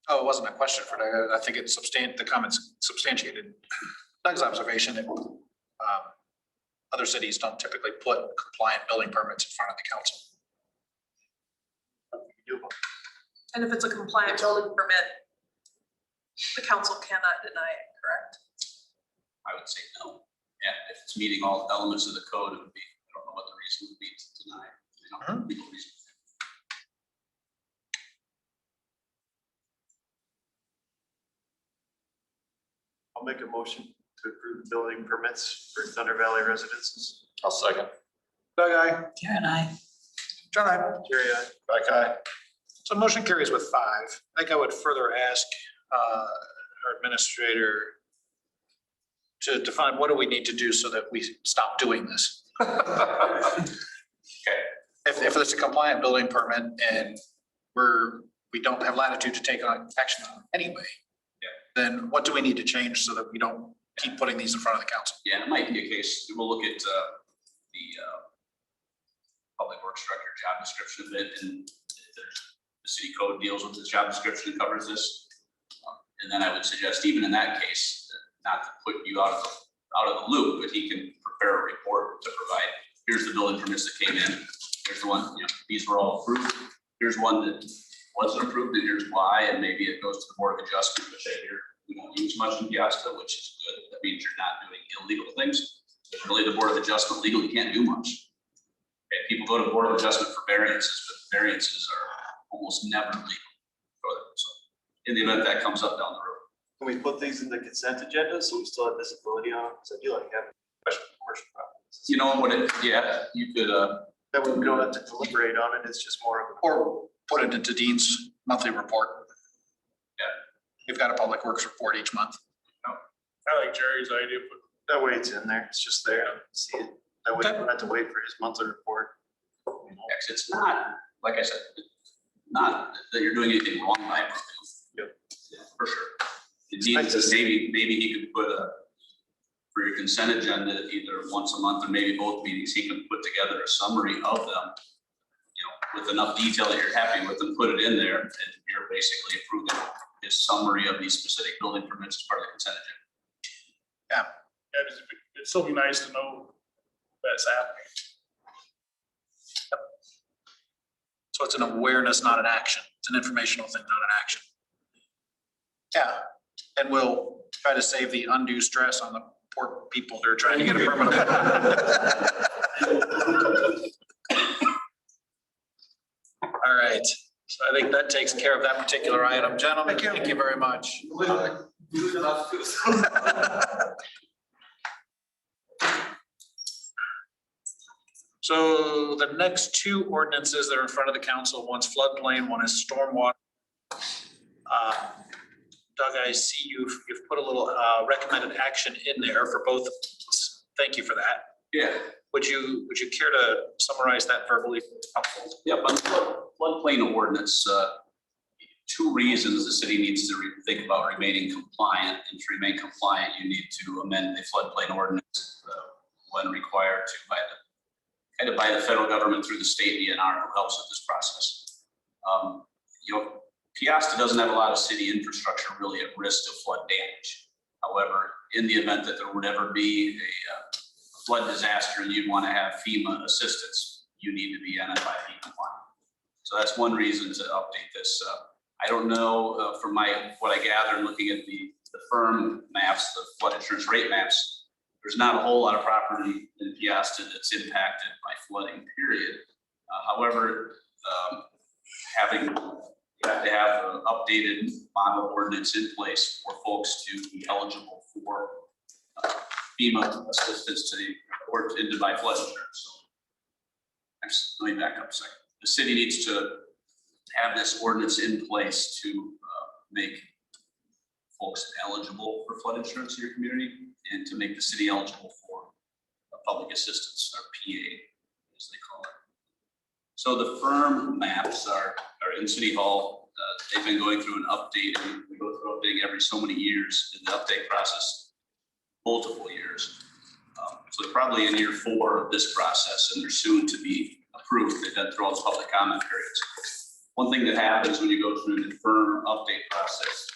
Oh, it wasn't a question for Doug. I think it's the comments substantiated Doug's observation that other cities don't typically put compliant building permits in front of the council. And if it's a compliant building permit, the council cannot deny it, correct? I would say no. Yeah, if it's meeting all elements of the code, it would be, I don't know what the reason would be to deny. Legal reason. I'll make a motion to approve building permits for Thunder Valley residences. I'll second. Doug, aye. Karen, I. John, aye. Jerry, I. Mike, aye. So motion carries with 5. I think I would further ask our administrator to define what do we need to do so that we stop doing this? If it's a compliant building permit and we don't have latitude to take on action on it anyway, then what do we need to change so that we don't keep putting these in front of the council? Yeah, and it might be a case, we'll look at the public works director job description of it, and the city code deals with this job description and covers this. And then I would suggest even in that case, not to put you out of the loop, but he can prepare a report to provide, here's the building permits that came in, here's the one, these were all approved, here's one that wasn't approved, and here's why, and maybe it goes to the board of adjustment, but say here, we don't use much in Peosta, which is good, that means you're not doing illegal things. But really, the board of adjustment legally can't do much. Okay, people go to the board of adjustment for variances, but variances are almost never legal. So in the event that comes up down the road. Can we put these in the consent agenda so we still have visibility on them? Because I do like having special commercial properties. You know what you could, That way we don't have to deliberate on it, it's just more of a. Or put it into Dean's monthly report. Yeah. We've got a public works report each month. I like Jerry's idea, but That way it's in there, it's just there, see it. That way you don't have to wait for his monthly report. it's not, like I said, not that you're doing anything wrong by it. Yep. Yeah, for sure. Indeed, maybe he could put for your consent agenda, either once a month or maybe both meetings, he can put together a summary of them, with enough detail that you're happy with, and put it in there, and you're basically approving his summary of these specific building permits as part of the consent agenda. it'd still be nice to know that's happening. So it's an awareness, not an action. It's an informational thing, not an action. Yeah, and we'll try to save the undue stress on the poor people that are trying to get a permit. All right, so I think that takes care of that particular item. Gentlemen, thank you very much. So the next 2 ordinances that are in front of the council, one's floodplain, one is stormwater. Doug, I see you've put a little recommended action in there for both. of these. Thank you for that. Yeah. Would you care to summarize that verbally? Yep, on the floodplain ordinance, two reasons the city needs to think about remaining compliant. And to remain compliant, you need to amend the floodplain ordinance when required to by the federal government through the state DNR who helps with this process. Peosta doesn't have a lot of city infrastructure really at risk of flood damage. However, in the event that there would ever be a flood disaster and you'd want to have FEMA assistance, you need to be NFIP compliant. So that's one reason to update this. I don't know from what I gather in looking at the firm maps, the flood insurance rate maps, there's not a whole lot of property in Peosta that's impacted by flooding, period. However, you have to have an updated model ordinance in place for folks to be eligible for FEMA assistance or to buy flood insurance. So let me back up a second. The city needs to have this ordinance in place to make folks eligible for flood insurance in your community and to make the city eligible for public assistance, or PA, as they call it. So the firm maps are in City Hall. They've been going through an update, and we go through updating every so many years in the update process, multiple years. So they're probably in year 4 of this process, and they're soon to be approved. They've been through all the public comment periods. One thing that happens when you go through the firm update process,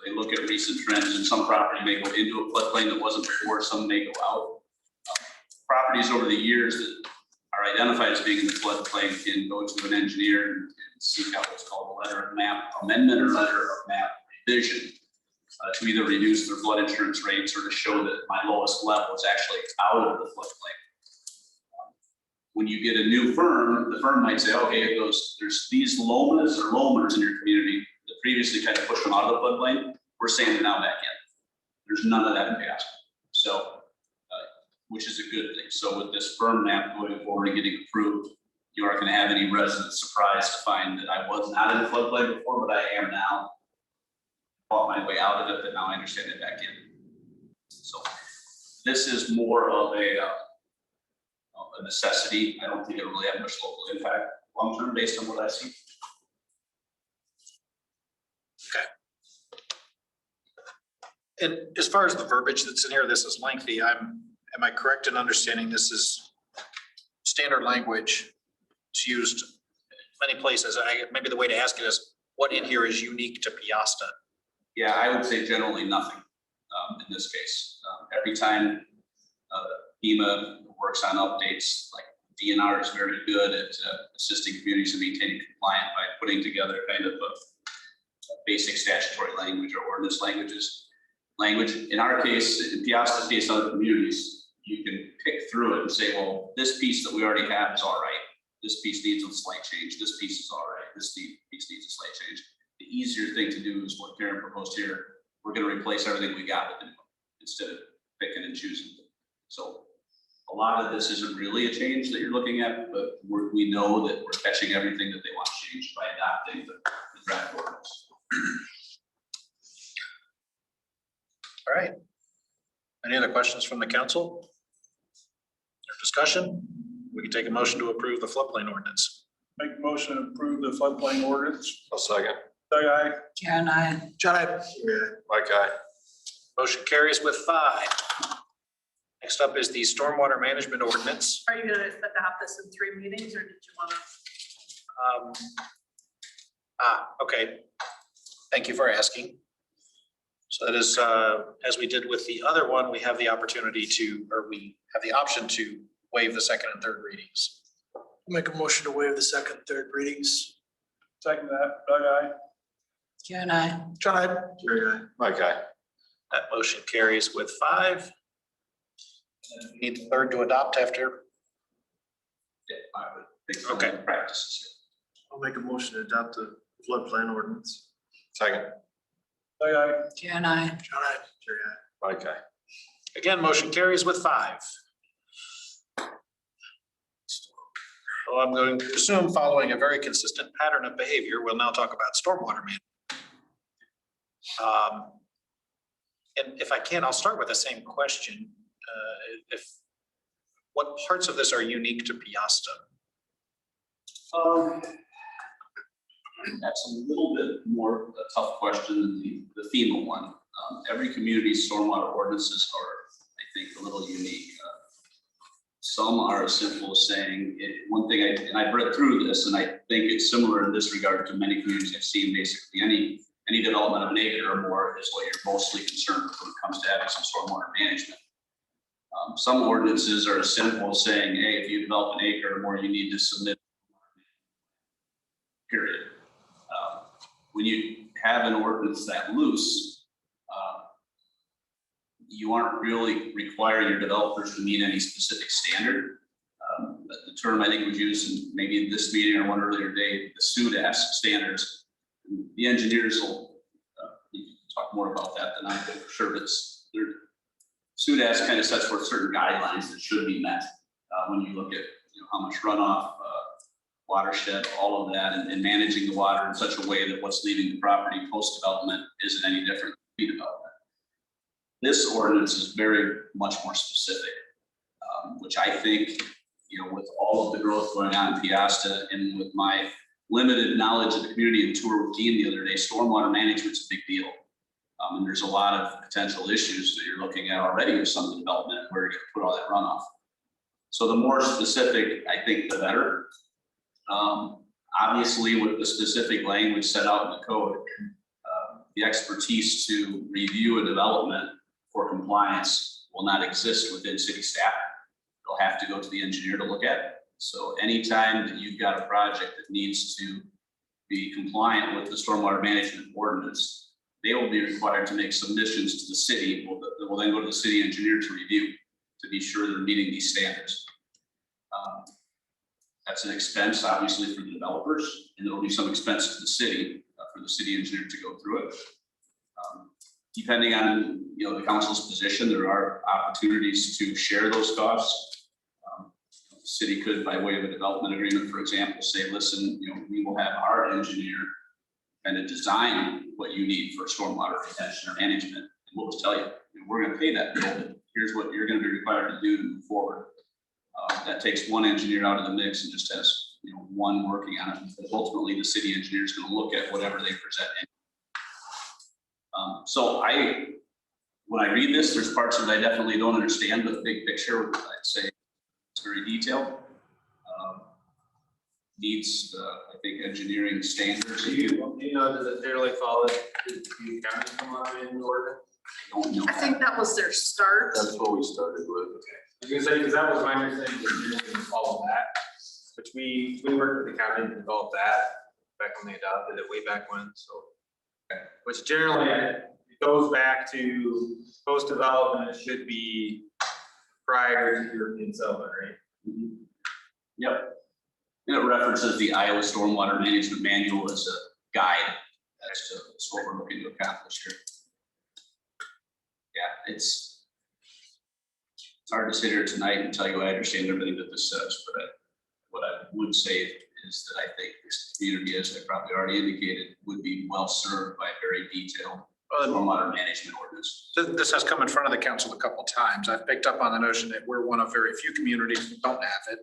they look at recent trends, and some property may go into a floodplain that wasn't before, some may go out. Properties over the years that are identified as being in the floodplain can go to an engineer and seek out what's called a letter of map amendment or letter of map revision to either reduce their flood insurance rates or to show that my lowest level is actually out of the floodplain. When you get a new firm, the firm might say, okay, there's these lomas or lomers in your community that previously kind of pushed them out of the floodplain. We're saying it now back in. There's none of that in Peosta. So, which is a good thing. So with this firm map going forward and getting approved, you aren't going to have any residents surprised to find that I was not in the floodplain before, but I am now. Fought my way out of it, but now I understand it back in. So this is more of a necessity. I don't think it really have much local impact long term based on what I see. And as far as the verbiage that's in here, this is lengthy. Am I correct in understanding this is standard language? It's used in many places. Maybe the way to ask it is, what in here is unique to Peosta? Yeah, I would say generally nothing in this case. Every time FEMA works on updates, like DNR is very good at assisting communities in maintaining compliant by putting together kind of a basic statutory language or ordinance language. In our case, in Peosta's case, other communities, you can pick through it and say, well, this piece that we already have is all right. This piece needs a slight change. This piece is all right. This piece needs a slight change. The easier thing to do is what Karen proposed here. We're going to replace everything we got with it instead of picking and choosing. So a lot of this isn't really a change that you're looking at, but we know that we're catching everything that they want changed by adopting the draft ordinance. All right. Any other questions from the council? Or discussion? We can take a motion to approve the floodplain ordinance. Make a motion to approve the floodplain ordinance. I'll second. Doug, aye. Karen, I. John, Mike, aye. Motion carries with 5. Next up is the stormwater management ordinance. Are you gonna adopt this in 3 meetings, or did you wanna? Okay. Thank you for asking. So that is, as we did with the other one, we have the opportunity to, or we have the option to waive the second and third readings. make a motion to waive the second, third readings. Second that, Doug, aye. Karen, I. John, I. Mike, aye. That motion carries with 5. And we need the third to adopt after. Yeah, I would think so. Okay. Practices. I'll make a motion to adopt the floodplain ordinance. Second. Doug, aye. Karen, I. John, I. Mike, aye. Again, motion carries with 5. So I'm going to assume, following a very consistent pattern of behavior, we'll now talk about stormwater management. And if I can, I'll start with the same question. What parts of this are unique to Peosta? That's a little bit more a tough question than the FEMA one. Every community's stormwater ordinances are, I think, a little unique. Some are as simple as saying, one thing, and I've read through this, and I think it's similar in this regard to many communities I've seen. Basically, any development of an acre or more is what you're mostly concerned with when it comes to having some stormwater management. Some ordinances are as simple as saying, hey, if you develop an acre or more, you need to submit. Period. When you have an ordinance that loose, you aren't really requiring your developers to meet any specific standard. The term I think was used in maybe in this meeting or one earlier day, the SUDAS standards. The engineers will talk more about that than I do for sure, but SUDAS kind of sets forth certain guidelines that should be met when you look at how much runoff, watershed, all of that, and managing the water in such a way that what's leaving the property post-development isn't any different than pre-development. This ordinance is very much more specific, which I think, with all of the growth going on in Peosta and with my limited knowledge of the community and tour with Dean the other day, stormwater management's a big deal. And there's a lot of potential issues that you're looking at already with some of the development and where you're going to put all that runoff. So the more specific, I think, the better. Obviously, with the specific language set out in the code, the expertise to review a development for compliance will not exist within city staff. They'll have to go to the engineer to look at it. So anytime that you've got a project that needs to be compliant with the stormwater management ordinance, they will be required to make submissions to the city. That will then go to the city engineer to review to be sure they're meeting these standards. That's an expense, obviously, for the developers, and there'll be some expense to the city for the city engineer to go through it. Depending on the council's position, there are opportunities to share those costs. The city could, by way of a development agreement, for example, say, listen, we will have our engineer kind of design what you need for stormwater retention or management, and we'll just tell you, we're going to pay that bill. Here's what you're going to be required to do to move forward. That takes one engineer out of the mix and just has one working on it. But ultimately, the city engineer is going to look at whatever they present. So when I read this, there's parts that I definitely don't understand, but the big picture, I'd say it's very detailed. Needs, I think, engineering standards. Does it fairly follow the county in order? I don't know. I think that was their start. That's what we started with. I was gonna say, because that was my understanding, that you're gonna follow that, which we worked with the county to develop that back when they adopted it way back when, so. Which generally goes back to post-development, it should be prior to European settlement, right? Mm-hmm. Yep. And it references the Iowa Stormwater Management Manual as a guide. That's what we're looking to accomplish here. Yeah, it's hard to sit here tonight and tell you I understand everything that this says, but what I would say is that I think this community, as I probably already indicated, would be well served by a very detailed stormwater management ordinance. This has come in front of the council a couple of times. I've picked up on the notion that we're one of very few communities that don't have it.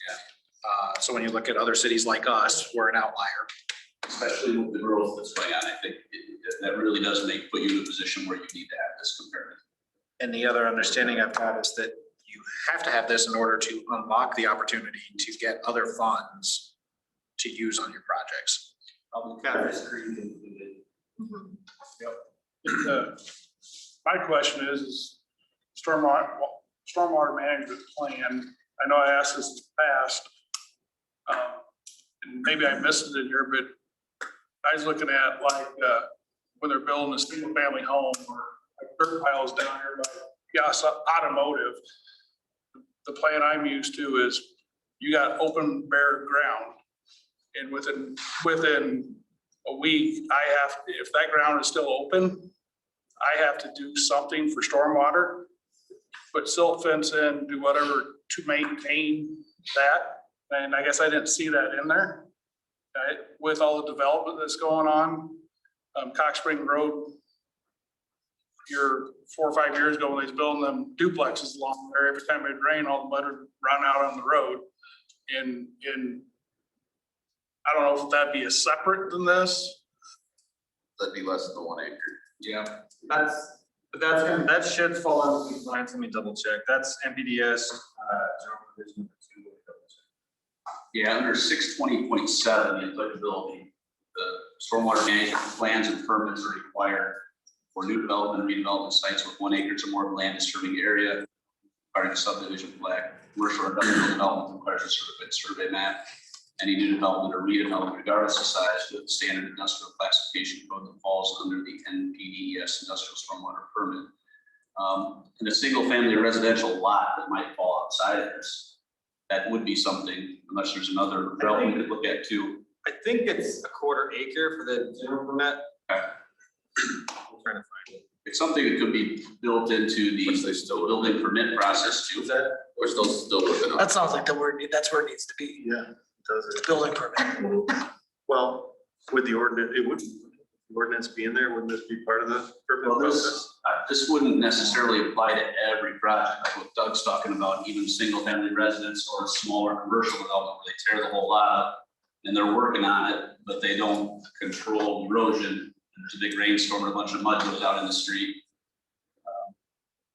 Yeah. So when you look at other cities like us, we're an outlier. Especially with the growth that's going on, I think that really does put you in a position where you need to have this compared. And the other understanding I've got is that you have to have this in order to unlock the opportunity to get other funds to use on your projects. My question is stormwater management plan. I know I asked this in the past. And maybe I missed it in here, but I was looking at when they're building a single family home or dirt piles down here by Peosta Automotive. The plan I'm used to is you got open bare ground. And within a week, if that ground is still open, I have to do something for stormwater, put silt fence in, do whatever to maintain that. And I guess I didn't see that in there. With all the development that's going on, Cox Spring Road here 4 or 5 years ago when they was building them duplexes along there, every time it rained, all the mud would run out on the road. And I don't know if that'd be a separate than this. That'd be less than the 1 acre. Yeah, that should fall under these lines. Let me double check. That's MPDS, general provision number 2. Yeah, under 620.7, the applicability, the stormwater management plans and permits are required for new development and redevelopment sites with 1 acre or more of land disturbing area, requiring a subdivision plat. Commercial or industrial development requires a certified survey map. Any new development or redevelopment, regardless of size, with standard industrial classification code that falls under the NPDES industrial stormwater permit. And a single family residential lot that might fall outside of this, that would be something, unless there's another route we could look at too. I think it's a 1/4 acre for the general permit. Okay. I'm trying to find it. It's something that could be built into the building permit process too. We're still looking up. That sounds like that's where it needs to be. Yeah, does it? Building permit. Well, would the ordinance be in there? Wouldn't this be part of the permit Well, process? this wouldn't necessarily apply to every project, like what Doug's talking about, even single family residence or smaller commercial development where they tear the whole lot up. And they're working on it, but they don't control erosion. There's a big rainstorm and a bunch of mud goes out in the street.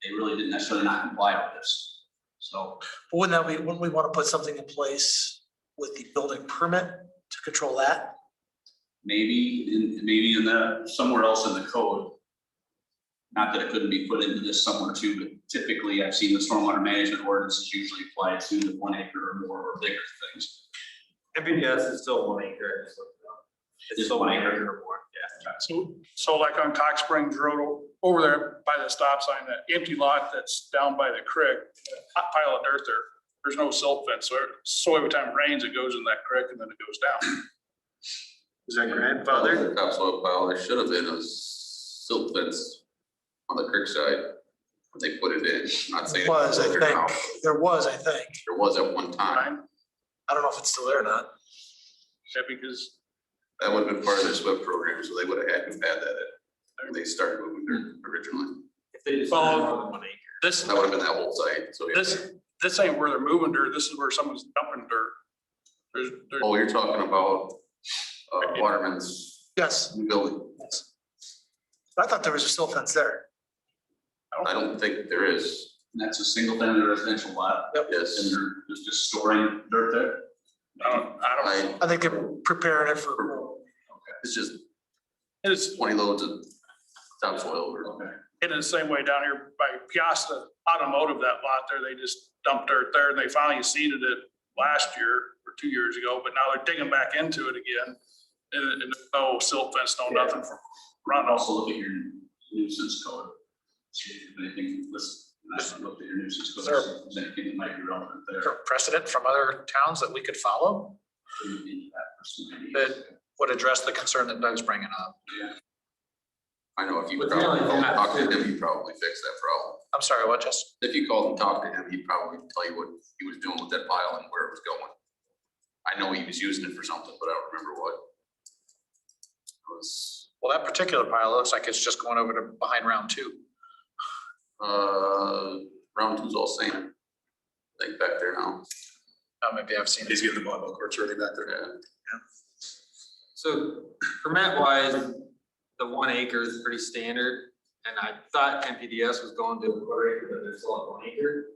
They really didn't necessarily not comply with this. So Wouldn't we want to put something in place with the building permit to control that? maybe in the, somewhere else in the code. Not that it couldn't be put into this somewhere too, but typically I've seen the stormwater management ordinances usually apply to the 1 acre or more or bigger things. MPDS is still 1 acre. It's still 1 acre or more, yeah. So like on Cox Springs Road over there by the stop sign, that empty lot that's down by the creek, hot pile of dirt there, there's no silt fence. So every time it rains, it goes in that creek and then it goes down. Is that grandfather? Topsoil pile, there should have been a silt fence on the creek side when they put it in. I'm not saying. There was, I think. There was at one time. I don't know if it's still there or not. Yeah, because That would have been part of their SWIP program, so they would have had to add that in when they started moving dirt originally. If they just Well, more than 1 acre. this, That would have been that whole site, so. Yeah. this ain't where they're moving dirt. This is where someone's dumping dirt. There's Oh, you're talking about Waterman's Yes, new building. I thought there was a silt fence there. I don't think there is. And that's a single family residential lot. Yes. And they're just storing dirt there. I don't. I think they're preparing it for. It's just It's 20 loads of topsoil or. Okay. in the same way down here by Peosta Automotive, that lot there, they just dumped dirt there and they finally seeded it last year or 2 years ago, but now they're digging back into it again. And there's no silt fence, no nothing for runoff. Also look at your nuisance code. See if anything, look at your nuisance code. Sure. See if there's anything that might be relevant there. Precedent from other towns that we could follow that would address the concern that Doug's bringing up. I know if you But probably really, called and not talked to him, really. he'd probably fix that problem. I'm sorry, what, Justin? If you called and talked to him, he'd probably tell you what he was doing with that pile and where it was going. I know he was using it for something, but I don't remember what. It was, Well, that particular pile looks like it's just going over to behind round 2. round two's all sand. I think back there now. Oh, maybe I've seen it. He's getting the volleyball courts ready back there. Yeah. So permit wise, the 1 acre is pretty standard, and I thought MPDS was going to a 1/4 acre, but they're still at 1 acre.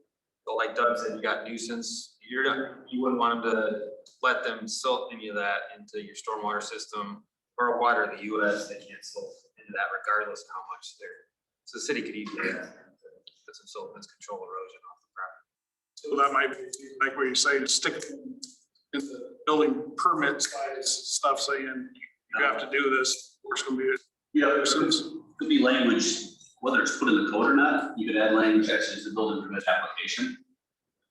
But like Doug said, you got nuisance, you wouldn't want them to let them silt any of that into your stormwater system or water the US, they can't silt into that regardless of how much they're, so the city could easily put some silt fence control erosion off the property. So that might be like what you say, stick it in the building permit size stuff saying you have to do this, or it's gonna be a nuisance. Could be language, whether it's put in the code or not, you could add language actually to the building permit application.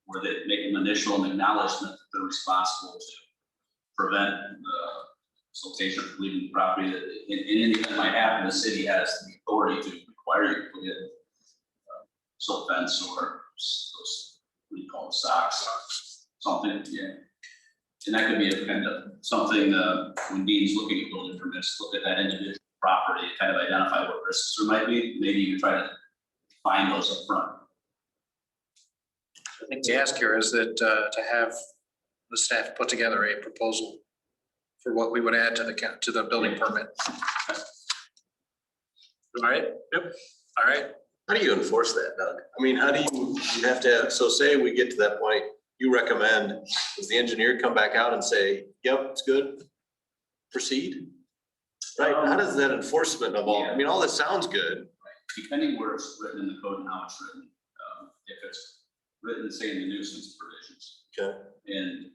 Where they make an initial acknowledgement that they're responsible to prevent the siltation from leaving the property. That in anything that might happen, the city has the authority to require you to put in silt fence or those, what do you call it, socks, something, yeah. And that could be a kind of something, when Dean's looking at building permits, look at that individual property, kind of identify what risks there might be, maybe you try to find those up front. I think the ask here is that, to have the staff put together a proposal for what we would add to the building permit. All right? Yep. All right. How do you enforce that, Doug? I mean, how do you have to, so say we get to that point, you recommend, does the engineer come back out and say, yep, it's good? Proceed? Right, how does that enforcement of all, I mean, all this sounds good. Depending where it's written in the code and how it's written, if it's written, say, in the nuisance provisions. Okay. And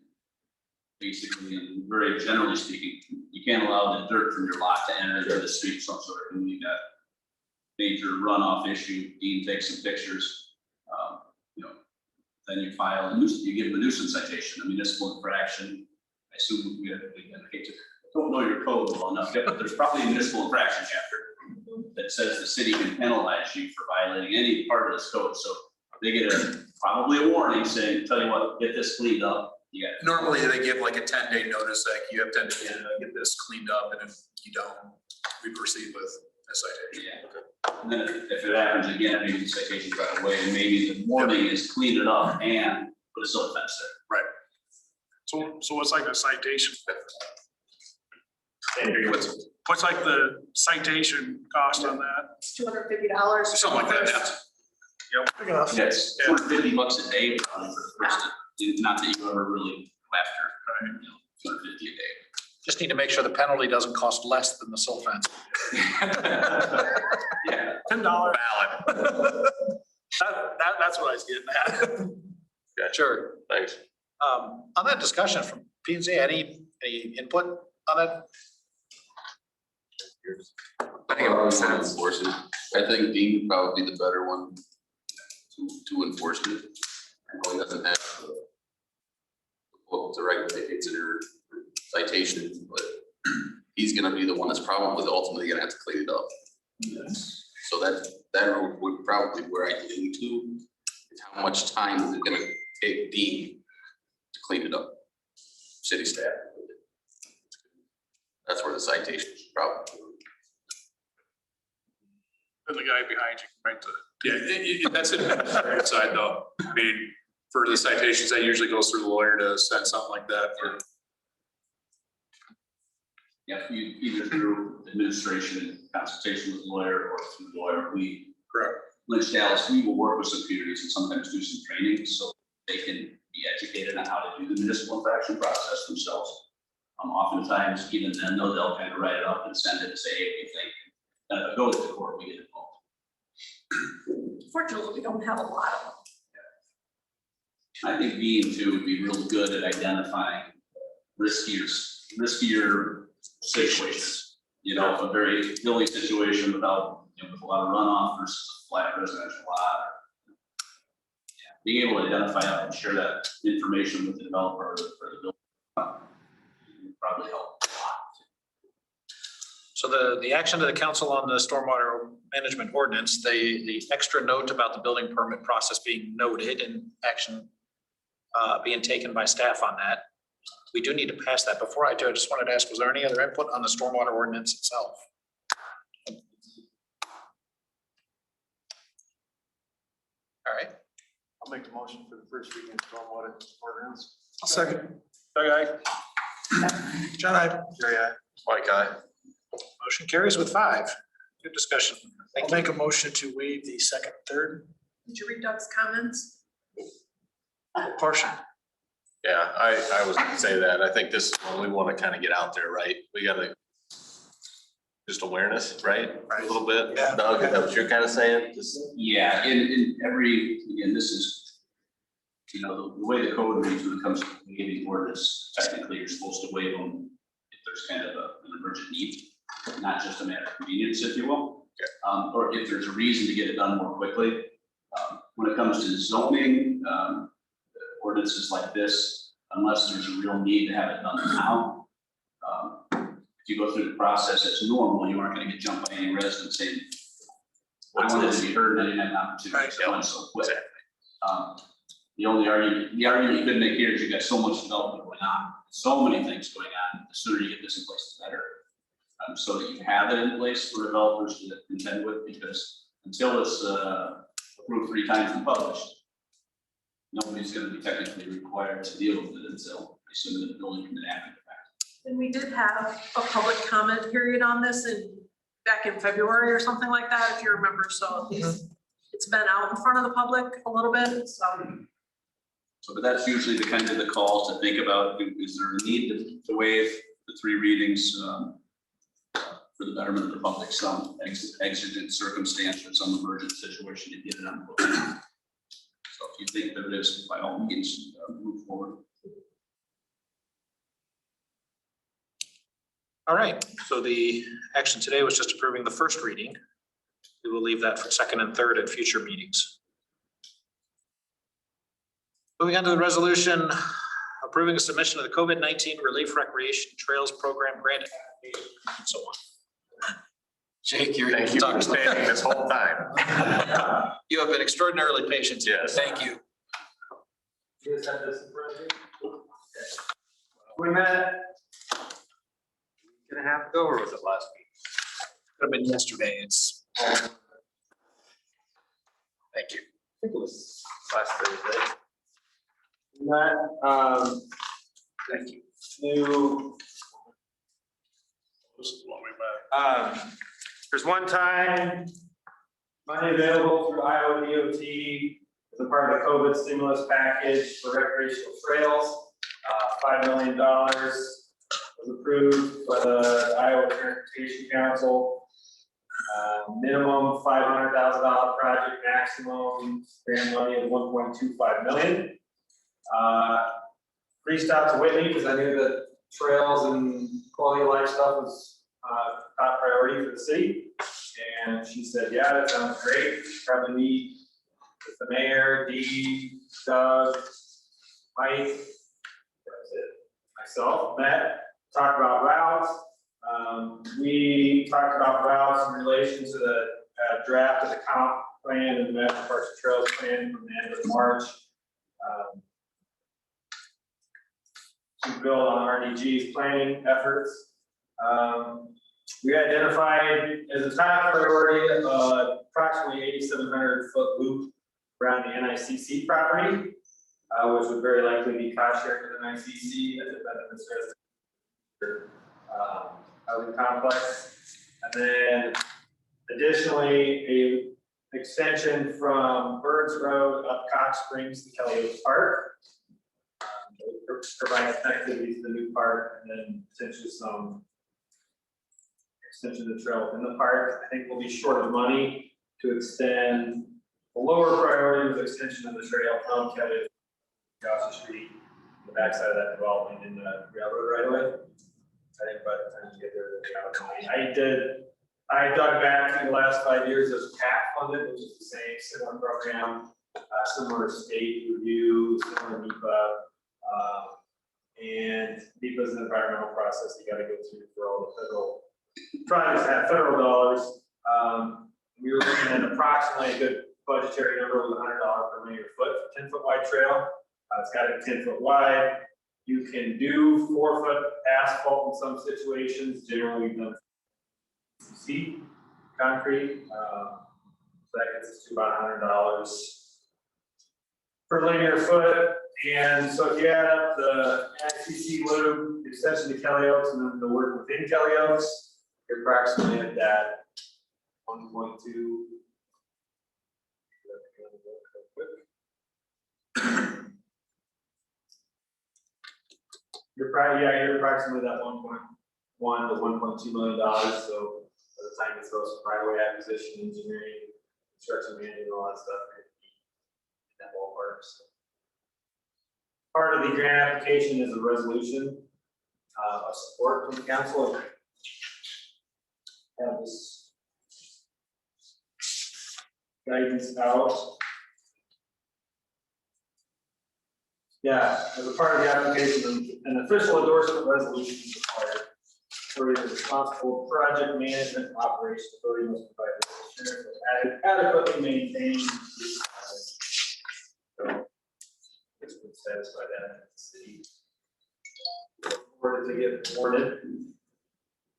basically, and very generally speaking, you can't allow the dirt from your lot to enter into the street, some sort of, and you got major runoff issue, Dean takes some pictures, then you file a nuisance, you give them a nuisance citation, a municipal infraction. I assume we don't know your code well enough yet, but there's probably a municipal infraction chapter that says the city can penalize you for violating any part of this code. So they get probably a warning saying, tell you what, get this cleaned up. Yeah. Normally they give like a 10-day notice, like you have 10 days to get this cleaned up, and if you don't, we proceed with a citation. Yeah. And then if it happens again, maybe the citation right away, and maybe the warning is clean it up and put a silt fence there. So what's like a citation? What's- What's like the citation cost on that? $250. Something like that, yeah. Big enough. Yes, $250 a day for the first, not that you ever really go after, $250 a day. Just need to make sure the penalty doesn't cost less than the silt fence. Yeah. $10. Valid. That's what I was getting at. Sure. Thanks. On that discussion from P and Z, any input on it? I think it makes sense. Enforce it. I think Dean would probably be the better one to enforce it. I know he doesn't have the right tickets or citations, but he's gonna be the one that's probably ultimately gonna have to clean it up. So that would probably where I lean to, is how much time is it gonna take Dean to clean it up? City staff. That's where the citation should probably. And the guy behind you can write the. Yeah, that's it, administrative side though. I mean, for the citations, that usually goes through the lawyer to send something like that for. Yeah, either through administration, consultation with the lawyer, or through the lawyer, Correct. Lynch Dallas, we will work with some communities and sometimes do some training so they can be educated on how to do the municipal infraction process themselves. Oftentimes, even then, they'll kind of write it up and send it to say, hey, we think, go to the court, we get involved. Fortunately, we don't have a lot of them. I think being too would be real good at identifying riskier situations. A very hilly situation without, with a lot of runoff versus a flat residential lot. Being able to identify that and share that information with the developer or the builder would probably help a lot. So the action to the council on the stormwater management ordinance, the extra note about the building permit process being noted and action being taken by staff on that. We do need to pass that. Before I do, I just wanted to ask, was there any other input on the stormwater ordinance itself? All right. I'll make the motion for the first reading of stormwater ordinance. Second. Doug, aye. John, I. Jerry, aye. Mike, aye. Motion carries with 5. Good discussion. I'll make a motion to waive the second, third Did you read Doug's comments? portion. Yeah, I was gonna say that. I think this is one we wanna kind of get out there, right? We gotta. Just awareness, right? A little bit. Yeah. Doug, is that what you're kind of saying? Just. Yeah, in every, again, this is, the way the code reads when it comes to waiving ordinance, technically you're supposed to waive them if there's kind of an emergent need, not just a matter of convenience, if you will. Or if there's a reason to get it done more quickly. When it comes to zoning, ordinances like this, unless there's a real need to have it done now, if you go through the process as normal, you aren't gonna get jumped by any resident saying, I wanted to be heard, and I didn't have an opportunity, so on and so quick. The argument you could make here is you've got so much development going on, so many things going on, the sooner you get this in place, the better. so that you have it in place for developers to contend with, because until it's approved 3 times and published, nobody's gonna be technically required to deal with it until they submit the building permit after the fact. And we did have a public comment period on this back in February or something like that, if you remember, so at least it's been out in front of the public a little bit, so. So, but that's usually the kind of the call to think about, is there a need to waive the 3 readings for the betterment of the public, some exigent circumstance or some emergent situation to get it on board. So if you think there is, by all means, move forward. All right, so the action today was just approving the first reading. We will leave that for second and third at future meetings. Moving on to the resolution approving a submission of the COVID-19 Relief Recreation Trails Program grant application and so on. Jake, you're. Thank you for standing this whole time. You have been extraordinarily patient. Yes. Thank you. You guys have this in front of you? We met. Gonna have to go, or was it last week? Could have been yesterday. It's. Thank you. I think it was last Thursday. We met, Thank you. new, This is what we met. there's one time money available through Iowa DOT as a part of the COVID stimulus package for recreational trails. $5 million was approved by the Iowa Transportation Council. Minimum $500,000 project, maximum grant money of $1.25 million. Reached out to Whitney because I knew that trails and quality of life stuff was top priority for the city. And she said, yeah, that sounds great. Probably meet with the mayor, Dee, Doug, Mike, that's it. Myself, Matt, talked about routes. We talked about routes in relation to the draft of the comp plan and the Metro Parks and Trails plan from the end of March. To build on RDG's planning efforts. We identified as a top priority approximately 8,700 foot loop around the NICC property, which would very likely be cost shared with the NICC as a benefit housing complex. And then additionally, a extension from Birds Road up Cox Springs to Kelly Oaks Park. Provide connectivity to the new park and then potentially some extension of the trail within the park. I think we'll be short of money to extend. The lower priority was extension of the trail from Kelly across the street, the backside of that development in the railroad right away. I think by the time you get there, they'll be out of money. I dug back in the last 5 years as CAP funded, which is the same similar program, similar state review, similar NEPA. And NEPA is an environmental process you got to go through for all the federal projects that have federal dollars. We were looking at approximately a good budgetary number with $100 per linear foot for 10-foot wide trail. It's got to be 10 foot wide. You can do 4 foot asphalt in some situations. Generally, we've done C concrete. So that gets us to about $100 per linear foot. And so if you add up the NICC loop, the extension to Kelly Oaks, and then the work within Kelly Oaks, you're approximately at that 1.2. You're approximately that 1.1 to $1.2 million. So by the time you throw some right away acquisition, engineering, construction management, all that stuff, you're in that ballpark. So. Part of the grant application is a resolution of support from the council. Have this guidance out. Yeah, as a part of the application, an official endorsement resolution is required. For the responsible project management and operation authority must provide assurance that adequately maintained. So, this would satisfy that the city. Order to get awarded.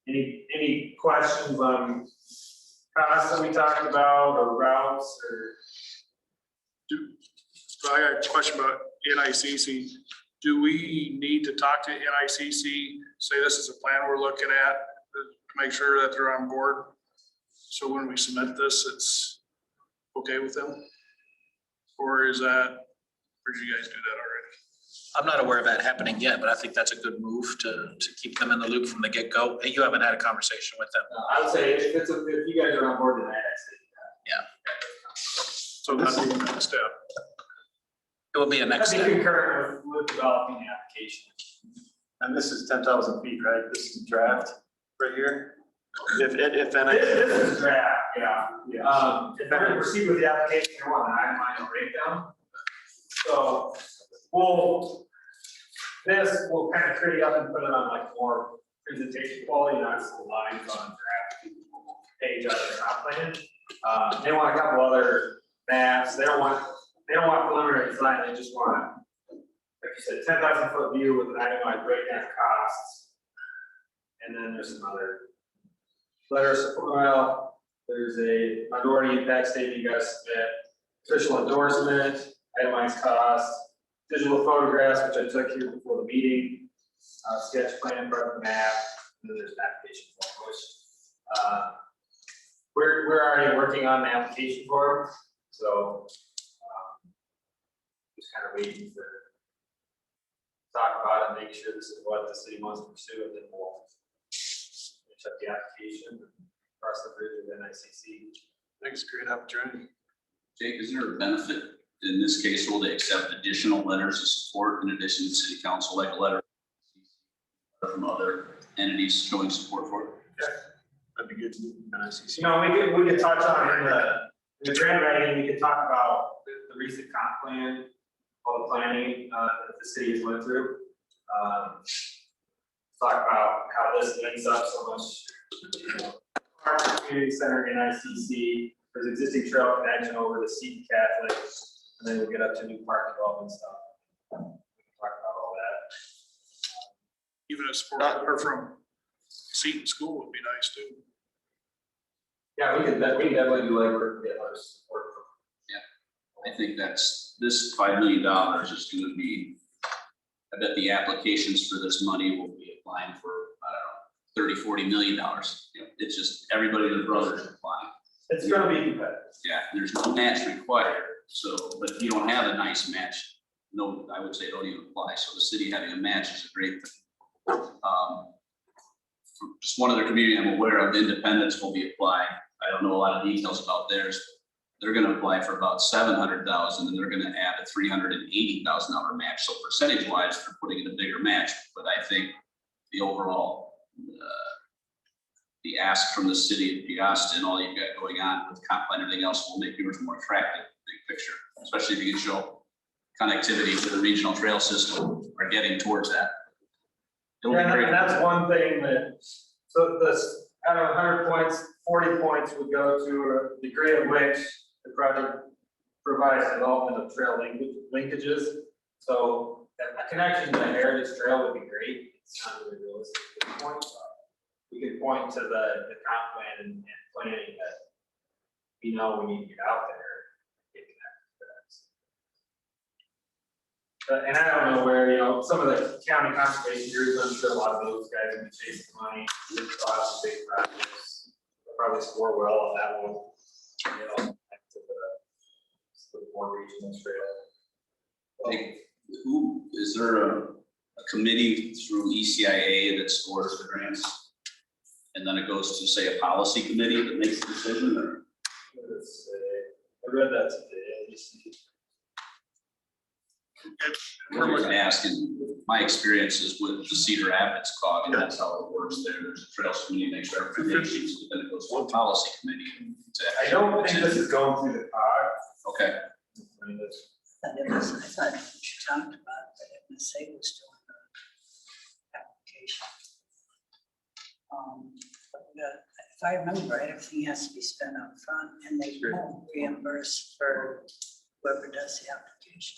Any questions on costs that we talked about or routes or? So I got a question about NICC. Do we need to talk to NICC, say this is a plan we're looking at, to make sure that they're on board? So when we submit this, it's okay with them? Or is that, or did you guys do that already? I'm not aware of that happening yet, but I think that's a good move to keep them in the loop from the get-go. Hey, you haven't had a conversation with them. I would say if you guys are on board, then I'd say. So this is the next step. It will be a next I'd be step. concurrent with developing the application. And this is 10,000 feet, right? This is draft right here. If This is draft, yeah. If I proceed with the application, I want an itemized breakdown. So we'll kind of create up and put it on like more presentation quality, not just the lines on draft page of the comp plan. They want a couple other maps. They don't want preliminary design. They just want, like you said, 10,000 foot view with an itemized breakdown of costs. And then there's some other letters. Well, there's a minority impact statement you guys submit, official endorsement, itemized costs, digital photographs, which I took here before the meeting, sketch plan, part map, and then there's an application form, which we're already working on the application form, so just kind of waiting to talk about it, make sure this is what the city wants to pursue, and then we'll finish up the application and cross the bridge with NICC. I think it's a great opportunity. Jake, is there a benefit in this case? Will they accept additional letters of support in addition to city council, like a letter from other entities showing support for it? That'd be good to do. NICC. You know, we could touch on in the grant writing, we could talk about the recent comp plan, all the planning that the city has went through. Talk about how this links up so much, you know, our community center in NICC, there's existing trail connection over to Seton Catholic, and then we'll get up to new park development stuff. We can talk about all that. Even a support letter from Seton School would be nice too. Yeah, we can definitely do labor, get our support. I think this $5 million is going to be, I bet the applications for this money will be applying for, I don't know, $30, $40 million. You know, it's just everybody and their brothers applying. It's gonna be competitive. Yeah, there's no match required. So, but if you don't have a nice match, no, I would say don't even apply. So the city having a match is a great thing. Just one other community I'm aware of, Independence will be applying. I don't know a lot of details about theirs. They're gonna apply for about $700,000 and they're gonna add a $380,000 match. So percentage wise, they're putting in a bigger match, but I think the overall, the ask from the city of Peosta and all you've got going on with comp plan and everything else will make yours more attractive, big picture, especially if you can show connectivity to the regional trail system or getting towards that. It'll be Yeah, great. and that's one thing that, so this, out of 100 points, 40 points would go to a degree of which the project provides development of trail linkages. So a connection to the Heritage Trail would be great. It's not really realistic at this point, but we could point to the comp plan and planning that we know we need to get out there. Get connected to that. And I don't know where, you know, some of the county conservation groups, I'm sure a lot of those guys have been chasing money. There's a lot of big projects. They'll probably score well on that one. You know, to the more regional trail. Like, who, is there a committee through ECIA that scores the grants? And then it goes to, say, a policy committee that makes the decision, or? I read that today. I'm asking, my experience is with the Cedar Rapids cog, and that's how it works there. There's a trails committee makes recommendations, but then it goes to a policy committee. I don't think this is going through the cog. Okay. I mean, this. It was, I thought what you talked about, but it was say was still in the application. If I remember right, everything has to be spent up front and they won't reimburse for whoever does the application.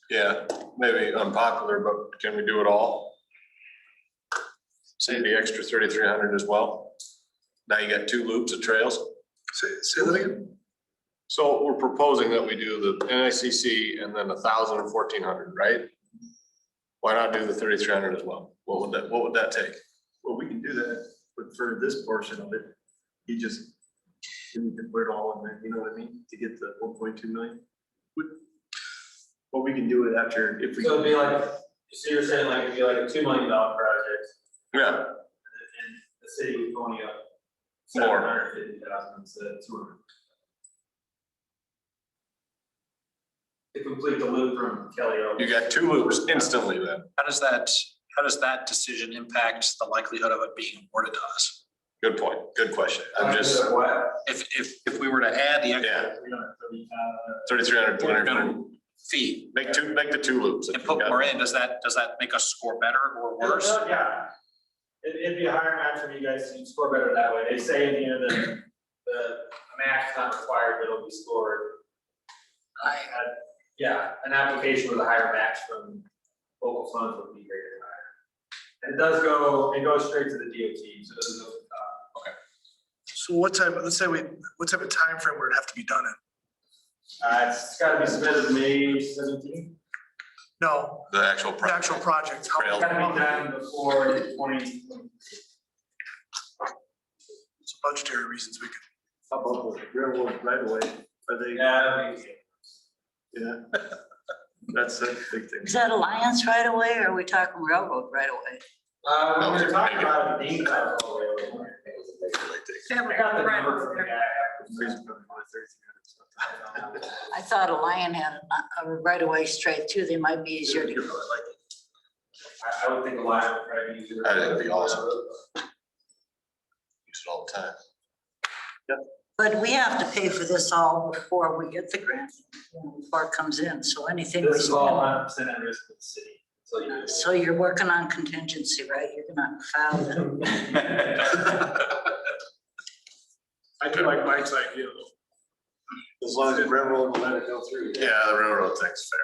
Yeah, maybe unpopular, but can we do it all? Say the extra 3,300 as well? Now you got 2 loops of trails? Say that again? So we're proposing that we do the NICC and then 1,000 and 1,400, right? Why not do the 3,300 as well? What would that take? Well, we can do that, but for this portion of it, you just, you can put it all in there, you know what I mean, to get the 1.2 million. Well, we can do it after, if we. So it'd be like, so you're saying like it'd be like a $2 million project, Yeah, and the city would only up More. 750,000 instead of 200. To complete the loop from Kelly Oak. you got 2 loops instantly then. How does that decision impact the likelihood of it being awarded to us? Good point. Good question. I'm just, What? If we were to add the extra yeah, 3,300, 300 feet Make the 2 loops. and put more in, does that make us score better or worse? Yeah. It'd be a higher match for you guys to score better that way. They say in here that the match is not required, but it'll be scored. Yeah, an application with a higher match from local funds would be rated higher. And it goes straight to the DOT, so it doesn't go to the top. Okay. So what type of timeframe would it have to be done in? It's gotta be submitted May 17th. No, The actual the project. actual project. How- It's gotta be done before 20. So budgetary reasons we could. How about the railroad right away? Are they? Yeah, Yeah. That's a big thing. Is that Alliance right away or are we talking railroad right away? when we were talking about it, Dean got all the way over. Yeah, we got the right number over from the there. guy. I thought Alliance had a right of way straight too. They might be easier to. I would think a line would probably be easier. I think it'd be awesome. Use it all the time. But we have to pay for this all before we get the grant, before it comes in. So anything we This is all spend. 100% at risk of the city. So you. So you're working on contingency, right? You're gonna file it. I do like Mike's idea though. As long as the railroad will let it go through. Yeah, the railroad thing's fair.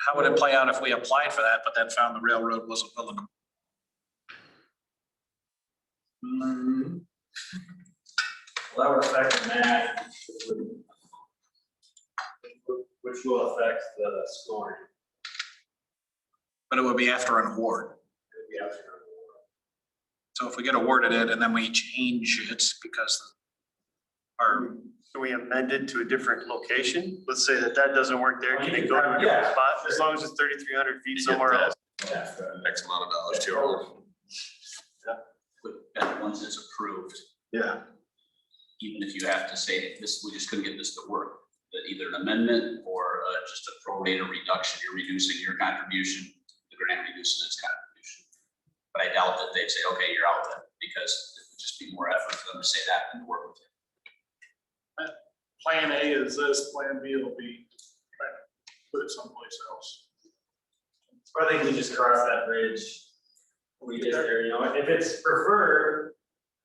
How would it play out if we applied for that, but then found the railroad wasn't willing? Well, that would affect the match, which will affect the scoring. But it would be after an award. It would be after. So if we get awarded it and then we change it because our, Can we amend it to a different location? Let's say that doesn't work there. Can it go to a different Yeah. spot as long as it's 3,300 feet somewhere else? Yeah. X amount of dollars to our. But once it's approved, Yeah. even if you have to say this, we just couldn't get this to work, that either an amendment or just a pro rata reduction, you're reducing your contribution, the grant reduces its contribution. But I doubt that they'd say, okay, you're out then, because it would just be more effort for them to say that than to work with you. Plan A is this, plan B will be, trying to put it someplace else. I think we just cross that bridge when we get there, you know, if it's preferred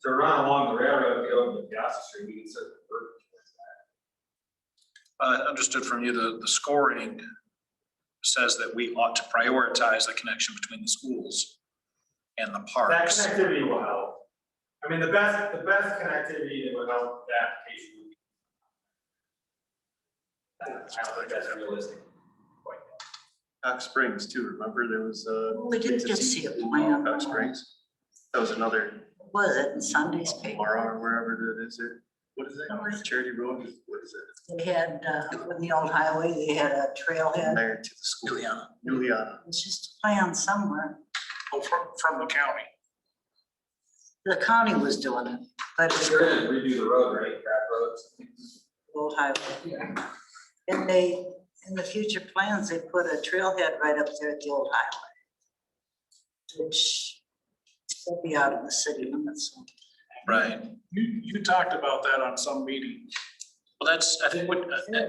to run along the railroad, go to Peosta Street, we can certainly work towards that. understood from you, the scoring says that we ought to prioritize the connection between the schools and the That parks. connectivity will help. I mean, the best connectivity that would help the application. I don't think that's realistic. Hot Springs too, remember there was We did just see a plan. Hot Springs. That was another Was it in Sunday's paper? Mara or wherever it is there. What is that? Charity Road, what is it? They had, on the old highway, they had a trailhead. There to the school. Juliana. It's just a plan somewhere. Oh, from the county. The county was doing it, but it's You're gonna redo the road, right, Craft roads? old highway. And they, in the future plans, they put a trailhead right up there at the old highway. Which will be out of the city limits. So. Right. You talked about that on some meeting. Well, that's, I think what,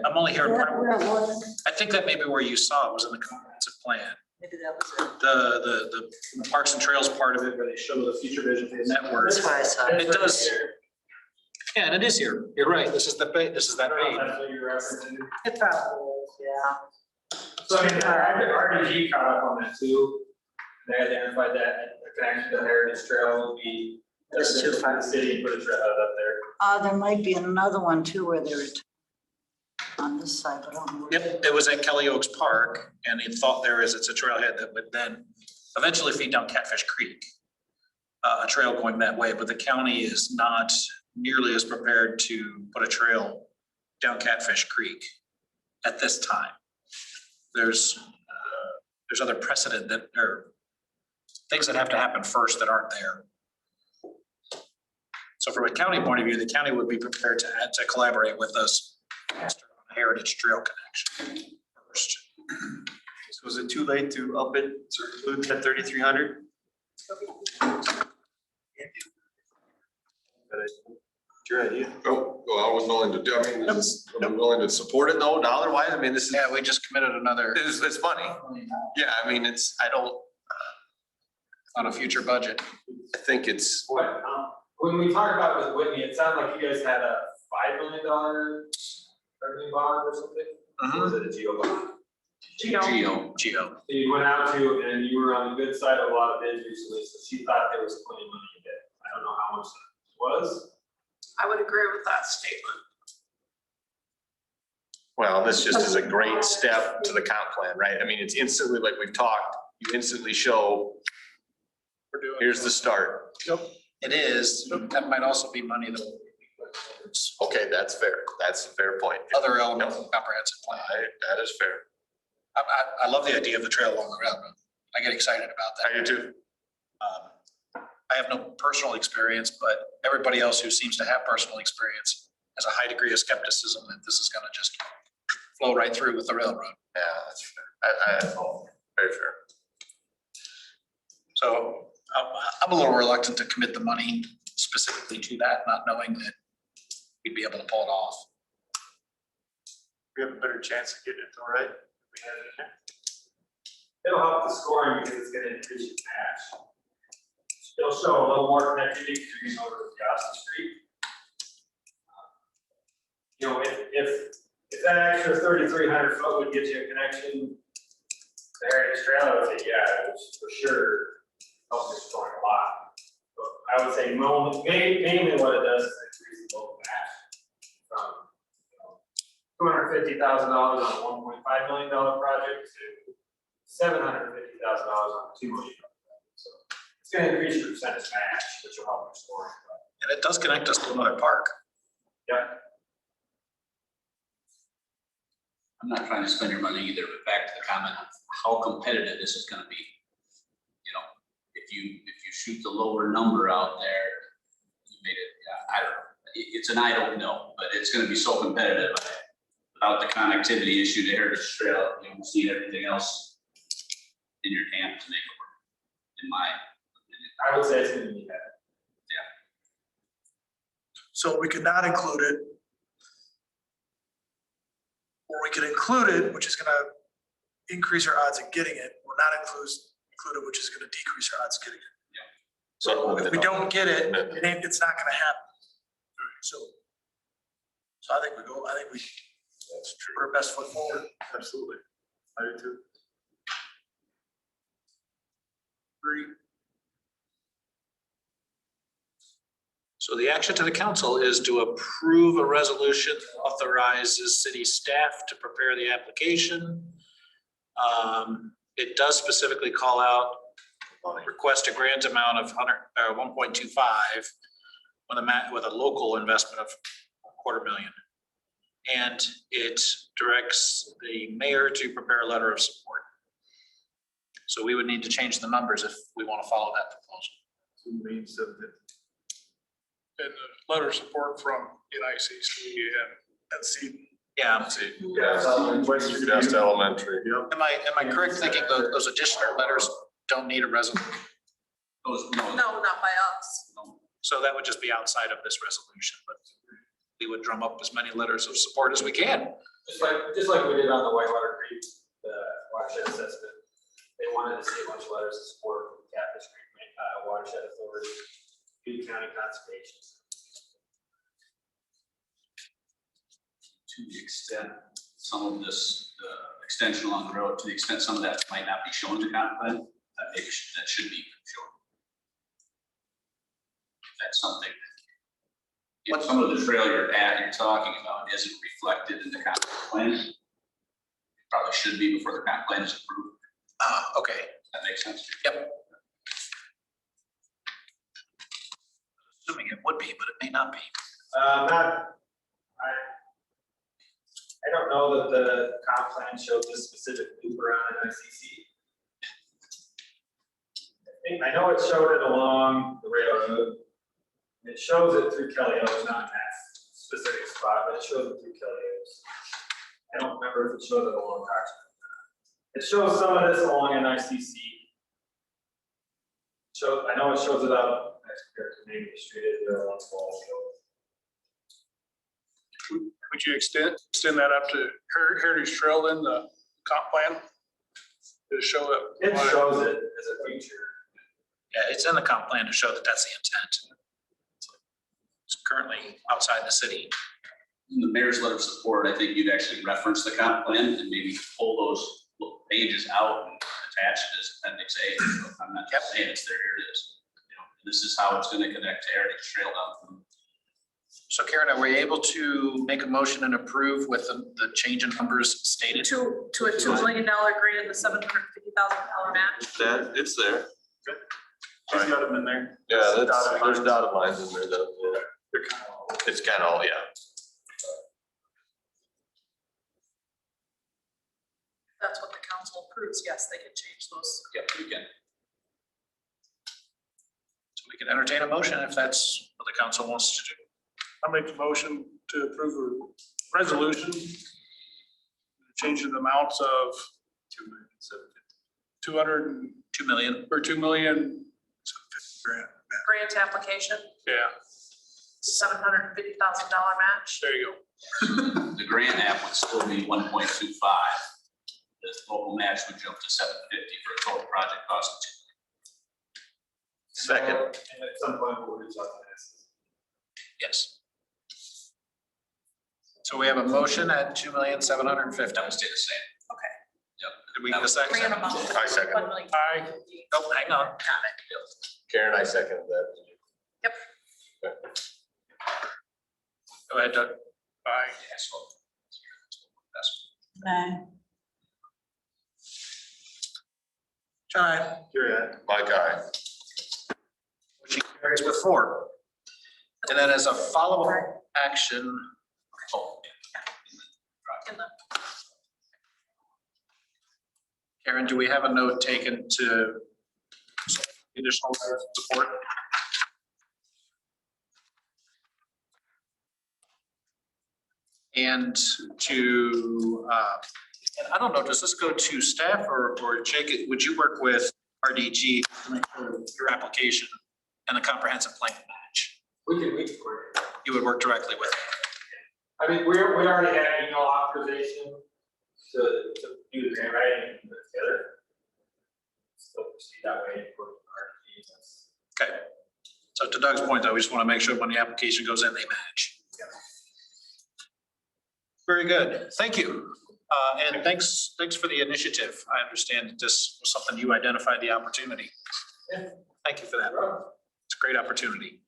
I'm only hearing, I think that maybe where you saw it was in the comprehensive plan. Maybe that was it. The Parks and Trails part of it, where they show the future vision for the network. That's why I saw And it. it does, yeah, and it is here. You're right. This is that That's page. what you're referencing. It probably is, yeah. So I mean, RDG caught up on that too. They identified that the connection to Heritage Trail would be. It's too far. The city and put a trail up there. There might be another one too where they were on this side, but I don't know. Yep, it was at Kelly Oaks Park, and the thought there is it's a trailhead that would then eventually feed down Catfish Creek. A trail going that way, but the county is not nearly as prepared to put a trail down Catfish Creek at this time. There's other precedent that, or things that have to happen first that aren't there. So from a county point of view, the county would be prepared to collaborate with us on a Heritage Trail connection first. So was it too late to up it to include that 3,300? Your idea. Oh, well, I was willing to do, I mean, I'm willing to support it though, dollar wise, I mean, this is, Yeah, we just committed another it's money. Yeah, I mean, it's, I don't, on a future budget. I think it's, What, when we talked about it with Whitney, it sounded like you guys had a $5 million revenue bond or something? Or was it a geo bond? Geo. So you went out to, and you were on the good side of a lot of bids recently, so she thought there was plenty of money in it. I don't know how much that was. I would agree with that statement. well, this just is a great step to the comp plan, right? I mean, it's instantly, like we've talked, you instantly show, here's the start. It is, that might also be money that will be Okay, that's fair. That's a fair point. other elements of the comprehensive plan. That is fair. I love the idea of the trail along the railroad. I get excited about that. I do too. I have no personal experience, but everybody else who seems to have personal experience has a high degree of skepticism that this is gonna just flow right through with the railroad. Yeah, that's fair. Very fair. So I'm a little reluctant to commit the money specifically to that, not knowing that we'd be able to pull it off. We have a better chance of getting it though, right? We had it in there. It'll help the scoring because it's gonna increase your match. It'll show a little more connectivity between over to Peosta Street. You know, if that extra 3,300 foot would get you a connection to Heritage Trail, I would say, yeah, it was for sure helps your scoring a lot. But I would say mainly what it does is increase the local match from $250,000 on a $1.5 million project to $750,000 on a $2 million. So it's going to increase your percentage match, which will help your scoring. And it does connect us to another park. Yeah. I'm not trying to spend your money either, but back to the comment of how competitive this is gonna be. You know, if you shoot the lower number out there, you made it, I don't know, it's an I don't know, but it's gonna be so competitive. Without the connectivity issue to Heritage Trail, you know, see everything else in your camp to make it work, in my opinion. I would say it's going to be better. So we could not include it. Or we could include it, which is gonna increase our odds of getting it, or not include it, which is gonna decrease our odds of getting it. So if we don't get it, it's not gonna happen. So I think we put our best foot forward. Absolutely. I do too. Agree. So the action to the council is to approve a resolution that authorizes city staff to prepare the application. It does specifically call out request a grant amount of 1.25 with a local investment of $250,000. And it directs the mayor to prepare a letter of support. So we would need to change the numbers if we want to follow that proposal. And the letter of support from NICC and seed. Yeah. Peosta Elementary. Am I correct thinking those additional letters don't need a resolution? No, not by us. So that would just be outside of this resolution, but we would drum up as many letters of support as we can. Just like we did on the Whitewater Creek, the watershed assessment. They wanted to see a bunch of letters of support from Catfish Creek, Watershed Authority, Butte County Conservation. To the extent some of this extension along the road, to the extent some of that might not be shown in the comp plan, that should be shown. That's something. If some of the trail you're talking about isn't reflected in the comp plan, it probably should be before the comp plan is approved. Okay. That makes sense. Yep. Assuming it would be, but it may not be. I don't know that the comp plan shows this specific loop around an ICC. I know it showed it along the railroad. It shows it through Kelly Oaks, not in that specific spot, but it shows it through Kelly Oaks. I don't remember if it shows it along Cox. It shows some of this along an ICC. I know it shows it up as compared to maybe the street is there along Falls Hill. Would you extend that up to Heritage Trail in the comp plan? To show it? It shows it as a feature. Yeah, it's in the comp plan to show that that's the intent. It's currently outside the city. In the mayor's letter of support, I think you'd actually reference the comp plan and maybe pull those little pages out and attach it as appendix A. So if I'm not just saying it's there, here it is. You know, this is how it's going to connect to Heritage Trail down from. So Karen, are we able to make a motion and approve with the change in numbers stated? To a $2 million grant, the $750,000 match. That, it's there. She's got them in there. Yeah, there's dotted lines in there though. Yeah. It's kind of all, yeah. That's what the council approves. Yes, they can change those. Yep, you can. So we can entertain a motion if that's what the council wants to do. I'll make the motion to approve a resolution. Changing the amounts of 2 million. or 2 million. Grant application, Yeah, $750,000 match. there you go. The grant app would still be 1.25. The local match would jump to 750 for a total project cost of Second. And at some point we'll reach out to this. Yes. So we have a motion at 2,750,000. that would stay the same. Okay. Yep. Did we get a second? Grant amount. I second. 1 million. Aye. Oh, hang on. Got it. Karen, I seconded that. Yep. Go ahead, Doug. Aye. Yeah, so Aye. John, Mike, aye. motion carries with 4. And then as a follow-up action, In the- Karen, do we have a note taken to additional support? And to, and I don't know, does this go to staff or Jake, would you work with RDG to make sure your application and the comprehensive plan match? We can work. You would work directly with them. I mean, we already had email authorization to do the grant writing and put it together. Still proceed that way for our Okay. So to Doug's point, though, we just want to make sure when the application goes in, they match. Very good. Thank you. And thanks for the initiative. I understand that this was something you identified the opportunity. Yeah. Thank you for that. It's a great opportunity.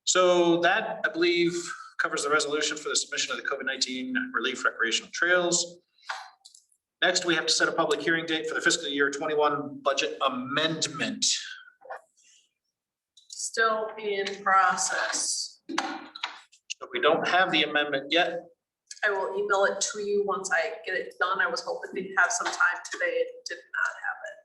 So that, I believe, covers the resolution for the submission of the COVID-19 relief recreational trails. Next, we have to set a public hearing date for the fiscal year 21 budget amendment. Still in process. So we don't have the amendment yet. I will email it to you once I get it done. I was hoping to have some time today and did not have it.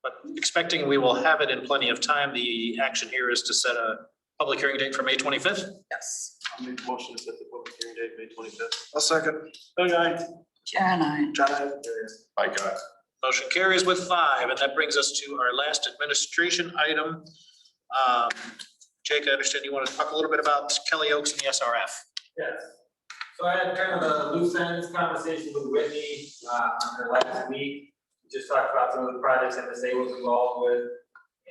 But expecting we will have it in plenty of time. The action here is to set a public hearing date for May 25th. Yes. I'll make a motion to set the public hearing date, May 25th. I'll second. Doug, aye. Karen, aye. John, aye. Mike, aye. Motion carries with 5, and that brings us to our last administration item. Jake, I understand you want to talk a little bit about Kelly Oaks and the SRF. Yes. So I had kind of a loose ends conversation with Whitney on her last week. We just talked about some of the projects MSA was involved with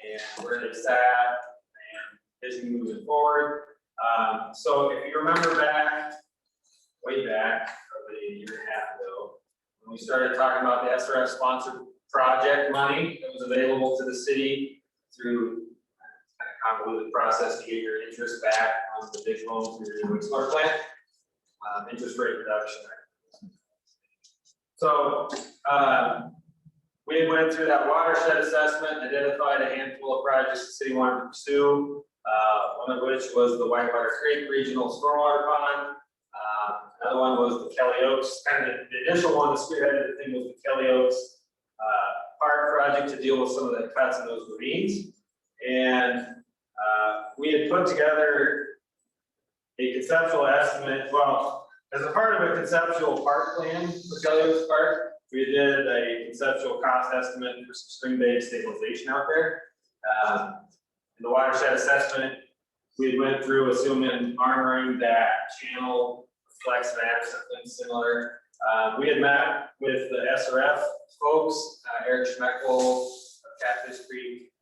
and where they sat and vision moving forward. So if you remember back way back, probably a year and a half ago, when we started talking about the SRF sponsored project money that was available to the city through kind of convoluted process to get your interest back on the big loan through your wastewater plant, interest rate reduction. So, we had went through that watershed assessment, identified a handful of projects the city wanted to pursue. One of which was the Whitewater Creek Regional Stormwater Pond. Another one was the Kelly Oaks, kind of the initial one, the spearheaded the thing was the Kelly Oaks park project to deal with some of the cuts in those ravines. And we had put together a conceptual estimate, well, as a part of a conceptual park plan for Kelly Oaks Park, we did a conceptual cost estimate for some stream-based stabilization out there. In the watershed assessment, we went through assuming armoring that channel, flex mat or something similar. We had met with the SRF folks, Eric Schmeckel of Catfish Creek,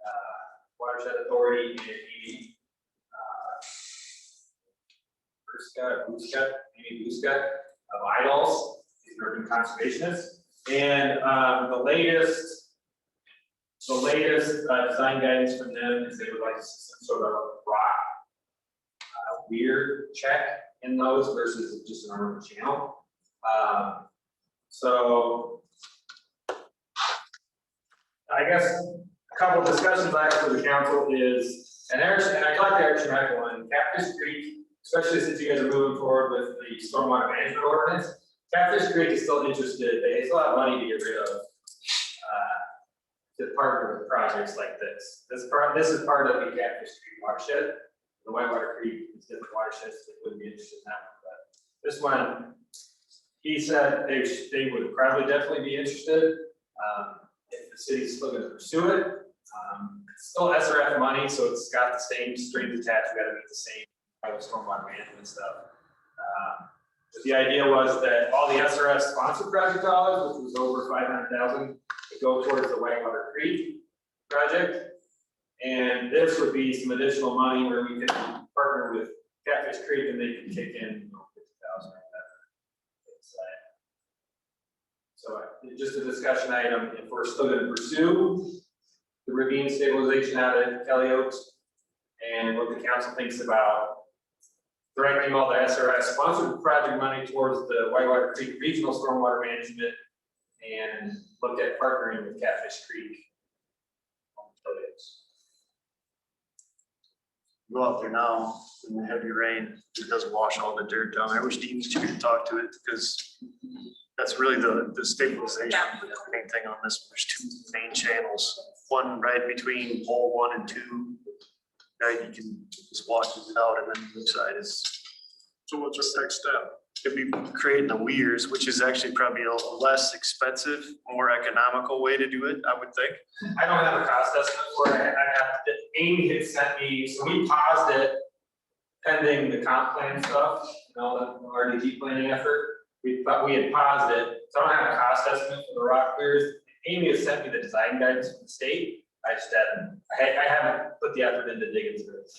Watershed Authority, and Amy Amy Buska of IDOLS, these are urban conservationists. And the latest design guidance from them is they would like to see some sort of rock weir check in those versus just an armored channel. So I guess a couple of discussions I have for the council is, and I talked to Eric Schmeckel and Catfish Creek, especially since you guys are moving forward with the stormwater management ordinance. Catfish Creek is still interested, they still have money to get rid of, to partner with projects like this. This is part of the Catfish Creek watershed. The Whitewater Creek is different watersheds, they wouldn't be interested in that one, but this one, he said they would probably definitely be interested, if the city's still gonna pursue it. It's still SRF money, so it's got the same strings attached, we gotta meet the same stormwater management stuff. But the idea was that all the SRF sponsored project dollars, which was over 500,000, would go towards the Whitewater Creek project. And this would be some additional money where we could partner with Catfish Creek and they can kick in, 50,000 or whatever. So just a discussion item, if we're still gonna pursue the ravine stabilization out at Kelly Oaks and what the council thinks about directing all the SRF sponsored project money towards the Whitewater Creek Regional Stormwater Management and look at partnering with Catfish Creek. Go out there now in the heavy rain, it doesn't wash all the dirt down. I wish Dean was here to talk to it because that's really the stabilization, the main thing on this. There's two main channels, one right between hole 1 and 2. Right, you can just wash it out, and then the other side is. So what's our next step? It'd be creating the weirs, which is actually probably a less expensive, more economical way to do it, I would think. I don't have a cost estimate for it. Amy had sent me, so we paused it pending the comp plan stuff, the RDG planning effort. We thought we had paused it, so I don't have a cost estimate for the rock weirs. Amy has sent me the design guidance from the state. I haven't put the effort into digging through it.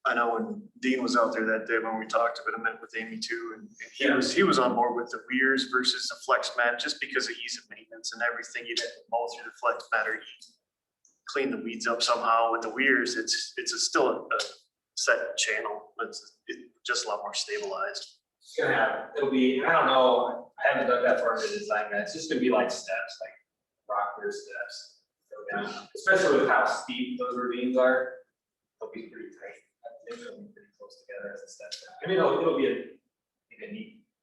I know when Dean was out there that day when we talked about it, I met with Amy too, and he was on board with the weirs versus the flex mat, just because of ease of maintenance and everything. You'd have to mow through the flex mat or clean the weeds up somehow. With the weirs, it's still a set channel, but it's just a lot more stabilized. It's gonna have, it'll be, I don't know, I haven't dug that far into the design guide. It's just gonna be like steps, like rock weir steps. Especially with how steep those ravines are, they'll be pretty tight. I think they'll be pretty close together as a step down. I mean, it'll be a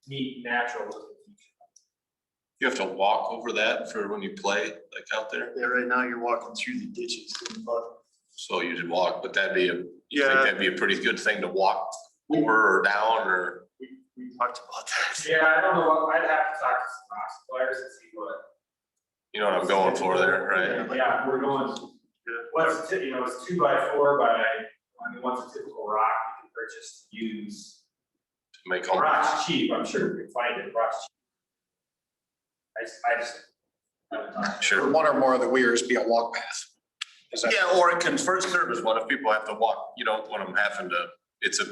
neat, natural looking feature. You have to walk over that for when you play, like out there? Yeah, right now you're walking through the ditches. So you did walk, but you think that'd be a pretty good thing to walk over or down, or? We talked about that. Yeah, I don't know, I'd have to talk to some rock players and see what. You know what I'm going for there, right? Yeah, we're going, what's, it's 2 by 4 by, what's a typical rock you can purchase to use. To make home. Rock's cheap, I'm sure we can find it, rock's cheap. I just. Sure. One or more of the weirs be a walk path. Yeah, or it can first serve as one if people have to walk, you don't want them having to, it's a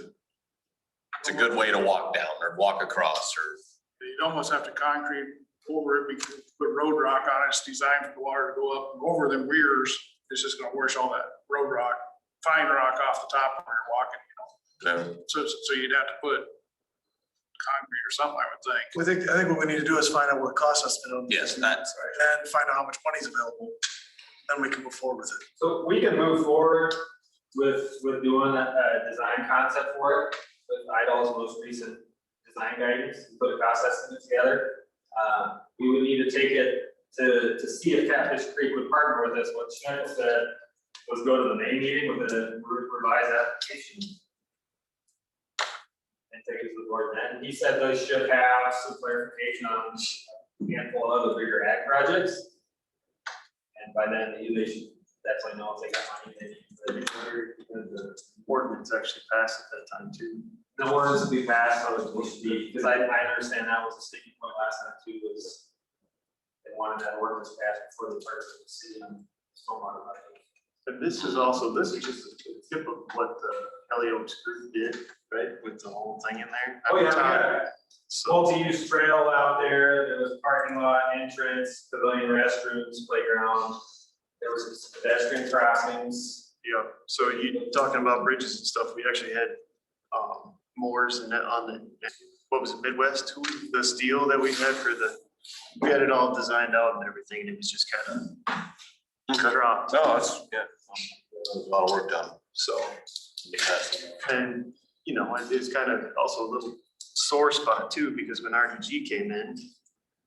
It's a good way to walk down or walk across or. You'd almost have to concrete over it because you put road rock on it. It's designed for the water to go up and over them weirs. It's just gonna wash all that road rock, fine rock off the top where you're walking, So you'd have to put concrete or something, I would think. I think what we need to do is find out what cost estimate on. Yes, that's And find out how much money is available. Then we can move forward with it. So we can move forward with doing a design concept for it, with Idol's most recent design guidance, and put a cost estimate together. We would need to take it to see if Catfish Creek would partner with us. What Schneider said was go to the May meeting with a revised application. And take it to the board then. He said those should have some clarification on a handful of other bigger ag projects. And by then, they should definitely know if they got money they need. The ordinance actually passed at that time too. The ordinance will be passed, so it should be, because I understand that was a sticking point last time too, was they wanted that ordinance passed before they started the city on stormwater project. And this is just a tip of what the Kelly Oaks group did, right, with the whole thing in there. Oh, yeah, we got So, multi-use trail out there, there was parking lot, entrance, pavilion, restrooms, playground. There was pedestrian crossings. yeah, so you talking about bridges and stuff, we actually had moors and that on the, what was it, Midwest, the steel that we had we had it all designed out and everything, and it was just kind of dropped. No, that's, yeah, a lot of work done. So, and, it's kind of also a little sore spot too, because when RDG came in,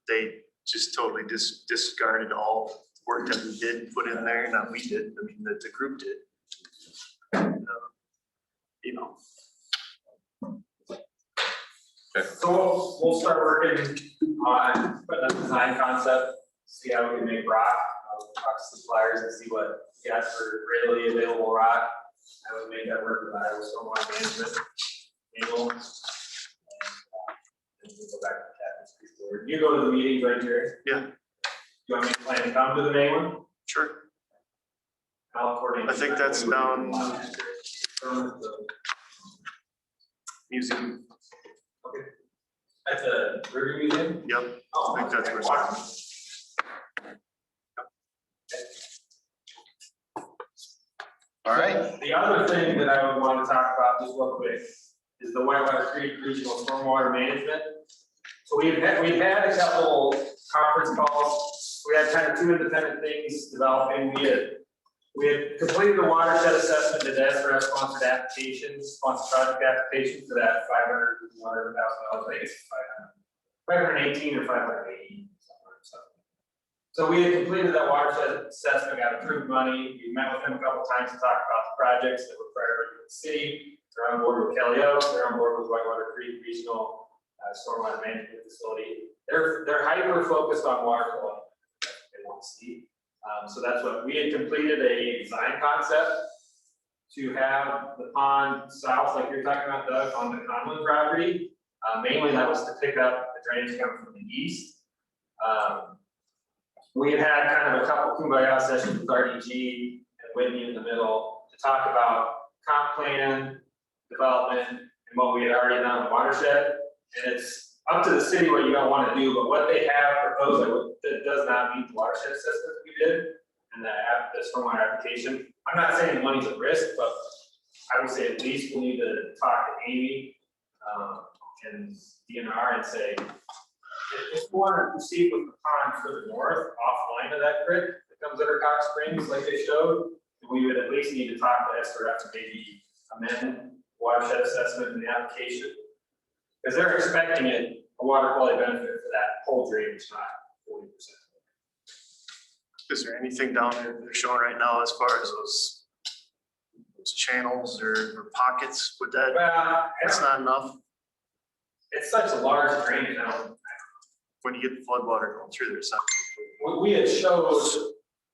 they just totally discarded all the work that we did put in there. Not we did, I mean, that the group did. And, So we'll start working on putting a design concept, see how we can make rock. Talk to suppliers and see what we got for readily available rock. I would make that work with Iowa stormwater management. Manual. And we'll go back to the Catfish Creek board. You go to the meetings right here. Yeah. You want me to plan to come to the May one? Sure. I'll coordinate. I think that's down museum. Okay. At the River Museum? Yep, Oh, I think that's where it's at. All right. The other thing that I would want to talk about just real quick is the Whitewater Creek Regional Stormwater Management. So we've had a couple conference calls. We had kind of two independent things developing. We had completed the watershed assessment, the SRF sponsored applications, sponsored project application for that $500,000, I think it's 518 or 580. So we had completed that watershed assessment, got approved money. We met with them a couple times to talk about the projects that were priority to the city. They're on board with Kelly Oaks, they're on board with Whitewater Creek Regional Stormwater Management Facility. They're hyper focused on water quality. They want to see. So that's what we had completed a design concept to have the pond south, like you're talking about, Doug, on the Conlon property. Mainly that was to pick up the drainage coming from the east. We had kind of a couple kumbaya sessions with RDG and Whitney in the middle to talk about comp plan, development, and what we had already done on watershed. And it's up to the city what you don't want to do, but what they have proposed that does not meet the watershed assessment we did and the stormwater application. I'm not saying the money's at risk, but I would say at least we need to talk to Amy and DNR and say, if we want to proceed with the pond further north, offline of that creek that comes under Cox Springs, like they showed, we would at least need to talk to SRF to maybe amend watershed assessment in the application. Because they're expecting a water quality benefit for that whole drainage, not 40%. Is there anything down there they're showing right now as far as those channels or pockets with that? Well, That's not enough. It's such a large drainage now. When you get the flood water going through there, it's not. We had showed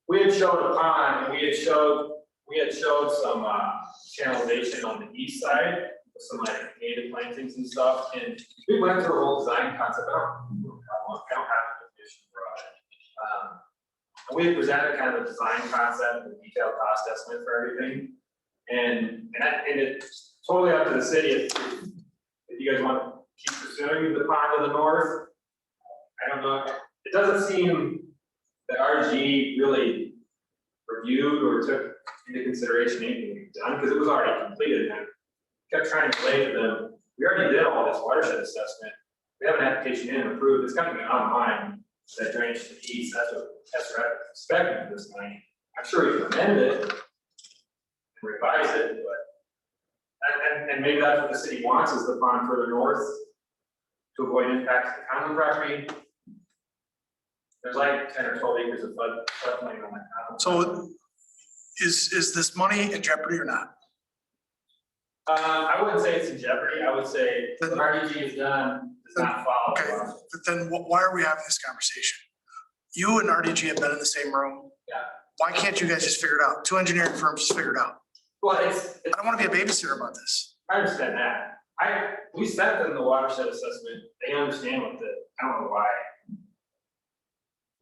a pond, and we had showed some channelization on the east side with some like native plantings and stuff. And we went through a whole design concept. I don't have a definition for it. And we had presented kind of a design concept and detailed cost estimate for everything. And it's totally up to the city if if you guys want to keep pursuing the pond to the north, I don't know, it doesn't seem that RG really reviewed or took into consideration anything we've done, because it was already completed, and I kept trying to relay to them, we already did all this watershed assessment, we have an application in approved, it's coming online, that drains to the east, that's what expecting for this money. I'm sure we can amend it and revise it, but, and maybe that's what the city wants, is the pond further north to avoid impacts to the common property. There's like 10 or 12 acres of floodplain on that. So is this money in jeopardy or not? I wouldn't say it's in jeopardy, I would say what RDG has done does not follow. Okay, but then why are we having this conversation? You and RDG have been in the same room. Yeah. Why can't you guys just figure it out? Two engineering firms just figure it out. Well, I don't want to be a babysitter about this. I understand that. We sent them the watershed assessment, they understand what I don't know why.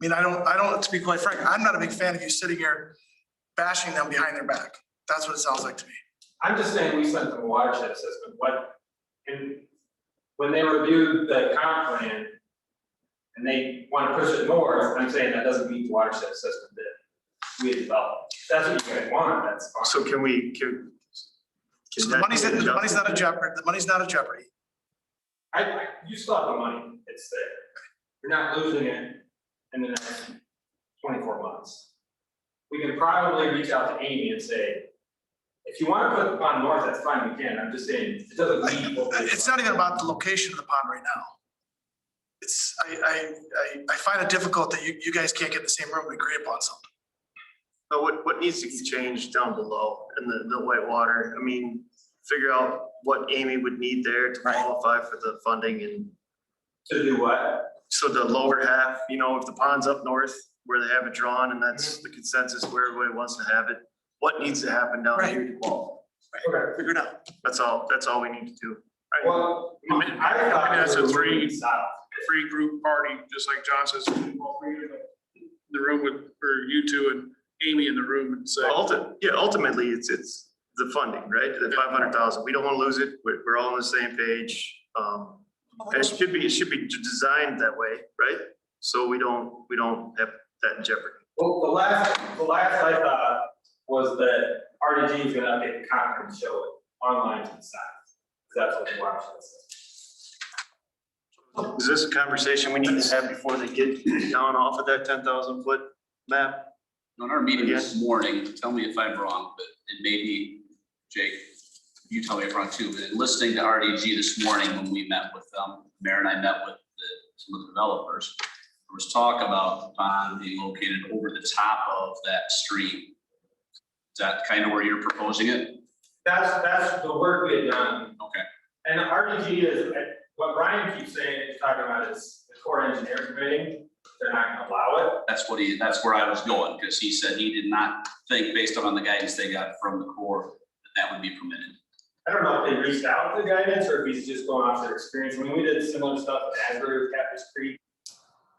I mean, I don't, to be quite frank, I'm not a big fan of you sitting here bashing them behind their back. That's what it sounds like to me. I'm just saying we sent them a watershed assessment, and when they reviewed the comp plan and they want to push it north, I'm saying that doesn't meet the watershed assessment that we had developed. If that's what you guys want, that's fine. So can we, So the money's not a jeopardy, the money's not a jeopardy. You still have the money, it's there. You're not losing it in the next 24 months. We can probably reach out to Amy and say, if you want to put the pond north, that's fine, we can. I'm just saying, it doesn't mean. It's not even about the location of the pond right now. I find it difficult that you guys can't get in the same room and agree upon something. but what needs to be changed down below in the white water? I mean, figure out what Amy would need there to qualify for the funding and. To do what? So the lower half, if the pond's up north where they have it drawn and that's the consensus where everybody wants to have it, what needs to happen down here to qualify? Okay. Figure it out. That's all we need to do. Well, I mean, I thought that's a free south. group party, just like John says, well, we're in the room for you two and Amy in the room and say. Ultimately, it's the funding, right? The 500,000. We don't want to lose it. We're all on the same page. And it should be designed that way, right? So we don't have that in jeopardy. Well, the last I thought was that RDG is gonna update the content and show it online to the site. That's what the watershed says. Is this a conversation we need to have before they get down off of that 10,000 foot map? In our meeting this morning, tell me if I'm wrong, but it may be, Jake, you tell me if I'm wrong too, but in listening to RDG this morning when we met with them, Mayor and I met with some of the developers, there was talk about the pond being located over the top of that stream. Is that kind of where you're proposing it? That's the work we had done. Okay. And RDG is, what Brian keeps saying, he's talking about is the Corps of Engineers Committee, they're not gonna allow it. That's where I was going, because he said he did not think, based on the guidance they got from the Corps, that would be permitted. I don't know if they reached out to the guidance or if he's just going off their experience. I mean, we did similar stuff at Asbury with Cactus Creek.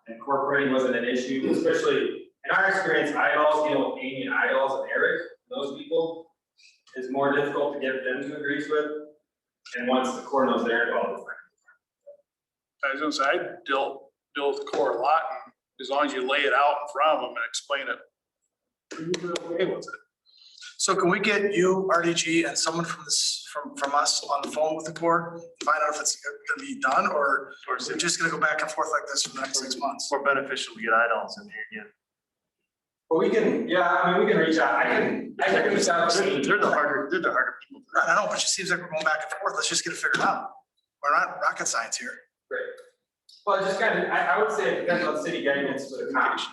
And incorporating wasn't an issue, especially in our experience, idols, Amy and idols and Eric, those people, is more difficult to get them to agree to it. And once the Corps knows they're involved, it's I was gonna say, I dealt with the core a lot, and as long as you lay it out in front of them and explain it. You're okay with it. So can we get you, RDG, and someone from us on the phone with the Corps, find out if it's gonna be done, or is it just gonna go back and forth like this for the next 6 months? More beneficial to get idols in here again. Well, we can reach out. I can reach out to Amy. They're the harder people. I know, but it just seems like we're going back and forth. Let's just get it figured out. We're not rocket science here. Great. Well, just kind of, I would say it depends on city guidance for the county.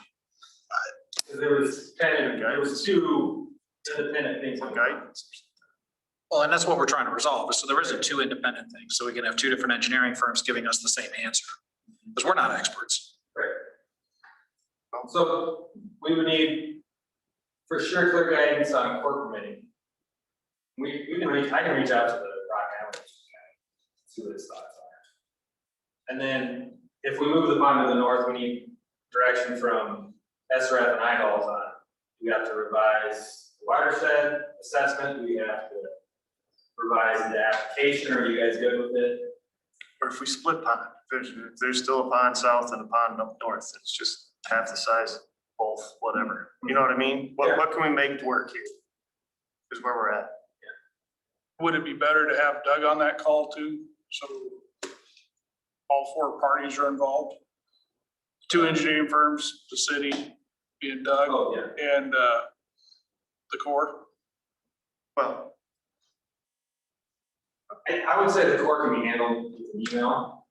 There was two independent things on guidance. Well, and that's what we're trying to resolve. So there isn't two independent things. So we can have two different engineering firms giving us the same answer. Because we're not experts. Right. So we would need for sure clear guidance on core permitting. I can reach out to the Rock Island, see what his thoughts are. And then if we move the pond to the north, we need direction from SRF and idols on, we have to revise the watershed assessment, we have to revise the application, are you guys good with it? Or if we split pond, if there's still a pond south and a pond up north, it's just half the size, both, whatever. You know what I mean? What can we make work here? Is where we're at. Would it be better to have Doug on that call too? So all four parties are involved? Two engineering firms, the city, being Doug. Oh, yeah. And the Corps. Well, I would say the core can be handled with an email.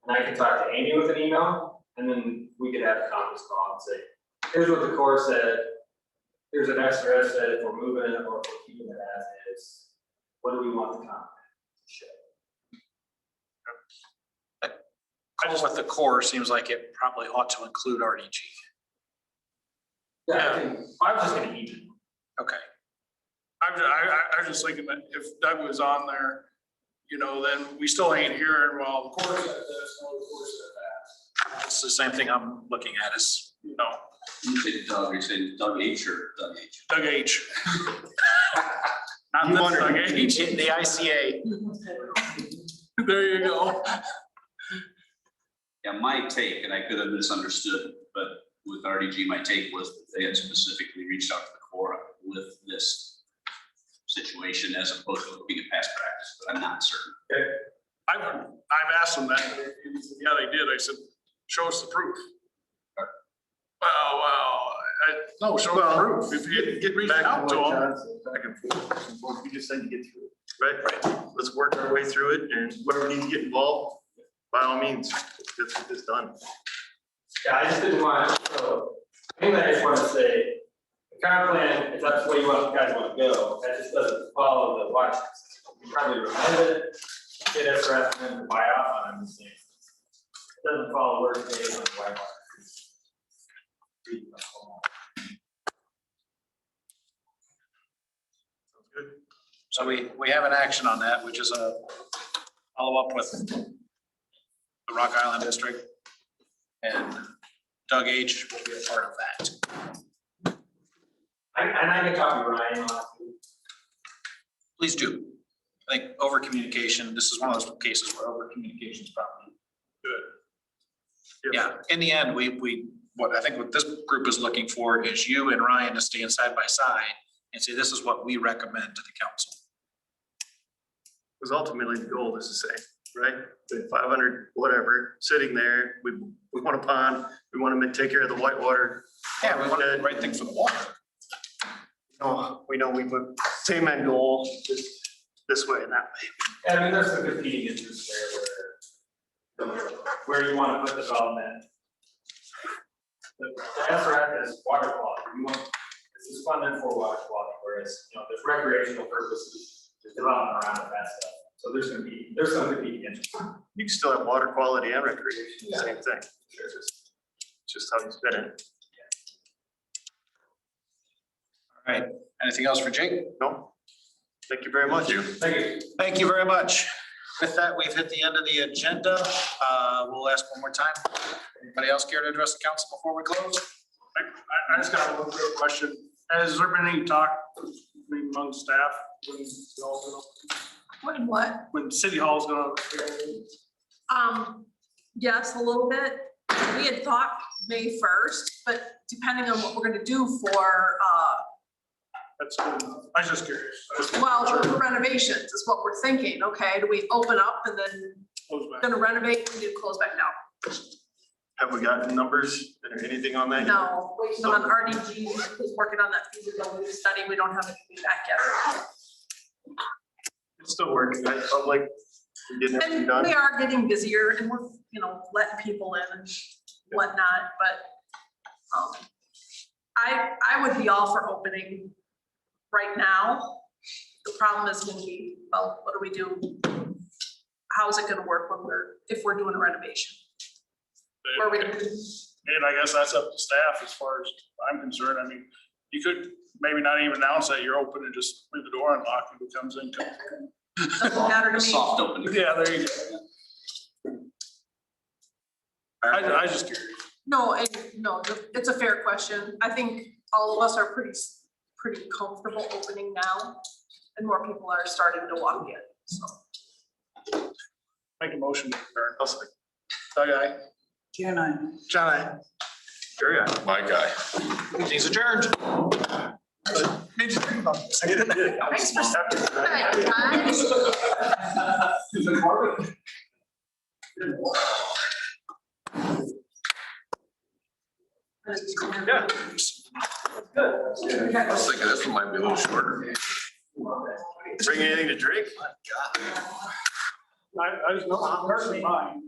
And I can talk to Amy with an email, and then we could have a conference call and say, here's what the core said. Here's an SRS said if we're moving it or if we're keeping it as is. What do we want the comment to show? Call with the core seems like it probably ought to include RDG. Yeah, I was just gonna email. Okay. I was just thinking that if Doug was on there, you know, then we still ain't hearing, well, the Corps said this, no, the Corps said that. It's the same thing I'm looking at is, You know, You say Doug, you say Doug H or Doug H? Doug H. Not this Doug H. in the ICA. There you go. Yeah, my take, and I could have misunderstood, but with RDG, my take was that they had specifically reached out to the Corps with this situation as opposed to looking at past practice, but I'm not certain. I've asked them that. Yeah, they did. I said, show us the proof. No, show us the proof. If you get reached out to them. Back and forth, we just need to get through it, right? Let's work our way through it, and whoever needs to get involved, by all means, let's get this done. Yeah, I just didn't want, so, I think I just want to say, the current plan, if that's the way you guys want to go, that just doesn't follow the watch system. You probably remove it, get SRF and then buy off on them. It doesn't follow where it's made on the white water. So we have an action on that, which is a follow up with the Rock Island District. And Doug H will be a part of that. And I can copy Ryan on it. Please do. I think over communication, this is one of those cases where over communication is probably good. Yeah, in the end, what I think what this group is looking for is you and Ryan to stand side by side and say, this is what we recommend to the council. Because ultimately the goal is the same, right? The 500, whatever, sitting there, we want a pond, we want to take care of the whitewater. Yeah, we want to do the right thing for the water. We know we put same end goal, just this way and that way. Yeah, I mean, there's some competing interests there where you want to put development. The SRF is water quality. We want, this is funded for water quality, whereas, you know, there's recreational purposes, there's development around it, that stuff. So there's some competing interests. You can still have water quality and recreation, same thing. It's just how you spin it. All right, anything else for Jake? No. Thank you very much. Thank you. Thank you very much. With that, we've hit the end of the agenda. We'll ask one more time. Anybody else care to address the council before we close? I just got one quick question. Has there been any talk among staff When what? when City Hall's gonna? Yes, a little bit. We had thought May 1st, but depending on what we're gonna do for, That's good enough. I was just curious. well, for renovations is what we're thinking. Okay, do we open up and then Close back. gonna renovate and do close back down? Have we gotten numbers or anything on that? yet? No, waiting on RDG, who's working on that feasibility study. We don't have anything back yet. It's still working, right? Public, we getting everything And done. we are getting busier and we're, you know, letting people in and whatnot, but I would be all for opening right now. The problem is when well, what do we do? How's it gonna work if we're doing a renovation? Where are we gonna do? And I guess that's up to staff as far as I'm concerned. I mean, you could maybe not even announce that you're open and just leave the door unlocked and who comes in. Doesn't matter to A me. soft opening. Yeah, there you go. I was just curious. No, it's a fair question. I think all of us are pretty comfortable opening now and more people are starting to walk in, so. Make a motion to adjourn. Doug, aye. Karen, I. John, I. Sure, yeah. My guy. He's adjourned. Made you think about this. I didn't. Thanks for stopping by, guys. Yeah. I was thinking this one might be a little shorter. Bring anything to drink? I just know, personally mine.